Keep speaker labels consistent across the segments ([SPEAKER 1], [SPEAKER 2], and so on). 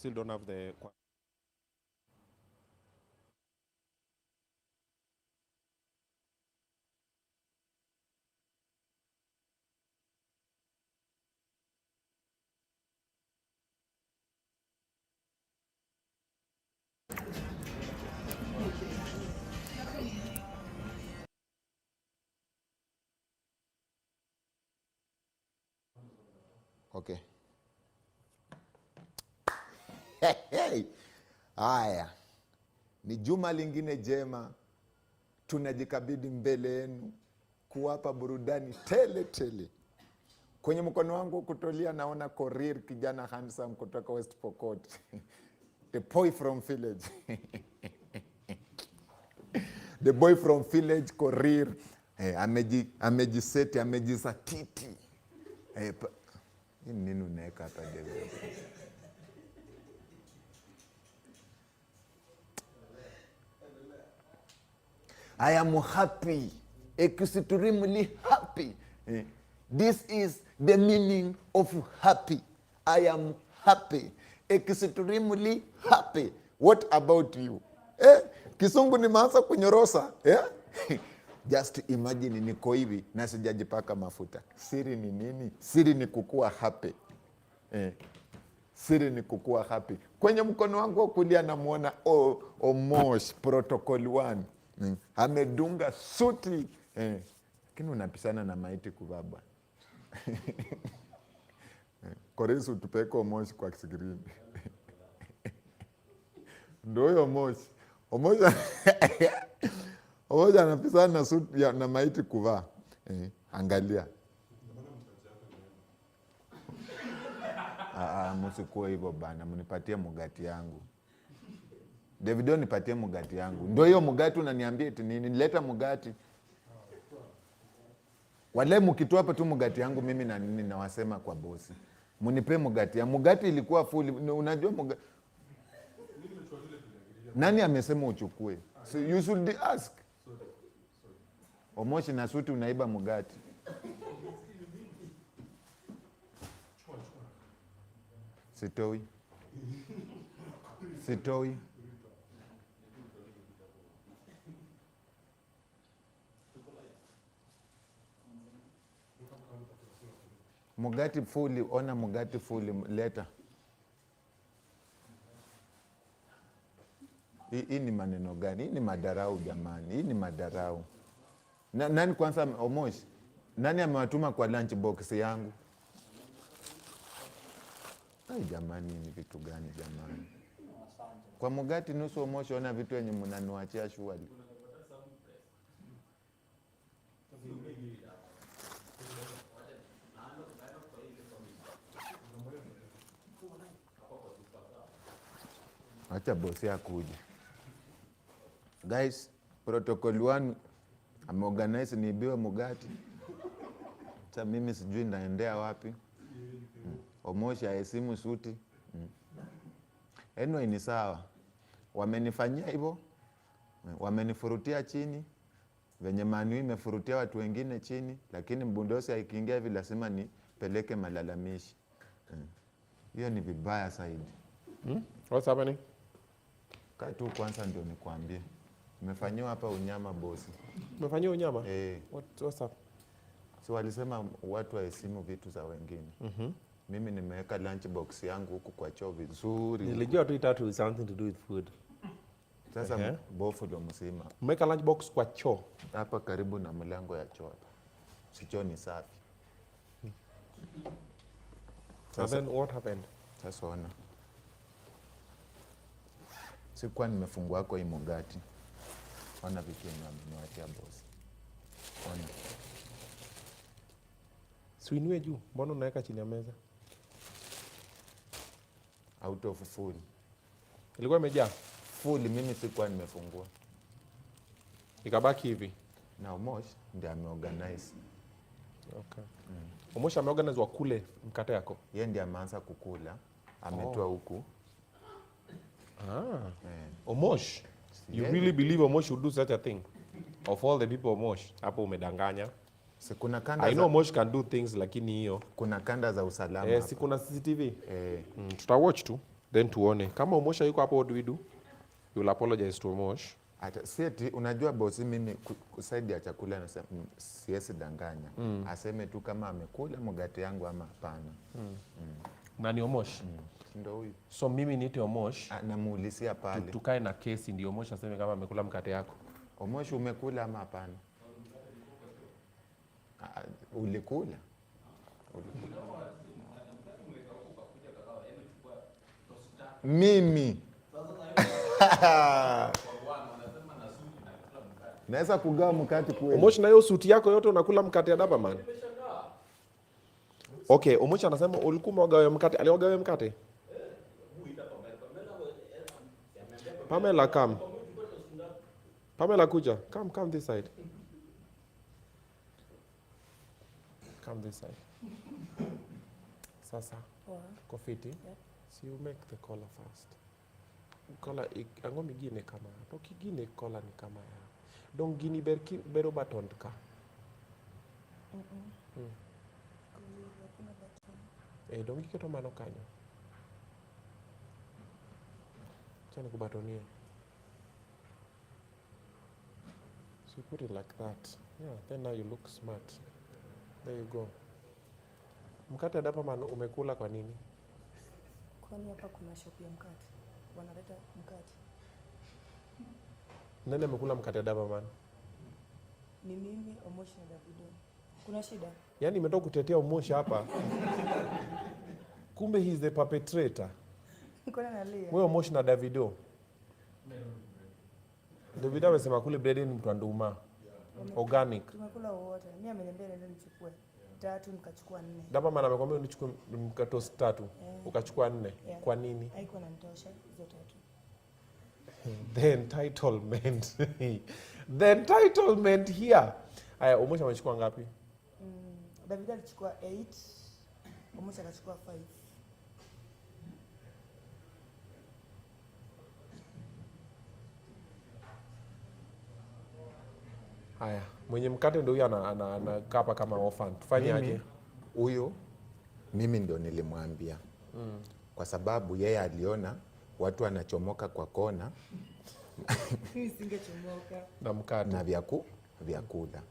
[SPEAKER 1] still don't have the...
[SPEAKER 2] Okay. Hey. Haya. Ni juma lingine jema. Tunajikabidhi mbele yenu kuwapa burudani tele tele. Kwenye mkono wangu kutolia naona Korir, kijana handsome kutoka West Pokot. The boy from village. The boy from village, Korir. Amejiseti, amejisatiti. Nini unaweka hapa dewe? I am happy. Extremely happy. This is the meaning of happy. I am happy. Extremely happy. What about you? Kisungu nimeanza kunyorosa. Just imagine niko hivi na sijajipaka mafuta. Siri ni nini? Siri ni kukua happy. Siri ni kukua happy. Kwenye mkono wangu wa kulia namuona Omosh Protocol 1. Amedunga suti. Lakini unapisana na maiti kuvaba. Koresu tupeke Omosh kwa screen. Ndio huyo Omosh. Omosh anapisana na suti na maiti kuvaa. Angalia. Msikuwe hivyo bana, mnipatie mugati yangu. Davido nipatie mugati yangu. Ndio hiyo mugati unaniambia eti nini? Nileta mugati. Wale mkitoa hapa tu mugati yangu mimi na nini nawasema kwa bosi. Mnipe mugati ya. Mugati ilikuwa full. Unajua mugati. Nani amesema uchukue? So you should ask. Omoshi na suti unaiba mugati. Sitoi. Mugati fully, ona mugati fully, leta. Hii ni maneno gani? Hii ni madarau jamani. Hii ni madarau. Nani kwanza Omosh? Nani amewatuma kwa lunch box yangu? Ai jamani, ni vitu gani jamani? Kwa mugati nusu Omosh ona vitu yenye mnanuachia shughuli. Acha bosi akuje. Guys, Protocol 1 ameorganize niibiwe mugati. Sasa mimi sijui naendea wapi. Omoshi ahesimu suti. Anyway ni sawa. Wamenifanyia hivyo. Wamenifurutia chini. Venye Manu imefurutia watu wengine chini, lakini mbundosi akiingia hivi lazima nipeleke malalamishi. Hiyo ni vibaya zaidi.
[SPEAKER 1] What's happening?
[SPEAKER 2] Kaa tu kwanza ndio nikwambie. Nimefanyiwa hapa unyama bosi.
[SPEAKER 1] Umefanyiwa unyama? What's up?
[SPEAKER 2] So walisema watu waheshimu vitu za wengine. Mimi nimeweka lunch box yangu huku kwa choo vizuri.
[SPEAKER 1] Nilijua tu itatu is something to do with food.
[SPEAKER 2] Sasa bofu ndo msima.
[SPEAKER 1] Umeweka lunch box kwa choo
[SPEAKER 2] hapa karibu na mlango ya choo. Si choo ni safi.
[SPEAKER 1] And then what happened?
[SPEAKER 2] Sasa ona. Sikuwa nimefungua kwa hii mugati. Ona vitu nimewachia boss. Ona.
[SPEAKER 1] Suinue juu. Mbona unaweka chini ya meza?
[SPEAKER 2] Out of full.
[SPEAKER 1] Ilikuwa imejaa?
[SPEAKER 2] Full mimi sikuwa nimefungua.
[SPEAKER 1] Ikabaki hivi.
[SPEAKER 2] Na Omosh ndiye ameorganize.
[SPEAKER 1] Okay. Omosh ameorganize wakule mkate yako.
[SPEAKER 2] Yeye ndiye ameanza kukula. Ametoa huku.
[SPEAKER 1] Omosh. You really believe Omosh would do such a thing? Of all the people Omosh, hapo umedanganya.
[SPEAKER 2] Si kuna kanda
[SPEAKER 1] I know Omosh can do things lakini hiyo.
[SPEAKER 2] Kuna kanda za usalama.
[SPEAKER 1] Si kuna CCTV? Tutawatch tu. Then tuone. Kama Omosha yuko hapo, what do we do? You will apologize to Omosh.
[SPEAKER 2] Ata sieti, unajua bosi, mimi kusaidia chakula na siesi danganya. Aseme tu kama amekula mugate yangu ama hapana.
[SPEAKER 1] Na ni Omosh.
[SPEAKER 2] Ndio huyu.
[SPEAKER 1] So mimi niite Omosh.
[SPEAKER 2] Namuulizia pale.
[SPEAKER 1] Tukae na kesi ndio Omosh aseme kama amekula mkate yako.
[SPEAKER 2] Omosh, umekula ama hapana? Ulikula? Mimi naweza kugawa mkate kweli.
[SPEAKER 1] Omosh, na hiyo suti yako yote unakula mkate ya daba man. Okay, Omosh anasema ulikuwa unagawa mkate, aliwagawa mkate. Pamela come. Pamela kuja. Come this side. Come this side. Sasa. Kofiti.
[SPEAKER 3] Yeah.
[SPEAKER 1] So you make the collar first. Collar ango migine kama. To kigine collar ni kama ya. Dong gini bero baton ka. Dong iketo mano kanyo. Chana kubatonie. So you put it like that. Yeah, then now you look smart. There you go. Mkate dapa man umekula kwa nini?
[SPEAKER 3] Kwani hapa kuna shop ya mkate. Wanaleta mkate.
[SPEAKER 1] Nani amekula mkate dapa man?
[SPEAKER 3] Ni mimi, Omosh na Davido. Kuna shida?
[SPEAKER 1] Yaani nimetoka kutetea Omosh hapa. Kumbe he is the perpetrator.
[SPEAKER 3] Kuna nalia.
[SPEAKER 1] Wewe Omosh na Davido. Davido amesema kule bread ni mtu anduma. Organic.
[SPEAKER 3] Tumekula wote. Mimi ameniambia nenda nichukue 3 nikachukua 4.
[SPEAKER 1] Dapa man amekwambia unichukue mkate 3, ukachukua 4.
[SPEAKER 3] Yeah.
[SPEAKER 1] Kwa nini?
[SPEAKER 3] Haiko na nitosha hizo 3.
[SPEAKER 1] The entitlement. The entitlement here. Aya, Omosh amechukua ngapi?
[SPEAKER 3] Davido alichukua 8. Omosh akachukua 5.
[SPEAKER 1] Haya, mwenye mkate ndio huyu anakapa kama orphan. Tufanye aje?
[SPEAKER 2] Huyo mimi ndio nilimwambia. Kwa sababu yeye aliona watu wanachomoka kwa kona.
[SPEAKER 3] Mimi singechomoka.
[SPEAKER 1] Na mkate.
[SPEAKER 2] Na vyakula.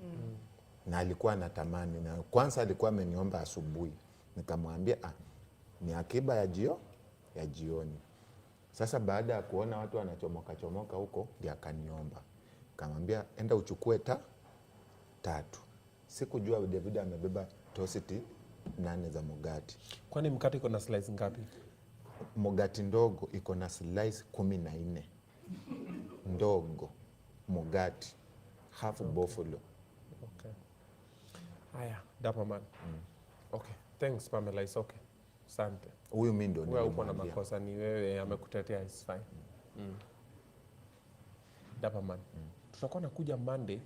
[SPEAKER 2] Na alikuwa anatamani, na kwanza alikuwa ameniomba asubuhi. Nikamwambia ni akiba ya jioni. Sasa baada ya kuona watu wanachomoka huko, ndio akaniomba. Nikamwambia enda uchukue 3. Sikujua David amebeba tositi 8 za mugati.
[SPEAKER 1] Kwani mkate iko na slice ngapi?
[SPEAKER 2] Mugati ndogo iko na slice 14. Ndogo mugati half buffalo.
[SPEAKER 1] Okay. Haya, dapa man. Okay. Thanks Pamela, it's okay. Asante.
[SPEAKER 2] Huyu mimi ndio
[SPEAKER 1] wewe uko na makosa, ni wewe amekutetea, is fine. Dapa man. Tutakuwa nakuja Monday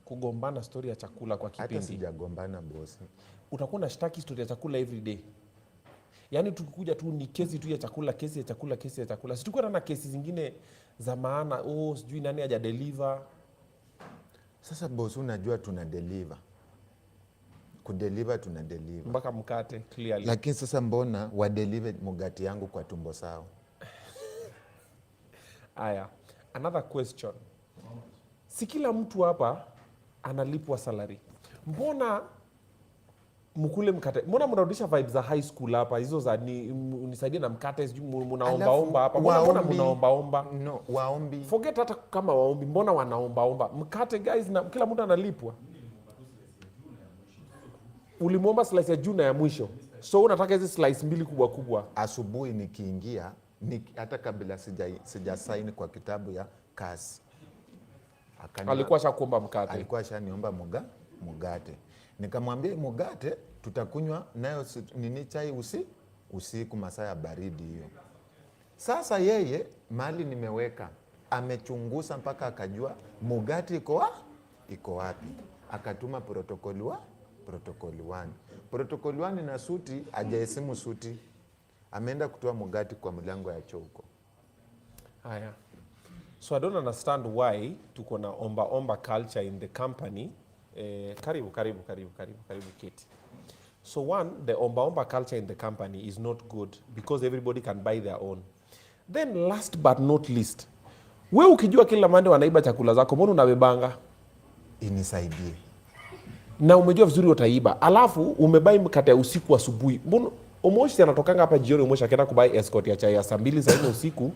[SPEAKER 1] kugombana story ya chakula kwa kipindi.
[SPEAKER 2] Hata sijagombana boss.
[SPEAKER 1] Utakuwa unashtaki story ya chakula every day. Yaani tukikuja tu ni kesi tu ya chakula, kesi ya chakula, kesi ya chakula. Situkuwa na kesi zingine za maana, sijui nani haja deliver.
[SPEAKER 2] Sasa boss, unajua tuna deliver. Kudeliver tuna deliver.
[SPEAKER 1] Mpaka mkate clearly.
[SPEAKER 2] Lakini sasa mbona wa deliver mugati yangu kwa tumbo sao?
[SPEAKER 1] Aya, another question. Si kila mtu hapa analipwa salary. Mbona mkule mkate? Mbona mnarudisha vibes za high school hapa? Hizo za unisaidie na mkate, sijui mnaomba hapa. Mbona mnaomba?
[SPEAKER 2] No, waombi.
[SPEAKER 1] Forget hata kama waombi. Mbona wanaomba? Mkate guys, na kila mtu analipwa. Ulimuomba slice ya juu na ya mwisho. So unataka hizi slice mbili kubwa kubwa.
[SPEAKER 2] Asubuhi nikiingia, hata kabla sija sign kwa kitabu ya kazi.
[SPEAKER 1] Alikuwa shakuomba mkate.
[SPEAKER 2] Alikuwa shaniomba mugate. Nikamwambia mugate tutakunywa nayo nini chai usiku masaa ya baridi hiyo. Sasa yeye mali nimeweka amechunguza mpaka akajua mugate iko wapi. Akatuma protokoli 1. Protokoli 1 na suti, hajahesimu suti. Ameenda kutoa mugati kwa mlango ya choo huko.
[SPEAKER 1] Haya. So I don't understand why tuko na omba culture in the company. Karibu Kate. So one, the omba culture in the company is not good because everybody can buy their own. Then last but not least, we ukijua kila Monday wanaiba chakula zako, mbona unabebanga?
[SPEAKER 2] Inisaidie.
[SPEAKER 1] Na umejua vizuri utaiba. Alafu umebai mkate ya usiku asubuhi. Mbona Omoshi anatokanga hapa jioni, Omoshi akaenda kubai escort ya chai ya saa 2 saa 4 usiku.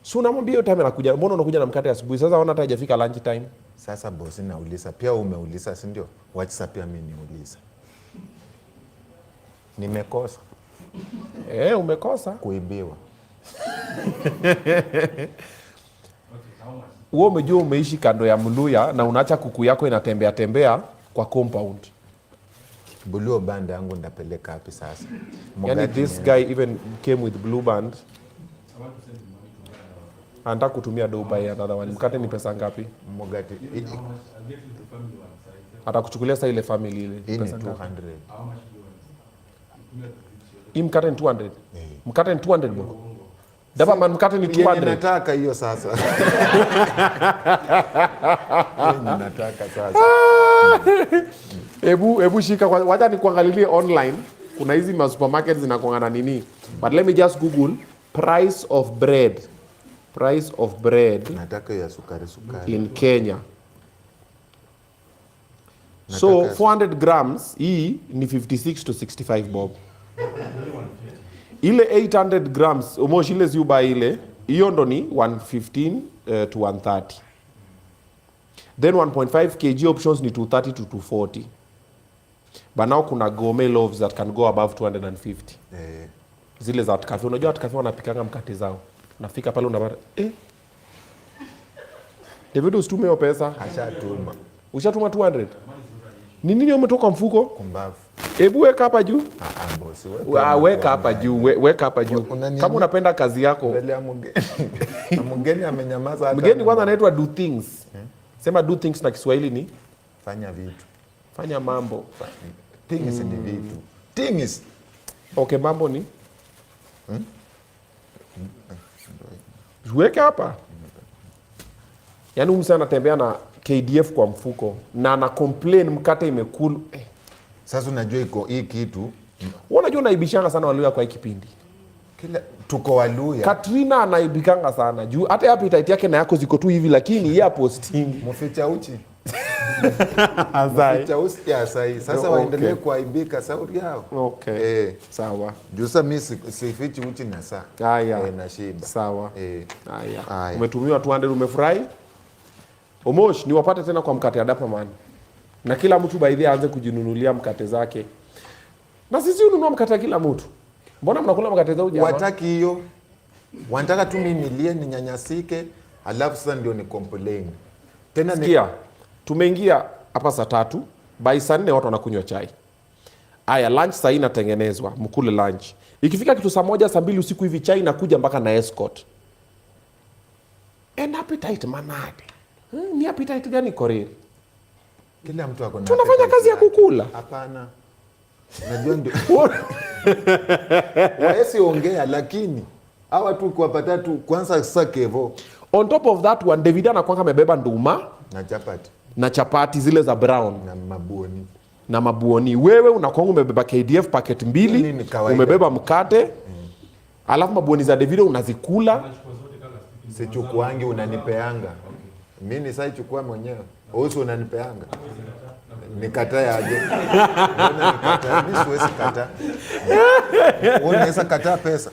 [SPEAKER 1] So unamwambia hiyo time anakuja, mbona unakuja na mkate asubuhi? Sasa ona hata hajafika lunch time.
[SPEAKER 2] Sasa bosi nauliza, pia umeuliza si ndio? Wacha pia mimi niuliza. Nimekosa.
[SPEAKER 1] Umekosa
[SPEAKER 2] Kuibiwa.
[SPEAKER 1] Wewe umejua umeishi kando ya Mluya na unaacha kuku yako inatembea tembea kwa compound.
[SPEAKER 2] Blue band yangu ndapeleka wapi sasa?
[SPEAKER 1] Yani this guy even came with blue band. Anataka kutumia Dubai another one. Mkate ni pesa ngapi?
[SPEAKER 2] Mogati.
[SPEAKER 1] Atakuchukulia sasa ile family ile.
[SPEAKER 2] Pesa 200.
[SPEAKER 1] Hii mkate ni 200. Mkate ni 200 bro. Daba man mkate ni 200.
[SPEAKER 2] Nataka hiyo sasa. Nataka sasa.
[SPEAKER 1] Ebu shika wacha nikuangalilie online. Kuna hizi ma supermarkets zinakuanga nini. But let me just Google price of bread. Price of bread.
[SPEAKER 2] Nataka ya sukari.
[SPEAKER 1] In Kenya. So 400 grams hii ni 56 to 65 bob. Ile 800 grams Omoshi ile ziuba ile hiyo ndo ni 115 to 130. Then 1.5 kg options ni 230 to 240. But now kuna gourmet loaves that can go above 250. Zile za cafe, unajua cafe wanapikanga mkate zao. Nafika pale unapata David usitume hiyo pesa.
[SPEAKER 2] Ashatuma.
[SPEAKER 1] Ushatuma 200. Ni nini umetoka mfuko?
[SPEAKER 2] Kumbavu.
[SPEAKER 1] Hebu weka hapa juu.
[SPEAKER 2] Bosi
[SPEAKER 1] Weka hapa juu, weka hapa juu. Kama unapenda kazi yako.
[SPEAKER 2] Mbele ya mgeni amenyamaza hata.
[SPEAKER 1] Mgeni kwanza anaitwa do things. Sema do things na Kiswahili ni
[SPEAKER 2] fanya vitu.
[SPEAKER 1] Fanya mambo.
[SPEAKER 2] Things ni vitu. Things.
[SPEAKER 1] Okay, mambo ni? Weka hapa. Yaani umsa anatembea na KDF kwa mfuko na ana complain mkate imekulu.
[SPEAKER 2] Sasa unajua iko hii kitu.
[SPEAKER 1] Unajua naibishanga sana Waluya kwa hii kipindi.
[SPEAKER 2] Kila tuko Waluya.
[SPEAKER 1] Katrina anaibikanga sana. Juu hata appetite yake na yako ziko tu hivi lakini yeye posting.
[SPEAKER 2] Mficha uchi.
[SPEAKER 1] Azai.
[SPEAKER 2] Mficha uchi ya sai. Sasa waendelee kuaibika sauri yao.
[SPEAKER 1] Okay. Sawa.
[SPEAKER 2] Juu sasa mimi sifichi uchi na saa.
[SPEAKER 1] Haya.
[SPEAKER 2] Na shiba.
[SPEAKER 1] Sawa.
[SPEAKER 2] Haya.
[SPEAKER 1] Umetumiwa 200 umefurahi? Omosh, niwapate tena kwa mkate ya Dapa Man. Na kila mtu baidhi aanze kujinunulia mkate zake. Na sisi ununua mkate kila mtu. Mbona mnakula mkate zao jamaa?
[SPEAKER 2] Wataki hiyo. Wanataka tu mimi nilie ninyanyasike, alafu sasa ndio ni complain. Tena
[SPEAKER 1] sikia, tumeingia hapa saa 3, by saa 4 watu wanakunywa chai. Aya, lunch saa hii inatengenezwa, mkule lunch. Ikifika kitu saa 1 saa 2 usiku hivi chai inakuja mpaka na escort. And appetite manade. Ni appetite gani Korea?
[SPEAKER 2] Kila mtu ako na.
[SPEAKER 1] Tunafanya kazi ya kukula.
[SPEAKER 2] Hapana. Unajua ndio. Waesi ongea lakini hawa tu kuwapata tu kwanza sasa Kevo.
[SPEAKER 1] On top of that one David anakuanga amebeba nduma na chapati zile za brown na mabuoni. Wewe unakuanga umebeba KDF packet 2, umebeba mkate. Alafu mabuoni za David unazikula.
[SPEAKER 2] Sichukuangi unanipeanga. Mimi sasa chukua mwenyewe. Wewe unanipeanga. Nikataa aje? Nikataa, mimi siwezi kataa. Unaweza kataa pesa?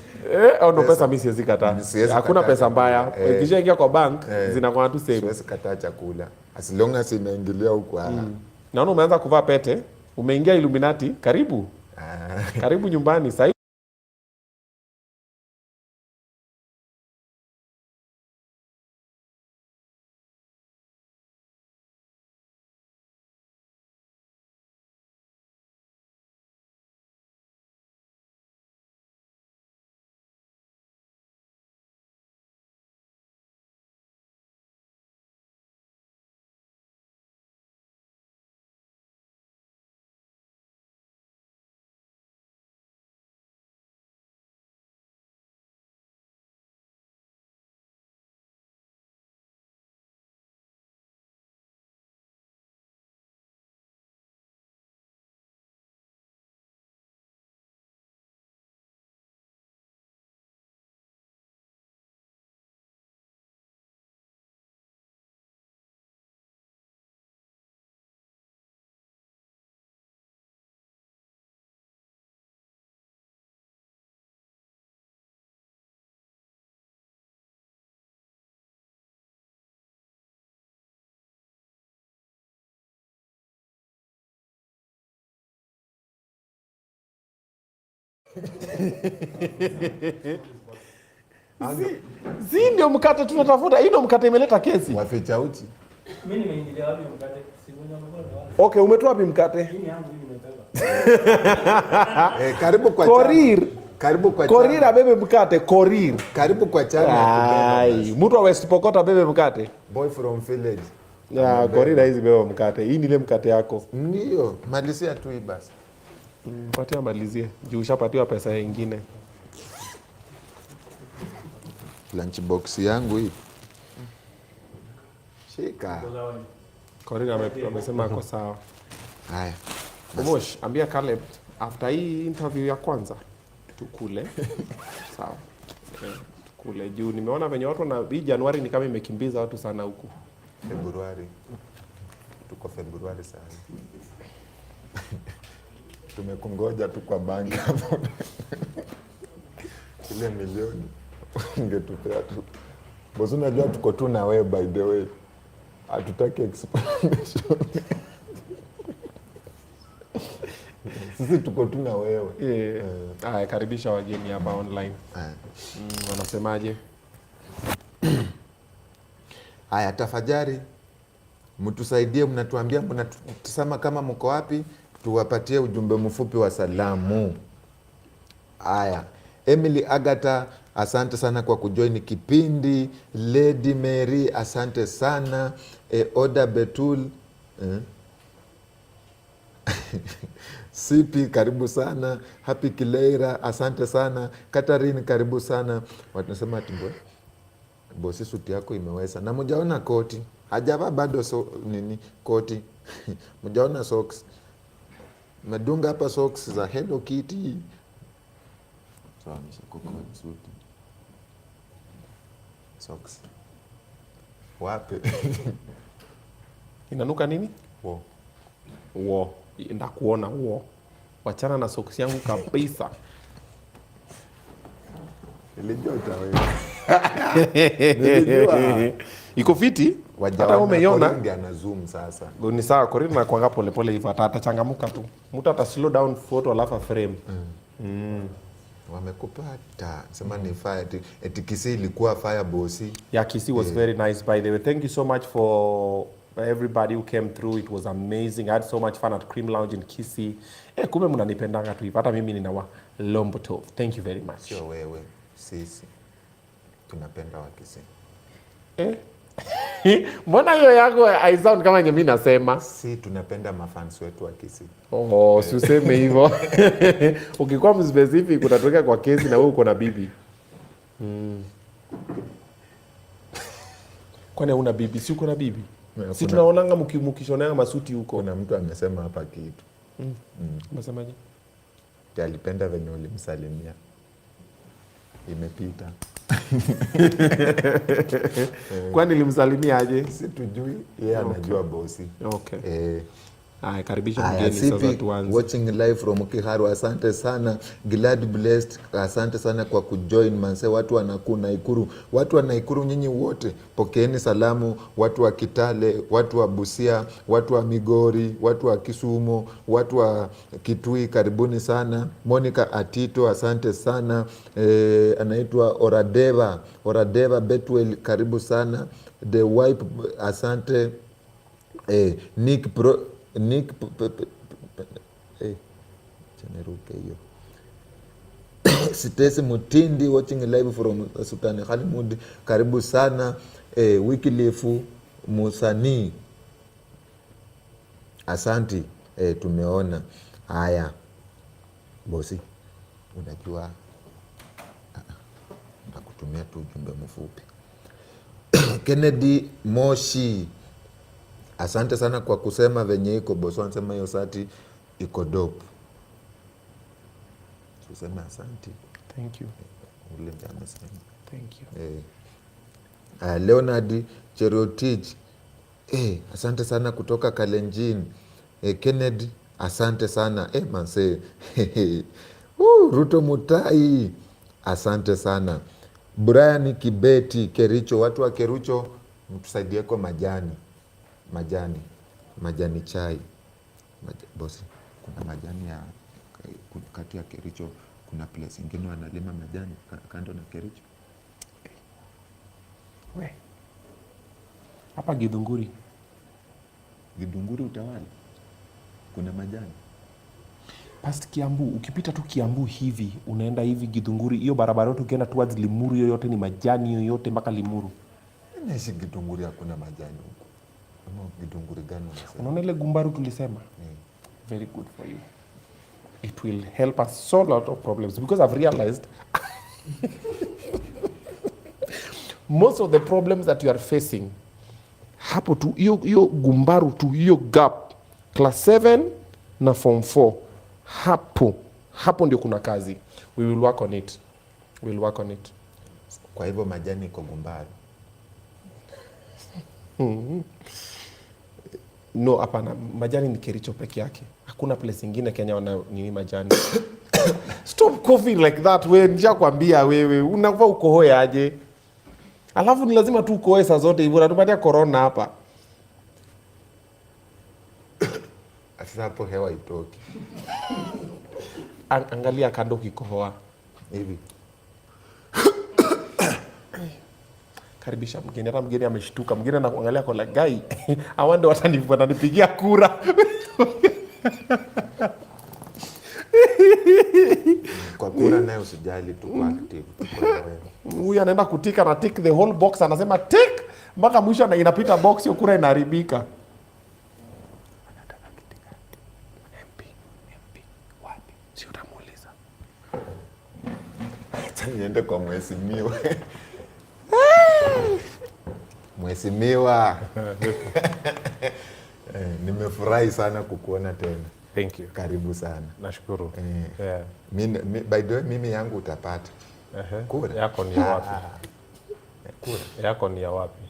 [SPEAKER 1] Ndo pesa mimi siwezi kataa. Hakuna pesa mbaya. Ukishaingia kwa bank zinakuwa tu same.
[SPEAKER 2] Siwezi kataa chakula. As long as imeingilia huko.
[SPEAKER 1] Naona umeanza kuvaa pete, umeingia Illuminati, karibu. Karibu nyumbani sasa. Si ndio mkate tunatafuta. Hii ndio mkate imeleta kesi.
[SPEAKER 2] Waficha uchi.
[SPEAKER 4] Mimi nimeingilia wapi mkate?
[SPEAKER 1] Okay, umetoa wapi mkate?
[SPEAKER 4] Hii yangu hii nimebeba.
[SPEAKER 2] Karibu kwa
[SPEAKER 1] Korir.
[SPEAKER 2] Karibu kwa
[SPEAKER 1] Korir abebe mkate, Korir.
[SPEAKER 2] Karibu kwa chama.
[SPEAKER 1] Ai, mtu wa West Pokot abebe mkate.
[SPEAKER 2] Boy from village.
[SPEAKER 1] Ya, Korir hizi beba mkate. Hii ni ile mkate yako.
[SPEAKER 2] Ndio, malizia tu hii basi.
[SPEAKER 1] Patia malizie. Juu ushapatiwa pesa nyingine.
[SPEAKER 2] Lunch box yangu hii. Shika.
[SPEAKER 1] Korir amesema ako sawa.
[SPEAKER 2] Haya.
[SPEAKER 1] Mosh, ambia Caleb after hii interview ya kwanza tukule. Sawa. Tukule juu nimeona venye watu na hii Januari ni kama imekimbiza watu sana huku.
[SPEAKER 2] Februari. Tuko Februari sana. Tumekungoja tu kwa banki hapo. Ile milioni ungetupea tu. Bosi, unajua tuko tu na wewe by the way. Hatutaki explanation. Sisi tuko tu na wewe.
[SPEAKER 1] Haya, karibisha wageni hapa online. Wanasemaje?
[SPEAKER 2] Haya, tafadhali mtusaidie, mnatuambia mnatusema kama mko wapi, tuwapatie ujumbe mfupi wa salamu. Haya, Emily Agata, asante sana kwa kujoin kipindi. Lady Mary, asante sana. Oda Betul Sipi, karibu sana. Happy Kileira, asante sana. Catherine, karibu sana. Wanasema ati bosi, suti yako imeweza. Na mjaona koti hajava bado, nini koti mjaona socks, medunga hapa socks za Hello Kitty. Sawa, suti socks wapi?
[SPEAKER 1] Inanuka nini? Wo. Ndakuona wo. Wachana na socks yangu kabisa.
[SPEAKER 2] Nilijua Nilijua.
[SPEAKER 1] Iko fiti? Hata umeiona?
[SPEAKER 2] Koringi ana zoom sasa.
[SPEAKER 1] Ni sawa, Koringi na kuanga pole pole hivyo atachangamuka tu. Mtu ata slow down photo alafu frame.
[SPEAKER 2] Wamekupata. Sema ni fire. Eti Kisii ilikuwa fire bossy.
[SPEAKER 1] Yeah, Kisii was very nice by the way. Thank you so much for everybody who came through. It was amazing. I had so much fun at Cream Lounge in Kisii. Kumbe mnanipendanga tu. Hata mimi ninawa Lombo. Thank you very much.
[SPEAKER 2] Sio wewe, sisi tunapenda wa Kisii.
[SPEAKER 1] Mbona hiyo yako I sound kama mimi nasema?
[SPEAKER 2] Si tunapenda mafans wetu wa Kisii.
[SPEAKER 1] Si useme hivyo. Ukikuwa mspecific utatokea kwa kesi na wewe uko na bibi. Kwani una bibi? Si uko na bibi? Si tunaonanga mkishonea masuti huko.
[SPEAKER 2] Kuna mtu amesema hapa kitu.
[SPEAKER 1] Unasemaje?
[SPEAKER 2] Alipenda venye ulimsalimia. Imepita.
[SPEAKER 1] Kwani nilimsalimia aje?
[SPEAKER 2] Si tujui, yeye anajua bosi.
[SPEAKER 1] Okay. Karibisha mgeni sasa tuanze.
[SPEAKER 2] Watching live from Kiharu, asante sana. Glad blessed, asante sana kwa kujoin manse. Watu wa Naikuru nyinyi wote pokeeni salamu. Watu wa Kitale, watu wa Busia, watu wa Migori, watu wa Kisumu, watu wa Kitui, karibuni sana. Monica Atito, asante sana. Anaitwa Oradeva Betwell, karibu sana. The Wipe, asante. Nick chaneruke hiyo. Sitesi Mutindi watching live from Sultan Khalimud, karibu sana. Wikilifu Musani, asanti. Tumeona haya bosi, unajua nakutumia tu ujumbe mfupi. Kennedy Moshi, asante sana kwa kusema venye iko bosi. Wanasema hiyo sati iko dope. Tuseme asante.
[SPEAKER 1] Thank you.
[SPEAKER 2] Ule ndiye amesema.
[SPEAKER 1] Thank you.
[SPEAKER 2] Leonard Cherotich, asante sana kutoka Kalenjin. Kennedy, asante sana. Manse. Ruto Mutai, asante sana. Brian Kibeti, Kericho, watu wa Kericho mtusaidie kwa majani chai. Bosi, kuna majani ya kati ya Kericho kuna place ingine wanalima majani kando na Kericho.
[SPEAKER 1] We. Hapa Githunguri.
[SPEAKER 2] Githunguri Utawala. Kuna majani.
[SPEAKER 1] Past Kiambu, ukipita tu Kiambu hivi, unaenda hivi Githunguri, hiyo barabara yote ukienda towards Limuru, yoyote ni majani yoyote mpaka Limuru.
[SPEAKER 2] Naishi Githunguri hakuna majani huko. Ama Githunguri gani unasema?
[SPEAKER 1] Unaona ile Gumbaru tulisema? Very good for you. It will help us solve a lot of problems because I've realized most of the problems that you are facing hapo tu hiyo Gumbaru tu hiyo gap class 7 na form 4 hapo ndio kuna kazi. We will work on it. We'll work on it.
[SPEAKER 2] Kwa hivyo majani iko Gumbaru.
[SPEAKER 1] No, hapana, majani ni Kericho peke yake. Hakuna place ingine Kenya wana nini majani. Stop coughing like that wewe, nishakwambia wewe, unafaa ukohoe aje. Alafu ni lazima tu ukohoe saa zote hivyo, natupatia corona hapa.
[SPEAKER 2] Sasa hapo hewa itoki.
[SPEAKER 1] Angalia kando kikohoa.
[SPEAKER 2] Hivi.
[SPEAKER 1] Karibisha mgeni, hata mgeni ameshtuka. Mgeni anakuangalia kwa lagai. Awande watanipigia kura.
[SPEAKER 2] Kwa kura naye usijali tu kwa active.
[SPEAKER 1] Huyu anaenda kutika na tick the whole box, anasema tick mpaka mwisho na inapita box, hiyo kura inaharibika. MP wapi? Si utamuuliza.
[SPEAKER 2] Niende kwa mheshimiwa. Mheshimiwa. Nimefurahi sana kukuona tena.
[SPEAKER 1] Thank you.
[SPEAKER 2] Karibu sana.
[SPEAKER 1] Nashukuru.
[SPEAKER 2] Yeah. By the way, mimi yangu utapata. Kura.
[SPEAKER 1] Yako ni ya wapi?
[SPEAKER 2] Kura.
[SPEAKER 1] Yako ni ya wapi?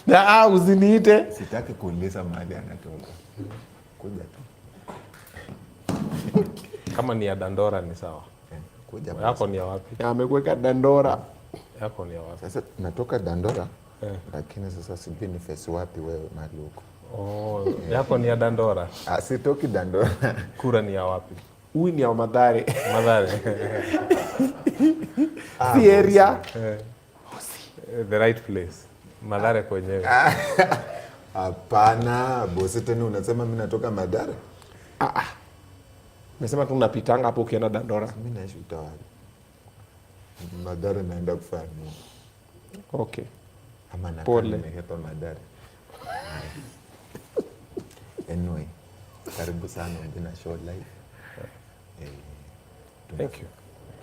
[SPEAKER 1] Na usiniite.
[SPEAKER 2] Sitaki kuuliza mahali anatoka. Kuja tu.
[SPEAKER 1] Kama ni ya Dandora ni sawa.
[SPEAKER 2] Kuja.
[SPEAKER 1] Yako ni ya wapi? Amekuweka Dandora. Yako ni ya wapi?
[SPEAKER 2] Sasa natoka Dandora. Lakini sasa sijui ni face wapi wewe mahali huko.
[SPEAKER 1] Oh, yako ni ya Dandora.
[SPEAKER 2] Sitoki Dandora.
[SPEAKER 1] Kura ni ya wapi? Huyu ni ya Mathare. Mathare. Si area. The right place. Mathare kwenyewe.
[SPEAKER 2] Hapana, bosi tena unasema mimi natoka Mathare?
[SPEAKER 1] Nimesema tu unapitanga hapo ukienda Dandora.
[SPEAKER 2] Mimi naishi Utawala. Mathare naenda kufanya nini?
[SPEAKER 1] Okay.
[SPEAKER 2] Ama na
[SPEAKER 1] Pole.
[SPEAKER 2] nimehepa Mathare. Anyway, karibu sana Obinna Show live.
[SPEAKER 1] Thank you.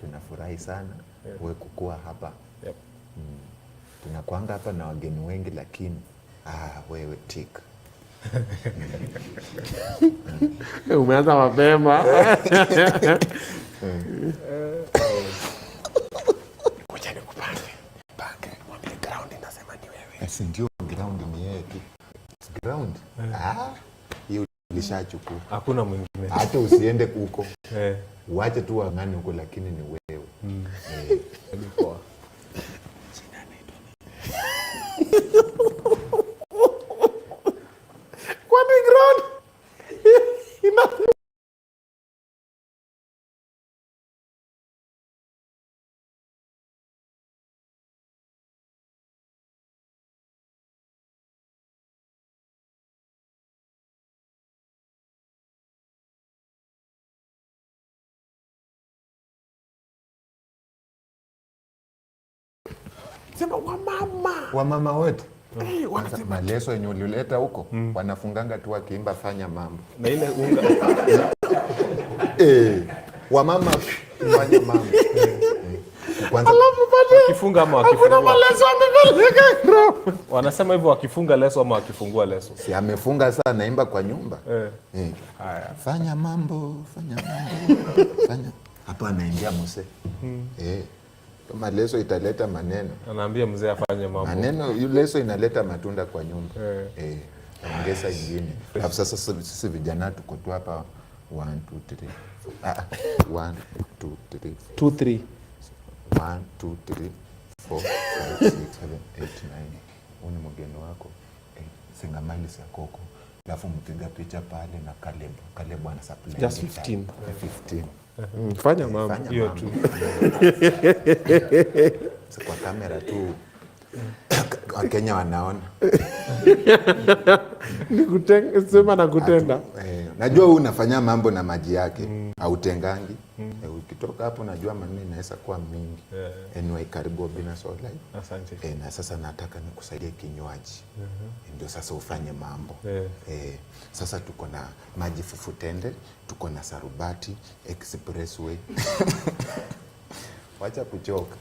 [SPEAKER 2] Tunafurahi sana wewe kukua hapa.
[SPEAKER 1] Yep.
[SPEAKER 2] Tunakuanga hapa na wageni wengi lakini wewe tick.
[SPEAKER 1] Umeanza mapema. Ngoja nikupande. Bange, mwambie ground inasema ni wewe.
[SPEAKER 2] Si ndio ground ni yeye tu. Ground? Hiyo ulishachukua.
[SPEAKER 1] Hakuna mwingine.
[SPEAKER 2] Hata usiende huko. Uache tu wangani huko lakini ni wewe.
[SPEAKER 1] Ni poa. Kwani ground? Sema
[SPEAKER 2] Wamama wote.
[SPEAKER 1] wanasema
[SPEAKER 2] Maleso yenye ulileta huko wanafunganga tu wakiimba Fanya Mambo.
[SPEAKER 1] na ile unga.
[SPEAKER 2] Wamama Fanya Mambo. Kwanza
[SPEAKER 1] Wakifunga ama wakifungua. Maleso amepeleka. Wanasema hivyo wakifunga leso ama wakifungua leso.
[SPEAKER 2] si amefunga sana naimba kwa nyumba.
[SPEAKER 1] Haya.
[SPEAKER 2] Fanya mambo, fanya mambo. Fanya. Hapa anaingia mse. Kama leso italeta maneno.
[SPEAKER 1] Anaambia mzee afanye mambo.
[SPEAKER 2] Maneno leso inaleta matunda kwa nyumba. Ongeza ingine. Alafu sasa sisi vijana tuko tu hapa 1 2 3. 1 2 3.
[SPEAKER 1] 2 3.
[SPEAKER 2] 1 2 3 4 5 6 7 8 9. Uni mgeni wako. Singamali sa koko. Alafu mpiga picha pale na Caleb ana supply.
[SPEAKER 1] Just 15.
[SPEAKER 2] 15.
[SPEAKER 1] Fanya mambo hiyo tu.
[SPEAKER 2] Kwa kamera tu. Wakenya wanaona.
[SPEAKER 1] Sema na kutenda.
[SPEAKER 2] Najua unafanya mambo na maji yake, hautengangi. Ukitoka hapo najua maneno inaweza kuwa mingi. Anyway, karibu Obinna Show live.
[SPEAKER 1] Asante.
[SPEAKER 2] Na sasa nataka nikusaidie kinywaji. Ndio sasa ufanye mambo. Sasa tuko na maji fufutende, tuko na sarubati, expressway. Wacha kuchoka.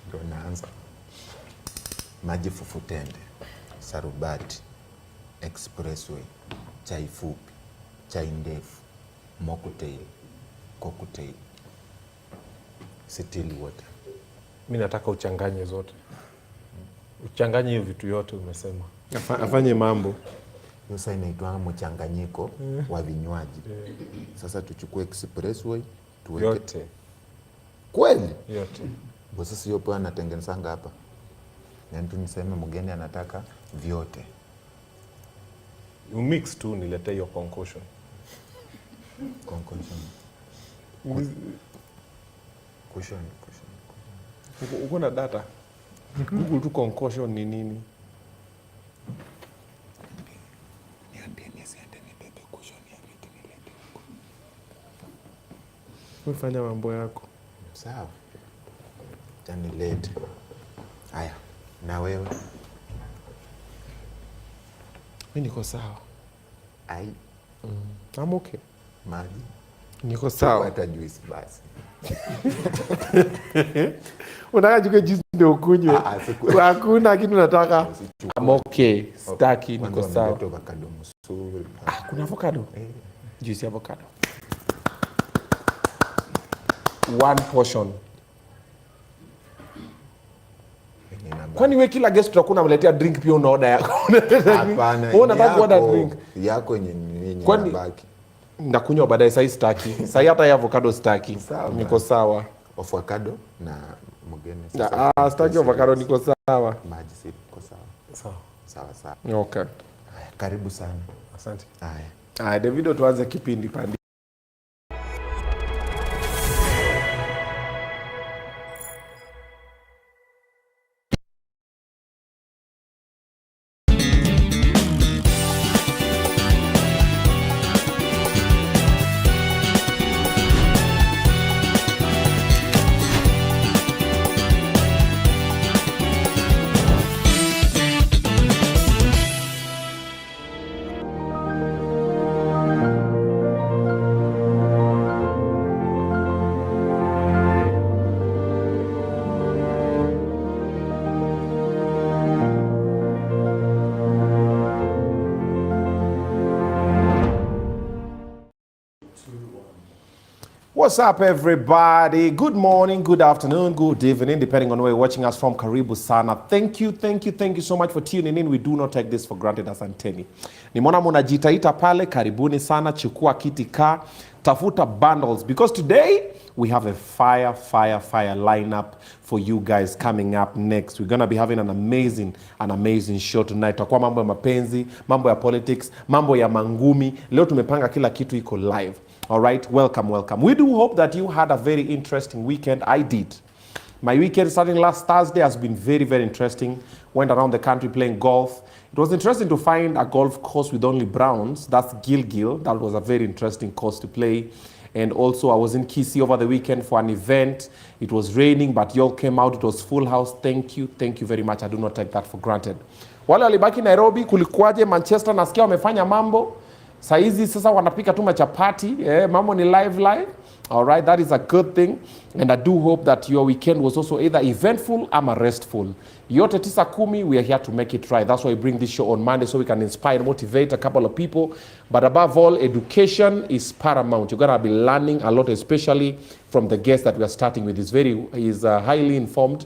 [SPEAKER 2] Ndio naanza. Maji fufutende, sarubati, expressway, chai fupi, chai ndefu, mocktail, cocktail, still water.
[SPEAKER 1] Mimi nataka uchanganye zote. Uchanganye hiyo vitu yote umesema. Afanye mambo.
[SPEAKER 2] Sasa inaitwa mchanganyiko wa vinywaji. Sasa tuchukue expressway, tuweke
[SPEAKER 1] yote.
[SPEAKER 2] Kweli?
[SPEAKER 1] Yote.
[SPEAKER 2] Kwa sasa hiyo pia natengenezanga hapa. Na mtu niseme mgeni anataka vyote.
[SPEAKER 1] You mix tu nilete hiyo concoction.
[SPEAKER 2] Cushion.
[SPEAKER 1] Uko na data? Google tu concoction ni nini?
[SPEAKER 2] Niambie nisiende nibebe cushion ya vitu nilete huko.
[SPEAKER 1] Ufanya mambo yako.
[SPEAKER 2] Sawa. Tani late. Haya. Na wewe?
[SPEAKER 1] Mimi niko sawa.
[SPEAKER 2] Ai.
[SPEAKER 1] I'm okay.
[SPEAKER 2] Maji.
[SPEAKER 1] Niko sawa.
[SPEAKER 2] Hata juice basi.
[SPEAKER 1] Unataka juke juice ndio ukunywe. Hakuna kitu nataka. I'm okay. Staki niko sawa.
[SPEAKER 2] Avocado mzuri.
[SPEAKER 1] Kuna avocado? Juice ya avocado. One portion. Kwani wewe kila guest tutakuwa unamletea drink pia una order yako?
[SPEAKER 2] Hapana.
[SPEAKER 1] Wewe unataka order drink
[SPEAKER 2] yako yenye
[SPEAKER 1] baki. Ndakunywa baadaye, sasa sitaki. Sasa hata ya avocado sitaki. Niko sawa.
[SPEAKER 2] Avocado na mgeni
[SPEAKER 1] sasa. Sitaki avocado, niko sawa.
[SPEAKER 2] Maji si niko sawa. Sawa.
[SPEAKER 1] Okay.
[SPEAKER 2] Karibu sana.
[SPEAKER 1] Asante.
[SPEAKER 2] Haya
[SPEAKER 1] Davido, tuanze kipindi pandi. What's up, everybody? Good morning, good afternoon, good evening, depending on where you're watching us from. Karibu sana. Thank you so much for tuning in. We do not take this for granted, asanteni. Nimeona mnajitaita pale, karibuni sana, chukua kiti kaa, tafuta bundles, because today we have a fire lineup for you guys coming up next. We're going to be having an amazing show tonight. Tutakuwa mambo ya mapenzi, mambo ya politics, mambo ya mangumi. Leo tumepanga kila kitu iko live. All right, welcome. We do hope that you had a very interesting weekend. I did. My weekend starting last Thursday has been very interesting. Went around the country playing golf. It was interesting to find a golf course with only browns. That's Gilgil. That was a very interesting course to play. And also I was in Kisii over the weekend for an event. It was raining, but y'all came out. It was full house. Thank you very much. I do not take that for granted. Wale walibaki Nairobi, kulikuwaje? Manchester nasikia wamefanya mambo. Saizi sasa wanapika tu machapati, mambo ni live. All right, that is a good thing, and I do hope that your weekend was also either eventful or restful. Yote 9-10, we are here to make it right. That's why we bring this show on Monday, so we can inspire and motivate a couple of people. But above all, education is paramount. You're gonna be learning a lot, especially from the guest that we are starting with. He's highly informed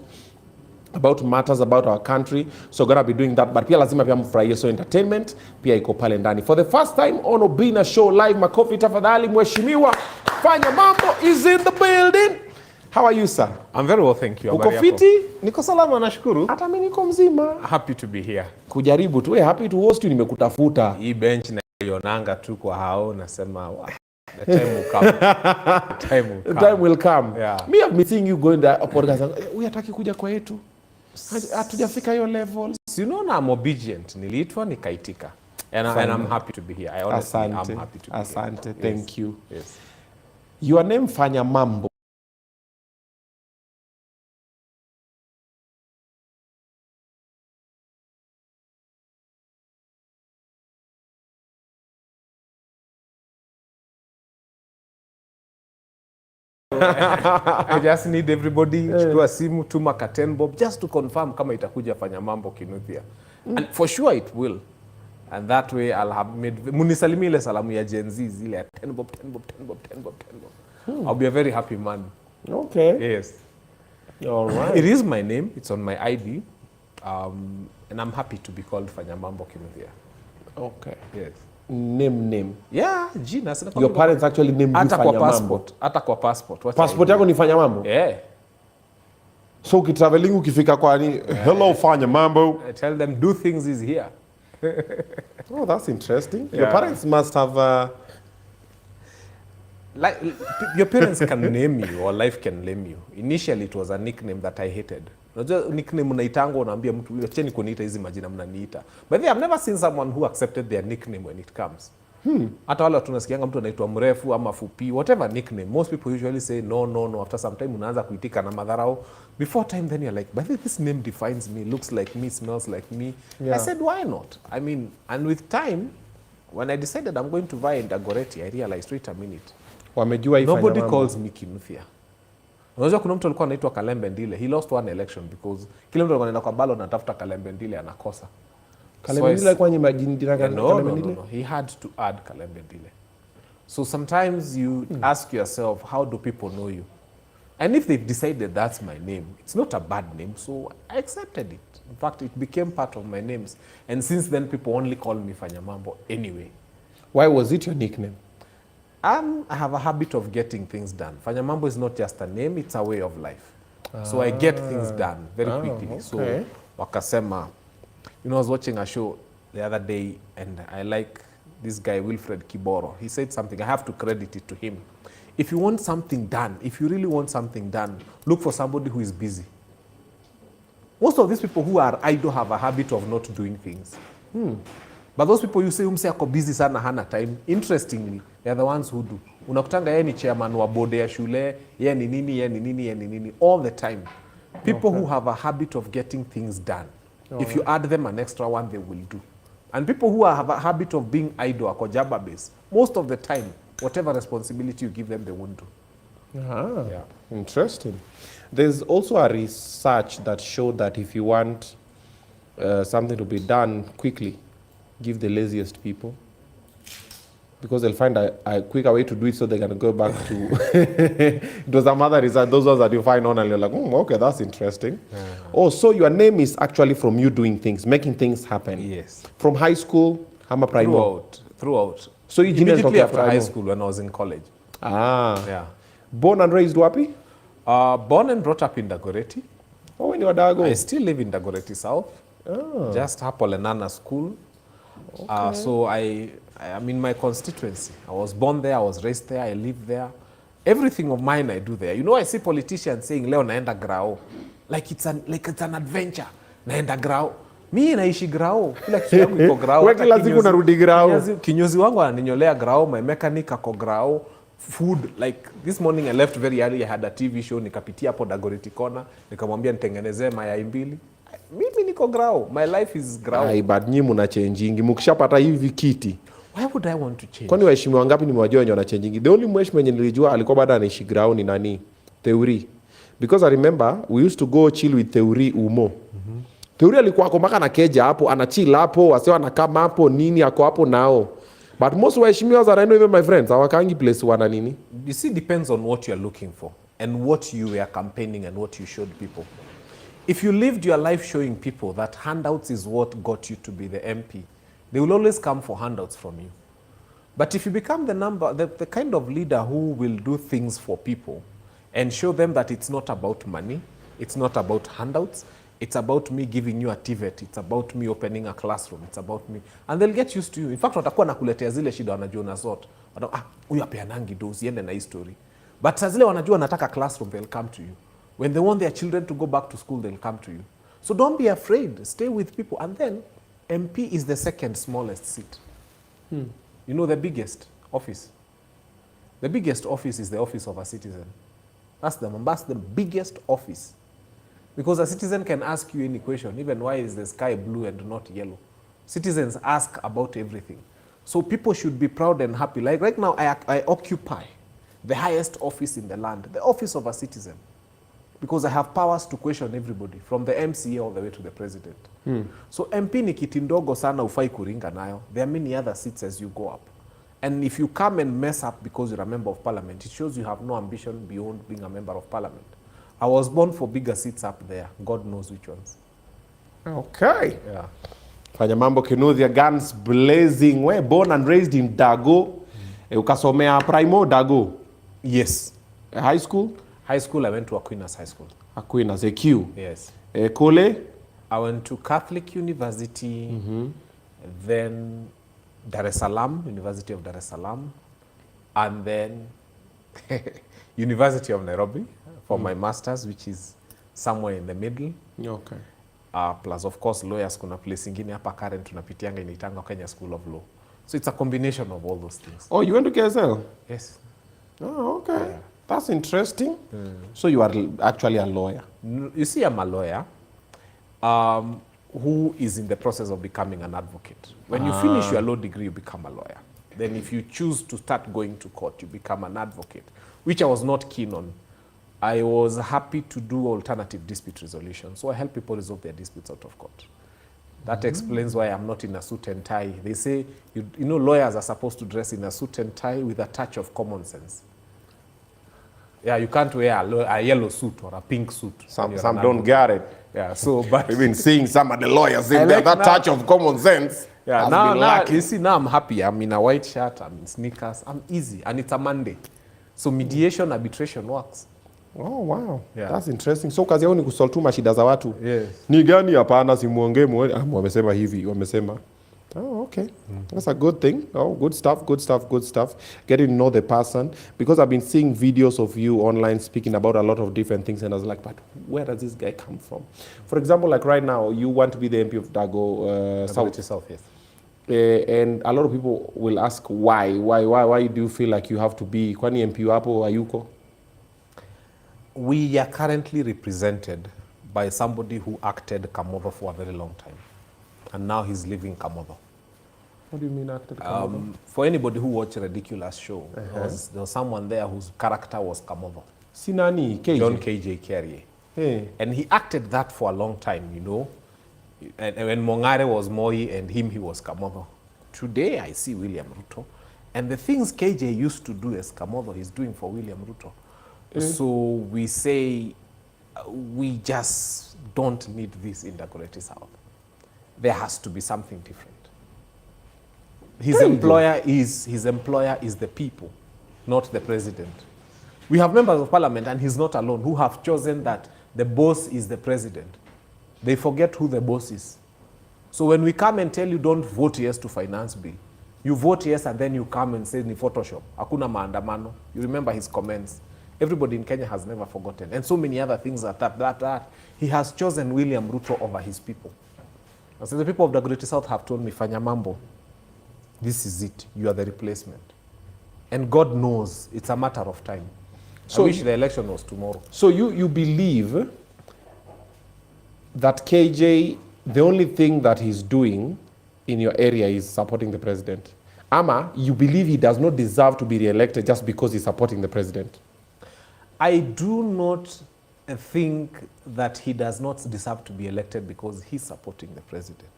[SPEAKER 1] about matters about our country, so gonna be doing that. But pia lazima pia mfurahie, so entertainment pia iko pale ndani. For the first time on Obinna Show live, makofi tafadhali. Mheshimiwa Fanya Mambo is in the building. How are you, sir?
[SPEAKER 5] I'm very well, thank you.
[SPEAKER 1] Uko
[SPEAKER 5] Habari yako?
[SPEAKER 1] fiti?
[SPEAKER 5] Niko salama, nashukuru.
[SPEAKER 1] Hata mimi niko mzima.
[SPEAKER 5] Happy to be here.
[SPEAKER 1] Kujaribu tu. Happy to host you, nimekutafuta.
[SPEAKER 5] Hii bench naionanga tu kwa hao, nasema the time will come. The time will
[SPEAKER 1] The
[SPEAKER 5] come.
[SPEAKER 1] time will come.
[SPEAKER 5] Yeah.
[SPEAKER 1] Me have been seeing you going there podcast. Hataki kuja kwetu. Hatujafika hiyo level.
[SPEAKER 5] So, you know, I'm obedient. Niliitwa nikaitika. And I'm happy to be here. I honestly am happy to be
[SPEAKER 1] Asante.
[SPEAKER 5] here.
[SPEAKER 1] Thank you.
[SPEAKER 5] Yes.
[SPEAKER 1] Your name Fanya Mambo.
[SPEAKER 5] I just need everybody chukua simu, tuma ka 10 bob just to confirm kama itakuja Fanya Mambo Kinuthia. And for sure it will. And that way I'll have made munisalimi ile salamu ya Gen Z zile 10 bob 10 bob 10 bob 10 bob 10 bob. I'll be a very happy man.
[SPEAKER 1] Okay.
[SPEAKER 5] Yes.
[SPEAKER 1] All right.
[SPEAKER 5] It is my name. It's on my ID. And I'm happy to be called Fanya Mambo Kinuthia.
[SPEAKER 1] Okay.
[SPEAKER 5] Yes.
[SPEAKER 1] Name.
[SPEAKER 5] Yeah, jina.
[SPEAKER 1] Your parents actually named you
[SPEAKER 5] hata kwa
[SPEAKER 1] Fanya Mambo.
[SPEAKER 5] passport. Hata kwa passport. Wacha
[SPEAKER 1] Passport
[SPEAKER 5] hivi.
[SPEAKER 1] yako ni Fanya Mambo?
[SPEAKER 5] Yeah.
[SPEAKER 1] So ukitraveling ukifika kwa ni hello Fanya Mambo.
[SPEAKER 5] I tell them do things is here.
[SPEAKER 1] Oh, that's interesting. Your
[SPEAKER 5] Yeah.
[SPEAKER 1] parents must have
[SPEAKER 5] Like your parents can name you or life can name you. Initially it was a nickname that I hated. Unajua nickname unaitanga unaambia mtu acheni kuniita hizi majina mnaniita. But I've never seen someone who accepted their nickname when it comes. Hata wale watu nasikianga mtu anaitwa mrefu ama fupi, whatever nickname, most people usually say no. After some time unaanza kuitika na madharau. Before time then you're like, but this name defines me, looks like me, smells like me.
[SPEAKER 1] Yeah.
[SPEAKER 5] I said, why not? I mean, and with time, when I decided I'm going to vie in Dagoretti, I realized, wait a minute.
[SPEAKER 1] wamejua hii Fanya
[SPEAKER 5] Nobody
[SPEAKER 1] Mambo.
[SPEAKER 5] calls me Kinuthia. Unajua kuna mtu alikuwa anaitwa Kalembe Ndile. He lost one election because kila mtu alikuwa anaenda kwa ballot anatafuta Kalembe Ndile anakosa.
[SPEAKER 1] Kalembe Ndile alikuwa nyima jina
[SPEAKER 5] Yeah,
[SPEAKER 1] gani?
[SPEAKER 5] no. He had to add Kalembe Ndile. So sometimes you ask yourself, how do people know you? And if they've decided that's my name, it's not a bad name, so I accepted it. In fact, it became part of my names. And since then, people only call me Fanya Mambo anyway.
[SPEAKER 1] Why was it your nickname?
[SPEAKER 5] I have a habit of getting things done. Fanya Mambo is not just a name, it's a way of life. So I get things done very quickly.
[SPEAKER 1] Okay.
[SPEAKER 5] So wakasema, you know, I was watching a show the other day and I like this guy, Wilfred Kiboro. He said something, I have to credit it to him. If you want something done, if you really want something done, look for somebody who is busy. Most of these people who are idle have a habit of not doing things. But those people you say umse ako busy sana hana time, interestingly, they are the ones who do. Unakutanga yeye ni chairman wa board ya shule, yeye ni nini, all the time. People who have a habit of getting things done. If you add them an extra one, they will do. And people who have a habit of being idle, ako jaba base, most of the time, whatever responsibility you give them, they won't do. Yeah.
[SPEAKER 1] Interesting. There's also a research that showed that if you want something to be done quickly, give the laziest people. Because they'll find a quicker way to do it so they can go back to... It was some other research, those ones that you find on and you're like, okay, that's interesting. Oh, so your name is actually from you doing things, making things happen.
[SPEAKER 5] Yes.
[SPEAKER 1] From high school, Hama Primo.
[SPEAKER 5] Throughout.
[SPEAKER 1] So you didn't
[SPEAKER 5] Immediately
[SPEAKER 1] talk
[SPEAKER 5] after
[SPEAKER 1] Primo.
[SPEAKER 5] high school when I was in college.
[SPEAKER 1] Yeah.
[SPEAKER 5] Yeah.
[SPEAKER 1] Born and raised Wapi?
[SPEAKER 5] Born and brought up in Dagoretti.
[SPEAKER 1] Oh, in Wadago.
[SPEAKER 5] I still live in Dagoretti South. Just Hapo Lenana School. So I'm in my constituency. I was born there, I was raised there, I live there. Everything of mine I do there. You know, I see politicians saying, leo naenda grao. Like it's an adventure. Naenda grao. Mi naishi grao. Kila kitu yangu iko grao.
[SPEAKER 1] Wewe kila siku unarudi grao.
[SPEAKER 5] Kinyozi wangu ananinyolea grao, my mechanic ako grao. Food, like this morning I left very early, I had a TV show, nikapitia hapo Dagoretti Corner, nikamwambia nitengenezee mayai mbili. Mimi niko grao. My life is grao.
[SPEAKER 1] Ai, but nyi muna changing. Mukishapata hivi kiti.
[SPEAKER 5] Why would I want to change?
[SPEAKER 1] Kwani waheshimiwa wangapi nimewajua wenye wana changing? The only mheshimiwa mwenye nilijua alikuwa bado anaishi grao ni nani? Theuri. Because I remember we used to go chill with Theuri Umo. Theuri alikuwa ako mpaka na keja hapo, anachill hapo, wasio anakama hapo nini ako hapo nao. But most waheshimiwa that I know, even my friends, hawakangi place wana nini.
[SPEAKER 5] You see, depends on what you're looking for and what you were campaigning and what you showed people. If you lived your life showing people that handouts is what got you to be the MP, they will always come for handouts from you. But if you become the kind of leader who will do things for people and show them that it's not about money, it's not about handouts, it's about me giving you a TVET, it's about me opening a classroom, it's about me. And they'll get used to you. In fact, watakuwa nakuletea zile shida wanajua unasort. Huyu apeanangi do, usiende na hii story. But saa zile wanajua nataka classroom, they'll come to you. When they want their children to go back to school, they'll come to you. So don't be afraid, stay with people. And then MP is the second smallest seat. You know the biggest office? The biggest office is the office of a citizen. That's the biggest office. Because a citizen can ask you any question, even why is the sky blue and not yellow? Citizens ask about everything. So people should be proud and happy. Like right now, I occupy the highest office in the land, the office of a citizen. Because I have powers to question everybody, from the MCA all the way to the president. So MP ni kiti ndogo sana ufai kuringa nayo. There are many other seats as you go up. And if you come and mess up because you're a member of parliament, it shows you have no ambition beyond being a member of parliament. I was born for bigger seats up there. God knows which ones.
[SPEAKER 1] Okay.
[SPEAKER 5] Yeah.
[SPEAKER 1] Fanya Mambo Kinuthia, guns blazing. We're born and raised in Dago. Ukasomea Primo Dago.
[SPEAKER 5] Yes.
[SPEAKER 1] High school?
[SPEAKER 5] High school, I went to Aquinas High School.
[SPEAKER 1] Aquinas, AQ.
[SPEAKER 5] Yes.
[SPEAKER 1] Kole?
[SPEAKER 5] I went to Catholic University, then Dar es Salaam, University of Dar es Salaam, and then University of Nairobi for my master's, which is somewhere in the middle.
[SPEAKER 1] Okay.
[SPEAKER 5] Plus, of course, lawyers kuna place ingine hapa Karen tunapitianga inaitanga Kenya School of Law. So it's a combination of all those things.
[SPEAKER 1] Oh, you went to KSL?
[SPEAKER 5] Yes.
[SPEAKER 1] Oh, okay.
[SPEAKER 5] Yeah.
[SPEAKER 1] That's interesting. So you are actually a lawyer?
[SPEAKER 5] You see, I'm a lawyer who is in the process of becoming an advocate. When you finish your law degree, you become a lawyer. Then if you choose to start going to court, you become an advocate, which I was not keen on. I was happy to do alternative dispute resolution. So I help people resolve their disputes out of court. That explains why I'm not in a suit and tie. They say, you know, lawyers are supposed to dress in a suit and tie with a touch of common sense. Yeah, you can't wear a yellow suit or a pink suit.
[SPEAKER 1] Some don't get it.
[SPEAKER 5] Yeah, so, but
[SPEAKER 1] We've been seeing some of the lawyers in
[SPEAKER 5] I
[SPEAKER 1] there.
[SPEAKER 5] like
[SPEAKER 1] That
[SPEAKER 5] now.
[SPEAKER 1] touch of common sense.
[SPEAKER 5] yeah,
[SPEAKER 1] has
[SPEAKER 5] now
[SPEAKER 1] been lacking.
[SPEAKER 5] you see, now I'm happy. I'm in a white shirt, I'm in sneakers, I'm easy, and it's a Monday. So mediation, arbitration works.
[SPEAKER 1] Oh, wow.
[SPEAKER 5] Yeah.
[SPEAKER 1] That's interesting. So kazi yao ni kusolve tu mashida za watu.
[SPEAKER 5] Yes.
[SPEAKER 1] Ni gani hapana simuongee wamesema hivi, wamesema. Oh, okay. That's a good thing. Oh, good stuff, good stuff, good stuff. Getting to know the person. Because I've been seeing videos of you online speaking about a lot of different things, and I was like, but where does this guy come from? For example, like right now, you want to be the MP of Dago South.
[SPEAKER 5] Yes.
[SPEAKER 1] And a lot of people will ask why do you feel like you have to be kwani MP wapo hayuko?
[SPEAKER 5] We are currently represented by somebody who acted Kamotho for a very long time. And now he's leaving Kamotho.
[SPEAKER 1] What do you mean acted?
[SPEAKER 5] For anybody who watched a ridiculous show, there was someone there whose character was Kamotho.
[SPEAKER 1] Sinani, KJ.
[SPEAKER 5] John KJ Carrier.
[SPEAKER 1] Hey.
[SPEAKER 5] And he acted that for a long time, you know. And when Mongare was Moi and him, he was Kamotho. Today, I see William Ruto. And the things KJ used to do as Kamotho, he's doing for William Ruto. So we say, we just don't need this in Dagoretti South. There has to be something different. His employer is the people, not the president. We have members of parliament, and he's not alone, who have chosen that the boss is the president. They forget who the boss is. So when we come and tell you don't vote yes to finance bill, you vote yes and then you come and say ni Photoshop. Hakuna maandamano. You remember his comments. Everybody in Kenya has never forgotten. And so many other things that. He has chosen William Ruto over his people. And so the people of the Greater South have told me, Fanya Mambo, this is it. You are the replacement. And God knows it's a matter of time. So I wish the election was tomorrow.
[SPEAKER 1] So you believe that KJ, the only thing that he's doing in your area is supporting the president? Ama, you believe he does not deserve to be re-elected just because he's supporting the president?
[SPEAKER 5] I do not think that he does not deserve to be elected because he's supporting the president.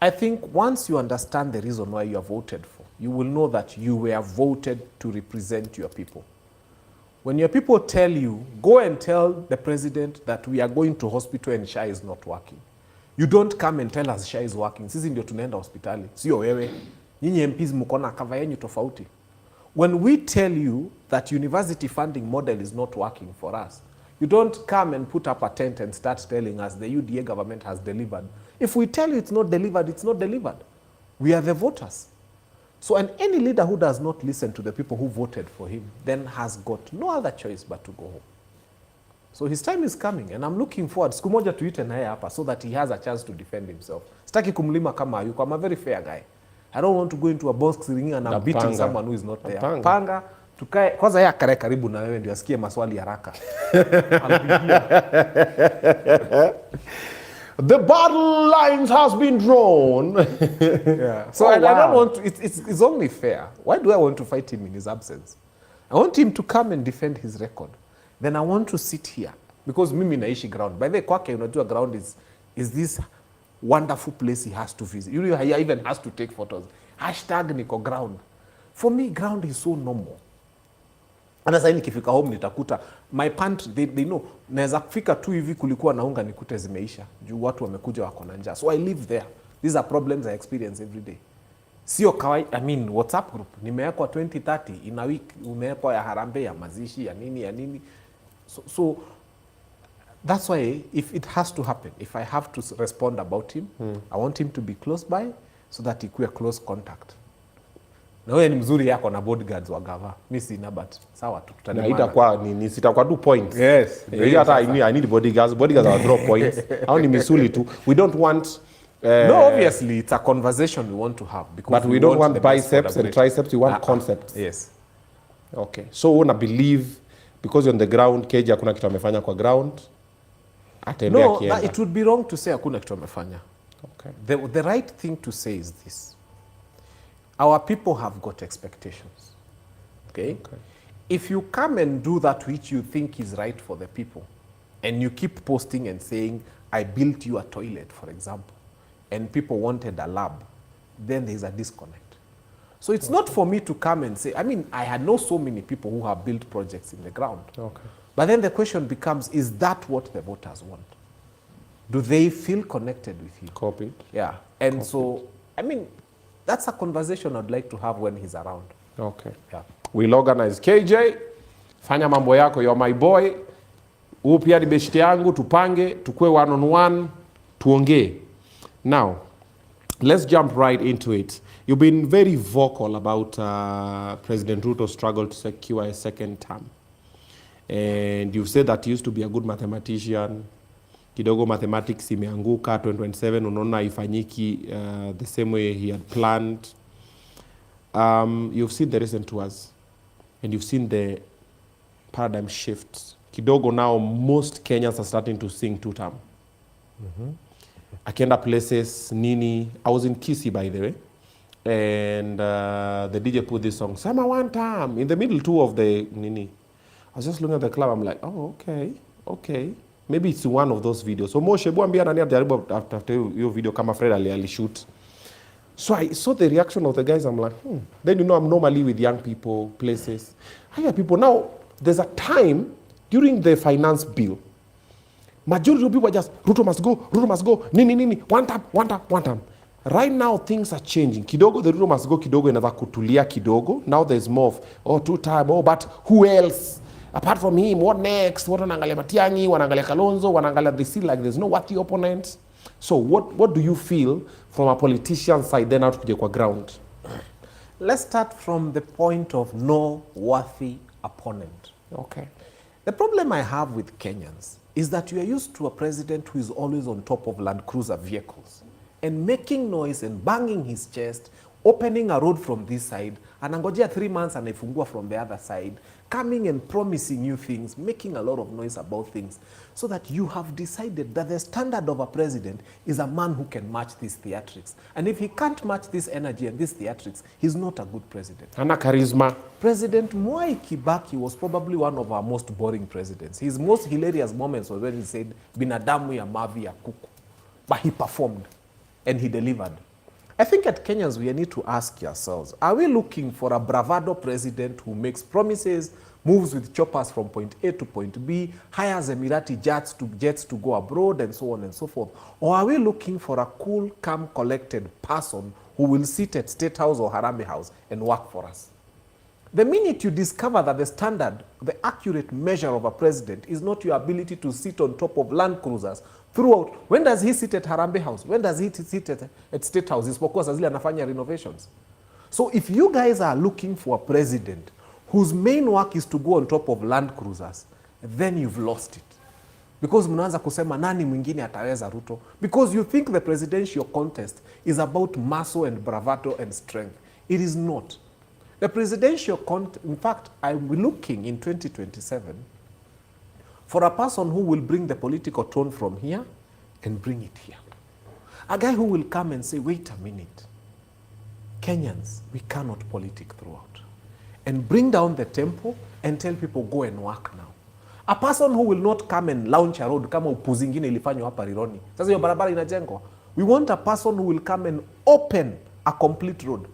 [SPEAKER 5] I think once you understand the reason why you are voted for, you will know that you were voted to represent your people. When your people tell you, go and tell the president that we are going to hospital and SHA is not working. You don't come and tell us SHA is working. Sisi ndio tunaenda hospitali. Sio wewe. Nyinyi MPs mko na cover yenu tofauti. when we tell you that university funding model is not working for us, you don't come and put up a tent and start telling us the UDA government has delivered. If we tell you it's not delivered, it's not delivered. We are the voters. So, and any leader who does not listen to the people who voted for him then has got no other choice but to go home. So his time is coming, and I'm looking forward. Siku moja tuite naye hapa so that he has a chance to defend himself. Sitaki kumlima kama hayuko. I'm a very fair guy. I don't want to go into a box ring and I'm beating someone who is not there. Panga, tukae kwanza yeye akare karibu na wewe ndio asikie maswali haraka.
[SPEAKER 1] The battle lines has been drawn.
[SPEAKER 5] Yeah. So I don't want to, it's only fair. Why do I want to fight him in his absence? I want him to come and defend his record. Then I want to sit here because mimi naishi ground. By the way, kwake unajua ground is this wonderful place he has to visit. You know, he even has to take photos. #niko ground. For me, ground is so normal. Hata sasa nikifika home nitakuta my pantry, they know naweza kufika tu hivi kulikuwa na unga nikute zimeisha juu watu wamekuja wako na njaa. So I live there. These are problems I experience every day. Sio kawaida. I mean, WhatsApp group nimewekwa 2030 in a week, umewekwa ya harambee, ya mazishi, ya nini. So that's why if it has to happen, if I have to respond about him, I want him to be close by so that ikuwe close contact. Na wewe ni mzuri yako na bodyguards wa gava. Mimi sina but sawa tu
[SPEAKER 1] tutalemana. Na itakuwa ni sitakuwa 2 points.
[SPEAKER 5] Yes.
[SPEAKER 1] Hata I need bodyguards. Bodyguards are drop points. Au ni misuli tu. We don't want
[SPEAKER 5] no, obviously it's a conversation we want to have because
[SPEAKER 1] but we don't want biceps and triceps, we want concepts.
[SPEAKER 5] Yes.
[SPEAKER 1] Okay. So una believe because you're on the ground, Keja hakuna kitu amefanya kwa ground. Atembea kienda.
[SPEAKER 5] No, it would be wrong to say hakuna kitu amefanya.
[SPEAKER 1] Okay.
[SPEAKER 5] The right thing to say is this. Our people have got expectations. Okay? If you come and do that which you think is right for the people, and you keep posting and saying, I built you a toilet, for example, and people wanted a lab, then there's a disconnect. So it's not for me to come and say, I mean, I know so many people who have built projects in the ground.
[SPEAKER 1] Okay.
[SPEAKER 5] But then the question becomes, is that what the voters want? Do they feel connected with you?
[SPEAKER 1] Copied.
[SPEAKER 5] Yeah. And so, I mean, that's a conversation I'd like to have when he's around.
[SPEAKER 1] Okay.
[SPEAKER 5] Yeah.
[SPEAKER 1] We'll organize. KJ, fanya mambo yako, you're my boy. Huu pia ni beshte yangu, tupange, tukue one-on-one, tuongee. Now, let's jump right into it. You've been very vocal about President Ruto's struggle to secure a second term. And you've said that he used to be a good mathematician. Kidogo mathematics imeanguka 2027, unaona ifanyiki the same way he had planned. You've seen the recent tours and you've seen the paradigm shifts. Kidogo now most Kenyans are starting to sing two-term. Akienda places, nini. I was in Kisii, by the way. And the DJ put this song, Summer One Time, in the middle too of the nini. I was just looking at the club, I'm like, oh, okay. Maybe it's one of those videos. So Moshe, buambia nani atajaribu after your video kama Fred ali shoot. So I saw the reaction of the guys, I'm like, Then you know I'm normally with young people, places. Higher people. Now, there's a time during the finance bill, majority of people are just, Ruto must go, nini, one time. Right now, things are changing. Kidogo, the Ruto must go, kidogo, inaweza kutulia kidogo. Now there's more of, 2 time, but who else? Apart from him, what next? What wanaangalia Matiang'i, wanaangalia Kalonzo, wanaangalia they see like there's no worthy opponents. So what do you feel from a politician side then out kuja kwa ground?
[SPEAKER 5] Let's start from the point of no worthy opponent.
[SPEAKER 1] Okay.
[SPEAKER 5] The problem I have with Kenyans is that you are used to a president who is always on top of Land Cruiser vehicles and making noise and banging his chest, opening a road from this side, anangojea 3 months anaifungua from the other side, coming and promising you things, making a lot of noise about things, so that you have decided that the standard of a president is a man who can match these theatrics. And if he can't match this energy and these theatrics, he's not a good president.
[SPEAKER 1] Hana charisma.
[SPEAKER 5] President Mwai Kibaki was probably one of our most boring presidents. His most hilarious moments was when he said, binadamu ya mavi ya kuku. But he performed and he delivered. I think at Kenyans, we need to ask ourselves, are we looking for a bravado president who makes promises, moves with choppers from point A to point B, hires Emirati jets to go abroad, and so on and so forth? Or are we looking for a cool, calm, collected person who will sit at State House or Harambee House and work for us? The minute you discover that the standard, the accurate measure of a president is not your ability to sit on top of Land Cruisers throughout. When does he sit at Harambee House? When does he sit at State House? Isipokuwa saa zile anafanya renovations. So if you guys are looking for a president whose main work is to go on top of Land Cruisers, then you've lost it. Because mnaanza kusema nani mwingine ataweza Ruto. Because you think the presidential contest is about muscle and bravado and strength. It is not. The presidential contest, in fact, I'm looking in 2027 for a person who will bring the political tone from here and bring it here. A guy who will come and say, wait a minute, Kenyans, we cannot politic throughout. And bring down the tempo and tell people go and work now. A person who will not come and launch a road kama upuzi ingine ilifanywa hapa Rironi. Sasa hiyo barabara inajengwa. We want a person who will come and open a complete road.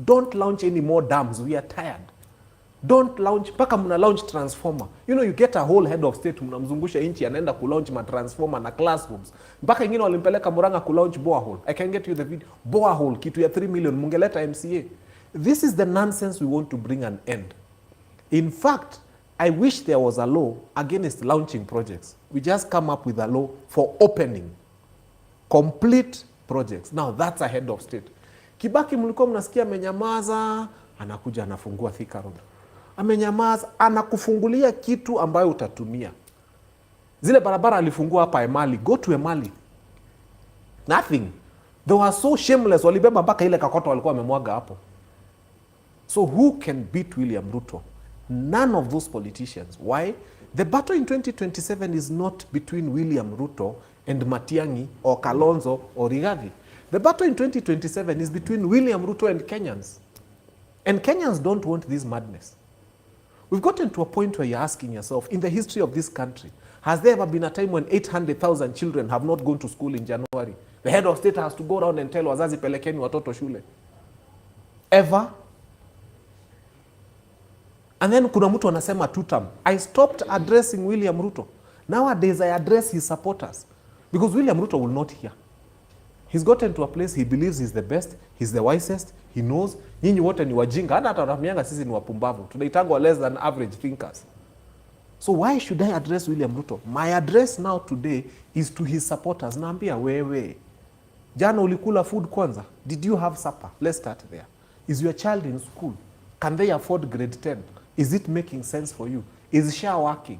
[SPEAKER 5] Don't launch any more dams. We are tired. Don't launch, paka muna launch transformer. You know, you get a whole head of state, mnamzungusha inchi anaenda kulaunch ma transformer na classrooms. Mpaka ingine walimpeleka Murang'a kulaunch borehole. I can get you the video. Borehole, kitu ya 3 million, mungeleta MCA. This is the nonsense we want to bring an end. In fact, I wish there was a law against launching projects. We just come up with a law for opening complete projects. Now that's a head of state. Kibaki mlikuwa mnasikia amenyamaza, anakuja anafungua Thika Road. Amenyamaza, anakufungulia kitu ambayo utatumia. Zile barabara alifungua hapa Emali, go to Emali. Nothing. They were so shameless, walibeba mpaka ile kakoto walikuwa wamemwaga hapo. So who can beat William Ruto? None of those politicians. Why? The battle in 2027 is not between William Ruto and Matiang'i or Kalonzo or Rigathi. The battle in 2027 is between William Ruto and Kenyans. And Kenyans don't want this madness. We've gotten to a point where you're asking yourself, in the history of this country, has there ever been a time when 800,000 children have not gone to school in January? The head of state has to go around and tell wazazi pelekeni watoto shule. Ever? And then kuna mtu anasema two-term. I stopped addressing William Ruto. Nowadays I address his supporters. Because William Ruto will not hear. He's gotten to a place he believes he's the best, he's the wisest, he knows. Nyinyi wote ni wajinga. Hata ataramianga sisi ni wapumbavu. Tunaitangwa less than average thinkers. So why should I address William Ruto? My address now today is to his supporters. Naambia wewe. Jana ulikula food kwanza? Did you have supper? Let's start there. Is your child in school? Can they afford grade 10? Is it making sense for you? Is SHA working?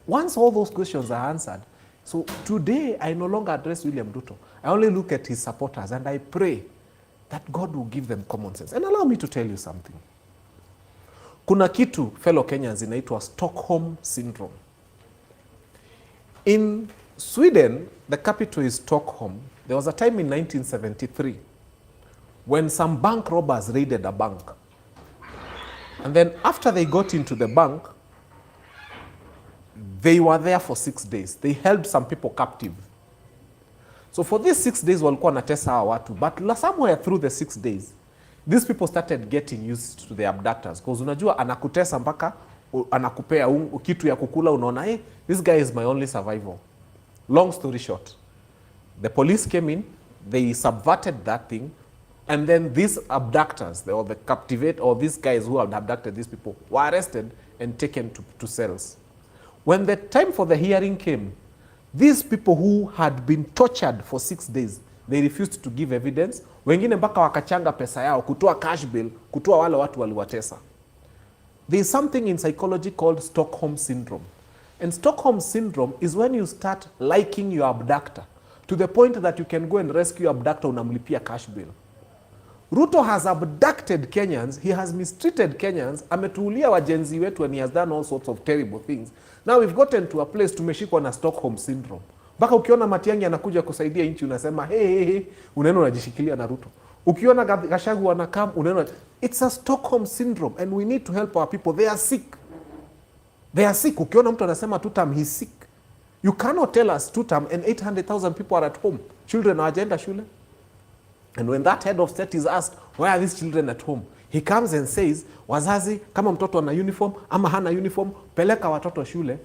[SPEAKER 5] Once all those questions are answered, so today I no longer address William Ruto. I only look at his supporters and I pray that God will give them common sense. And allow me to tell you something. Kuna kitu, fellow Kenyans, inaitwa Stockholm Syndrome. In Sweden, the capital is Stockholm. There was a time in 1973 when some bank robbers raided a bank. And then after they got into the bank, they were there for 6 days. They held some people captive. So for these 6 days, walikuwa wanatesa hawa watu. But somewhere through the 6 days, these people started getting used to the abductors. Because unajua anakutesa mpaka anakupea kitu ya kukula, unaona, hey, this guy is my only survival. Long story short, the police came in, they subverted that thing, and then these abductors, or the captivate, or these guys who had abducted these people, were arrested and taken to cells. When the time for the hearing came, these people who had been tortured for 6 days, they refused to give evidence. Wengine mpaka wakachanga pesa yao, kutoa cash bill, kutoa wale watu waliwatesa. There is something in psychology called Stockholm Syndrome. And Stockholm Syndrome is when you start liking your abductor to the point that you can go and rescue your abductor, unamlipia cash bill. Ruto has abducted Kenyans, he has mistreated Kenyans, ametuulia wajenzi wetu, and he has done all sorts of terrible things. Now we've gotten to a place tumeshikwa na Stockholm Syndrome. Mpaka ukiona Matiang'i anakuja kusaidia nchi unasema hey, unaenda unajishikilia na Ruto. Ukiona Gachagua anakam unaenda, it's a Stockholm Syndrome and we need to help our people. They are sick. They are sick. Ukiona mtu anasema two-term, he's sick. You cannot tell us two-term and 800,000 people are at home. Children hawajaenda shule. And when that head of state is asked, why are these children at home? He comes and says, wazazi, kama mtoto ana uniform, ama hana uniform, peleka watoto shule,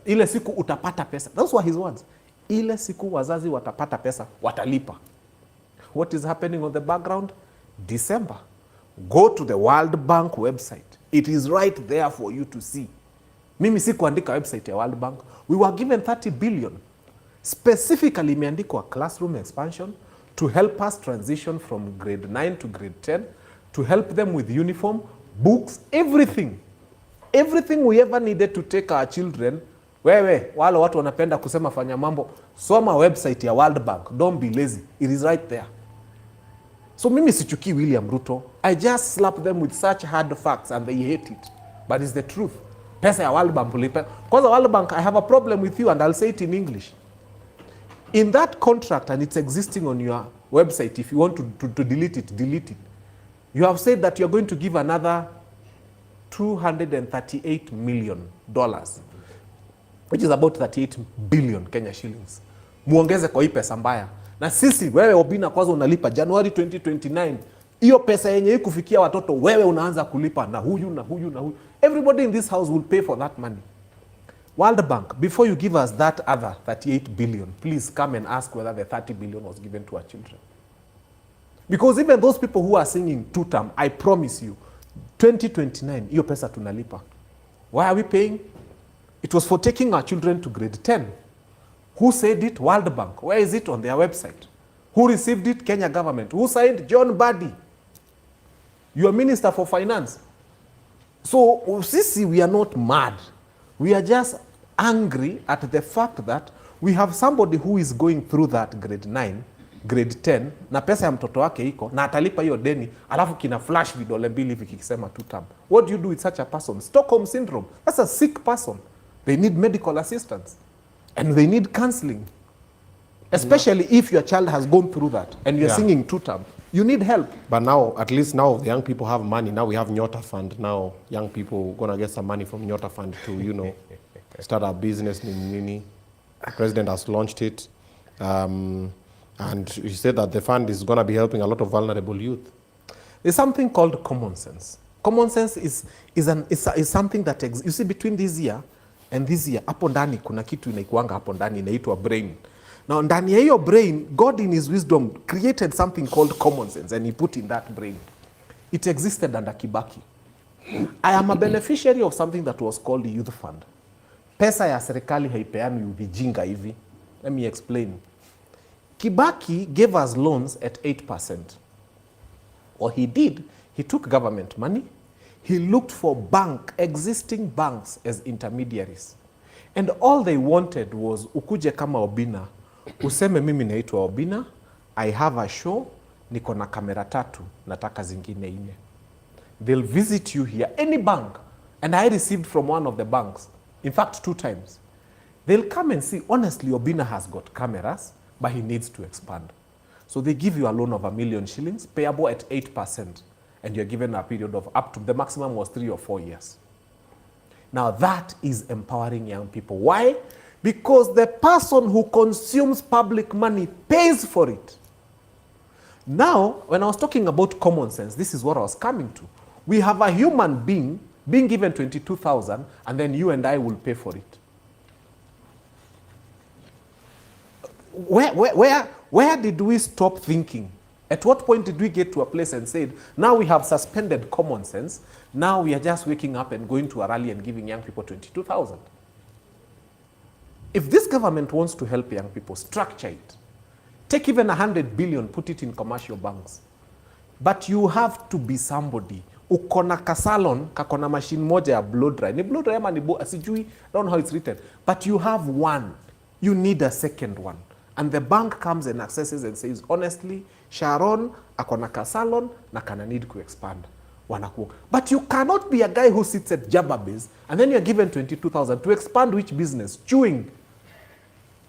[SPEAKER 5] ile siku utapata pesa. Those were his words. Ile siku wazazi watapata pesa, watalipa. What is happening on the background? December. Go to the World Bank website. It is right there for you to see. Mimi si kuandika website ya World Bank. We were given 30 billion. Specifically imeandikwa classroom expansion to help us transition from grade 9 to grade 10, to help them with uniform, books, everything. Everything we ever needed to take our children. Wewe, wale watu wanapenda kusema fanya mambo, soma website ya World Bank. Don't be lazy. It is right there. So mimi sichuki William Ruto. I just slap them with such hard facts and they hate it. But it's the truth. Pesa ya World Bank ulipe. Because World Bank, I have a problem with you and I'll say it in English. In that contract, and it's existing on your website, if you want to delete it, delete it. You have said that you're going to give another $238 million, which is about 38 billion Kenya shillings. Muongeze kwa hii pesa mbaya. Na sisi, wewe Obinna kwanza unalipa January 2029. Hiyo pesa yenye hii kufikia watoto, wewe unaanza kulipa na huyu na huyu na huyu. Everybody in this house will pay for that money. World Bank, before you give us that other 38 billion, please come and ask whether the 30 billion was given to our children. Because even those people who are singing two-term, I promise you, 2029, hiyo pesa tunalipa. Why are we paying? It was for taking our children to grade 10. Who said it? World Bank. Where is it? On their website. Who received it? Kenya government. Who signed? John Badi. You are Minister for Finance. So, sisi, we are not mad. We are just angry at the fact that we have somebody who is going through that grade 9, grade 10, na pesa ya mtoto wake iko, na atalipa hiyo deni, alafu kina flash vidole mbili vikisema two-term. What do you do with such a person? Stockholm syndrome. That's a sick person. They need medical assistance. And they need counseling. Especially if your child has gone through that and you're singing two-term. You need help.
[SPEAKER 1] But now, at least now, the young people have money. Now we have Nyota Fund. Now young people gonna get some money from Nyota Fund to, you know, start a business. The president has launched it. And he said that the fund is gonna be helping a lot of vulnerable youth.
[SPEAKER 5] There's something called common sense. Common sense is something that exists. You see, between this year and this year, hapo ndani kuna kitu inaikuanga hapo ndani inaitwa brain. Now, ndani ya hiyo brain, God in his wisdom created something called common sense and he put in that brain. It existed under Kibaki. I am a beneficiary of something that was called the youth fund. Pesa ya serikali haipeani uvijinga hivi. Let me explain. Kibaki gave us loans at 8%. What he did, he took government money, he looked for existing banks as intermediaries. And all they wanted was ukuje kama Obinna, useme mimi naitwa Obinna, I have a show, niko na kamera 3, nataka zingine 4. They'll visit you here, any bank. And I received from one of the banks, in fact 2 times. They'll come and see, honestly, Obinna has got cameras, but he needs to expand. So they give you a loan of $1 million shillings, payable at 8%. And you're given a period of up to, the maximum was 3 or 4 years. Now that is empowering young people. Why? Because the person who consumes public money pays for it. Now, when I was talking about common sense, this is what I was coming to. We have a human being being given 22,000 and then you and I will pay for it. Where did we stop thinking? At what point did we get to a place and said, now we have suspended common sense, now we are just waking up and going to a rally and giving young people 22,000? If this government wants to help young people, structure it. Take even 100 billion, put it in commercial banks. But you have to be somebody. Ukona kasalon, kakona machine moja ya blow dry. Ni blow dry ama ni asijui, I don't know how it's written. But you have one. You need a second one. And the bank comes and accesses and says, honestly, Sharon, akona kasalon, na kana need to expand. Wanakuwa. But you cannot be a guy who sits at Jababes and then you're given 22,000 to expand which business? Chewing.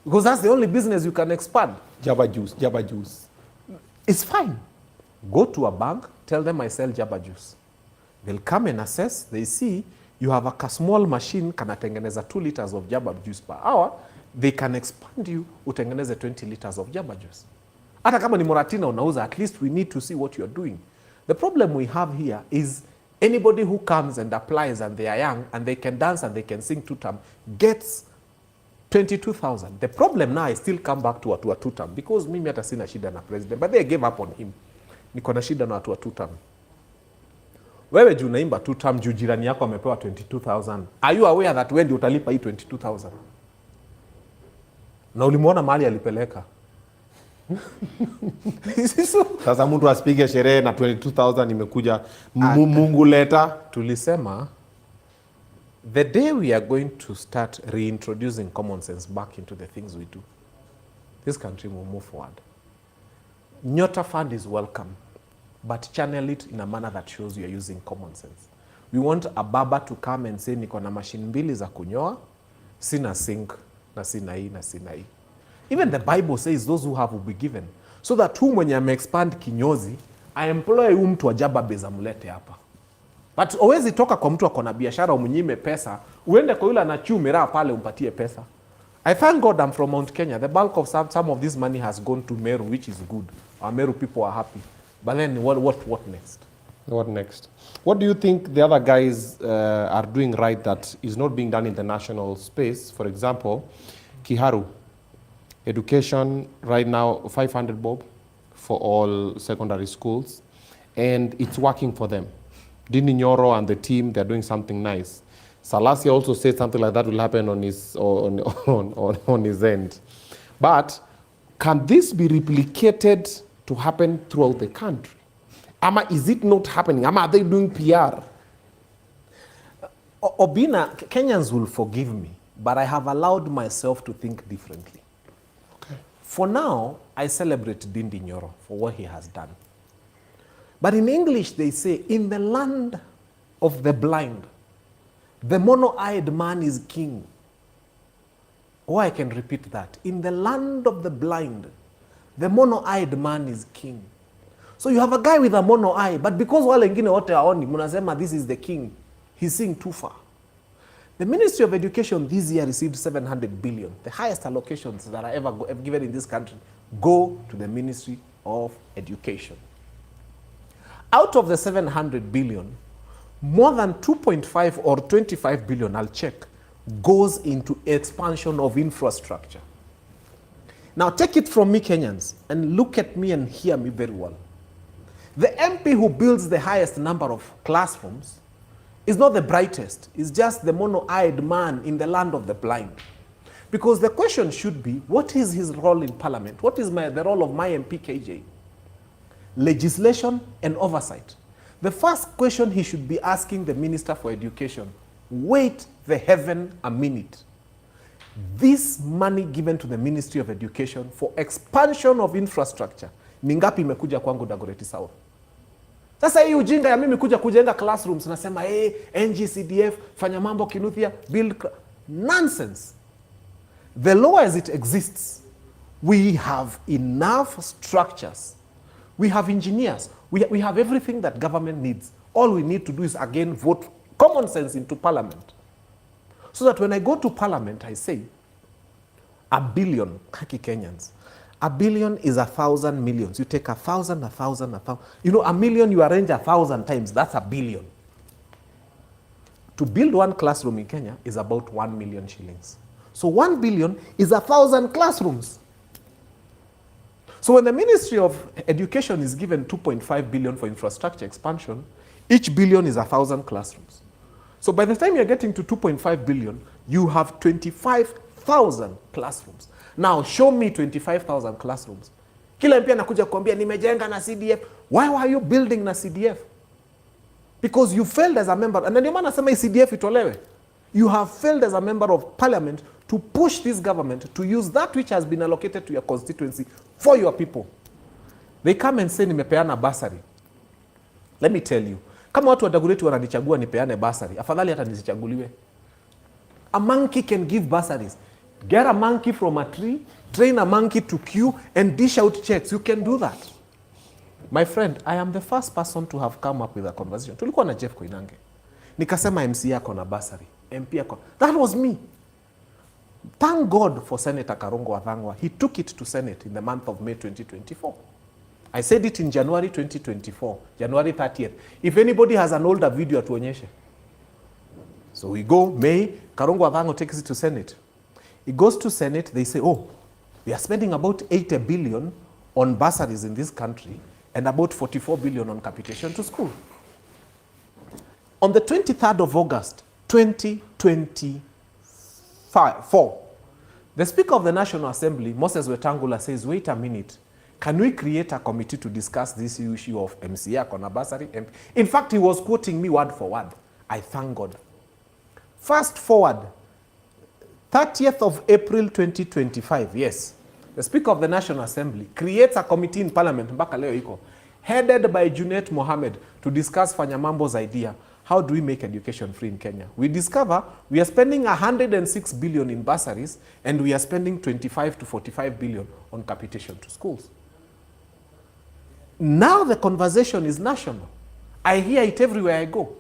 [SPEAKER 5] Because that's the only business you can expand.
[SPEAKER 1] Jabba juice.
[SPEAKER 5] It's fine. Go to a bank, tell them I sell Jabba juice. They'll come and assess, they see you have a small machine kanatengeneza 2 liters of Jabba juice per hour, they can expand you, utengeneze 20 liters of Jabba juice. Hata kama ni Moratina unauza, at least we need to see what you're doing. The problem we have here is anybody who comes and applies and they are young and they can dance and they can sing two-term gets 22,000. The problem now, I still come back to watu wa two-term because mimi hata sina shida na president, but they gave up on him. Niko na shida na watu wa two-term. Wewe juu unaimba tu term juu jirani yako amepewa 22,000. Are you aware that wewe ndio utalipa hii 22,000? Na ulimuona mahali alipeleka.
[SPEAKER 1] Sasa mtu asipige sherehe na 22,000 imekuja Mungu leta.
[SPEAKER 5] Tulisema the day we are going to start reintroducing common sense back into the things we do, this country will move forward. Nyota Fund is welcome, but channel it in a manner that shows you are using common sense. We want a baba to come and say, niko na machine mbili za kunyoa, sina sink, na sina hii, na sina hii. Even the Bible says those who have will be given. So that who mwenye ame-expand kinyozi, I employ mtu wa jaba beza mulete hapa. But always toka kwa mtu akona biashara umnyime pesa, uende kwa yule anachu miraa pale umpatie pesa. I thank God I'm from Mount Kenya. The bulk of some of this money has gone to Meru, which is good. Our Meru people are happy. But then what next?
[SPEAKER 1] What next? What do you think the other guys are doing right that is not being done in the national space? For example, Kiharu, education right now, 500 bob for all secondary schools, and it's working for them. Dini Nyoro and the team, they're doing something nice. Salasia also said something like that will happen on his end. But can this be replicated to happen throughout the country? Ama is it not happening? Ama are they doing PR?
[SPEAKER 5] Obinna, Kenyans will forgive me, but I have allowed myself to think differently.
[SPEAKER 1] Okay.
[SPEAKER 5] For now, I celebrate Dindi Nyoro for what he has done. But in English, they say, in the land of the blind, the mono-eyed man is king. Or I can repeat that. In the land of the blind, the mono-eyed man is king. So you have a guy with a mono eye, but because wale wengine wote haoni, mnasema this is the king. He's seeing too far. The Ministry of Education this year received 700 billion. The highest allocations that are ever given in this country go to the Ministry of Education. Out of the 700 billion, more than 2.5 or 25 billion, I'll check, goes into expansion of infrastructure. Now take it from me, Kenyans, and look at me and hear me very well. The MP who builds the highest number of classrooms is not the brightest. It's just the mono-eyed man in the land of the blind. Because the question should be, what is his role in parliament? What is the role of my MP KJ? Legislation and oversight. The first question he should be asking the Minister for Education, wait the heaven a minute. This money given to the Ministry of Education for expansion of infrastructure, ni ngapi imekuja kwangu Dagoretti South? Sasa hii ujinga ya mimi kujenga classrooms, nasema NGCDF, Fanya Mambo Kinuthia, build nonsense. The law as it exists, we have enough structures. We have engineers. We have everything that government needs. All we need to do is, again, vote common sense into parliament. So that when I go to parliament, I say, a billion, haki Kenyans, a billion is 1,000 millions. You take 1,000, 1,000, 1,000. You know, a million you arrange 1,000 times, that's a billion. To build one classroom in Kenya is about 1 million shillings. So 1 billion is 1,000 classrooms. So when the Ministry of Education is given 2.5 billion for infrastructure expansion, each billion is 1,000 classrooms. So by the time you're getting to 2.5 billion, you have 25,000 classrooms. Now show me 25,000 classrooms. Kila mpia nakuja kuambia nimejenga na CDF. Why were you building na CDF? Because you failed as a member. And ndio maana nasema CDF itolewe. You have failed as a member of parliament to push this government to use that which has been allocated to your constituency for your people. They come and say nimepeana bursary. Let me tell you, kama watu wa Dagoretti wananichagua nipeane bursary, afadhali hata nisichaguliwe. A monkey can give bursaries. Get a monkey from a tree, train a monkey to queue and dish out checks. You can do that. My friend, I am the first person to have come up with a conversation. Tulikuwa na Jeff Koinange. Nikasema MC yako na bursary. MP yako. That was me. Thank God for Senator Karongo Wathangwa. He took it to Senate in the month of May 2024. I said it in January 2024, January 30th. If anybody has an older video, atuonyeshe. So we go, May, Karongo Wathangwa takes it to Senate. It goes to Senate, they say, oh, we are spending about 80 billion on bursaries in this country and about 44 billion on capitation to school. On the 23rd of August, 2024, the Speaker of the National Assembly, Moses Wetangula, says, wait a minute, can we create a committee to discuss this issue of MCA on a bursary? In fact, he was quoting me word for word. I thank God. Fast forward, 30th of April 2025, yes, the Speaker of the National Assembly creates a committee in Parliament, mpaka leo iko, headed by Junet Mohammed, to discuss Fanya Mambo's idea. How do we make education free in Kenya? We discover we are spending 106 billion in bursaries and we are spending 25 to 45 billion on capitation to schools. Now the conversation is national. I hear it everywhere I go.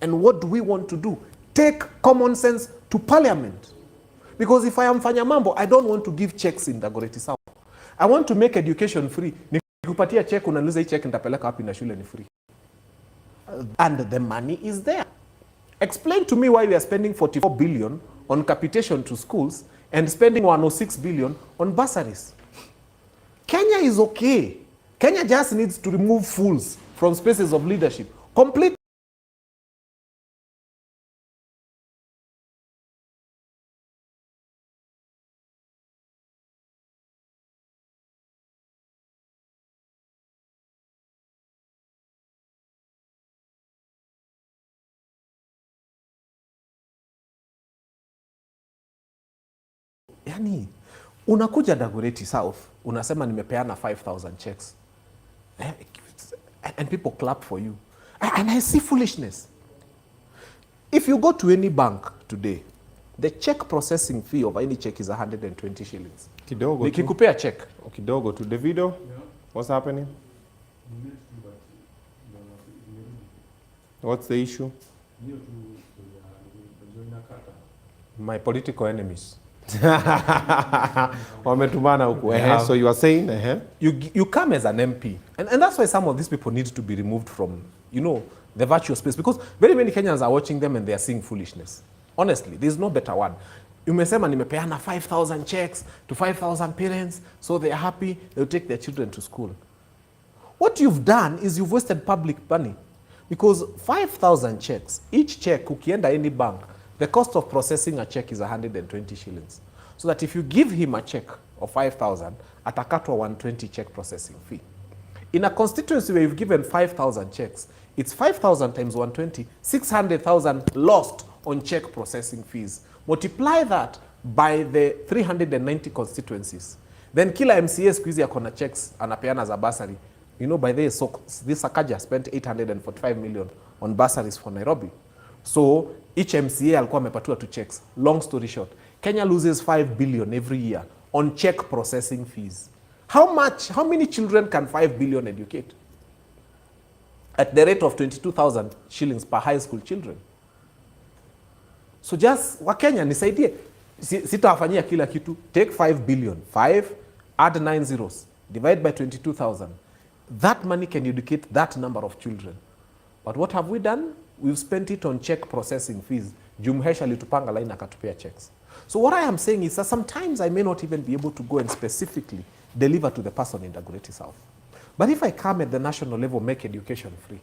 [SPEAKER 5] And what do we want to do? Take common sense to Parliament. Because if I am Fanya Mambo, I don't want to give checks in Dagoretti South. I want to make education free. Nikupatia check, unaniuliza hii check nitapeleka wapi na shule ni free. And the money is there. Explain to me why we are spending 44 billion on capitation to schools and spending 106 billion on bursaries. Kenya is okay. Kenya just needs to remove fools from spaces of leadership. Complete. Yani, unakuja Dagoretti South, unasema nimepeana 5,000 checks. And people clap for you. And I see foolishness. If you go to any bank today, the check processing fee of any check is 120 shillings.
[SPEAKER 1] Kidogo tu.
[SPEAKER 5] Nikikupea check.
[SPEAKER 1] Kidogo tu. Davido, what's happening? What's the issue? My political enemies. Wametumana huku. So you are saying,
[SPEAKER 5] you come as an MP, and that's why some of these people need to be removed from, you know, the virtual space, because very many Kenyans are watching them and they are seeing foolishness. Honestly, there's no better word. Umesema nimepeana 5,000 checks to 5,000 parents, so they are happy, they'll take their children to school. What you've done is you've wasted public money, because 5,000 checks, each check, ukienda any bank, the cost of processing a check is 120 shillings. So that if you give him a check of 5,000, atakatwa 120 check processing fee. In a constituency where you've given 5,000 checks, it's 5,000 times 120, 600,000 lost on check processing fees. Multiply that by the 390 constituencies. Then kila MCA siku hizi akona checks anapeana za bursary. You know, by this Sakaja spent 845 million on bursaries for Nairobi. So each MCA alikuwa amepatiwa 2 checks. Long story short, Kenya loses 5 billion every year on check processing fees. How many children can 5 billion educate? At the rate of 22,000 shillings per high school children. So just, Wakenya nisaidie, sitawafanyia kila kitu, take 5 billion, 5, add 9 zeros, divide by 22,000. That money can educate that number of children. But what have we done? We've spent it on check processing fees. Jumhesha alitupanga line akatupea checks. So what I am saying is that sometimes I may not even be able to go and specifically deliver to the person in Dagoretti South. But if I come at the national level, make education free.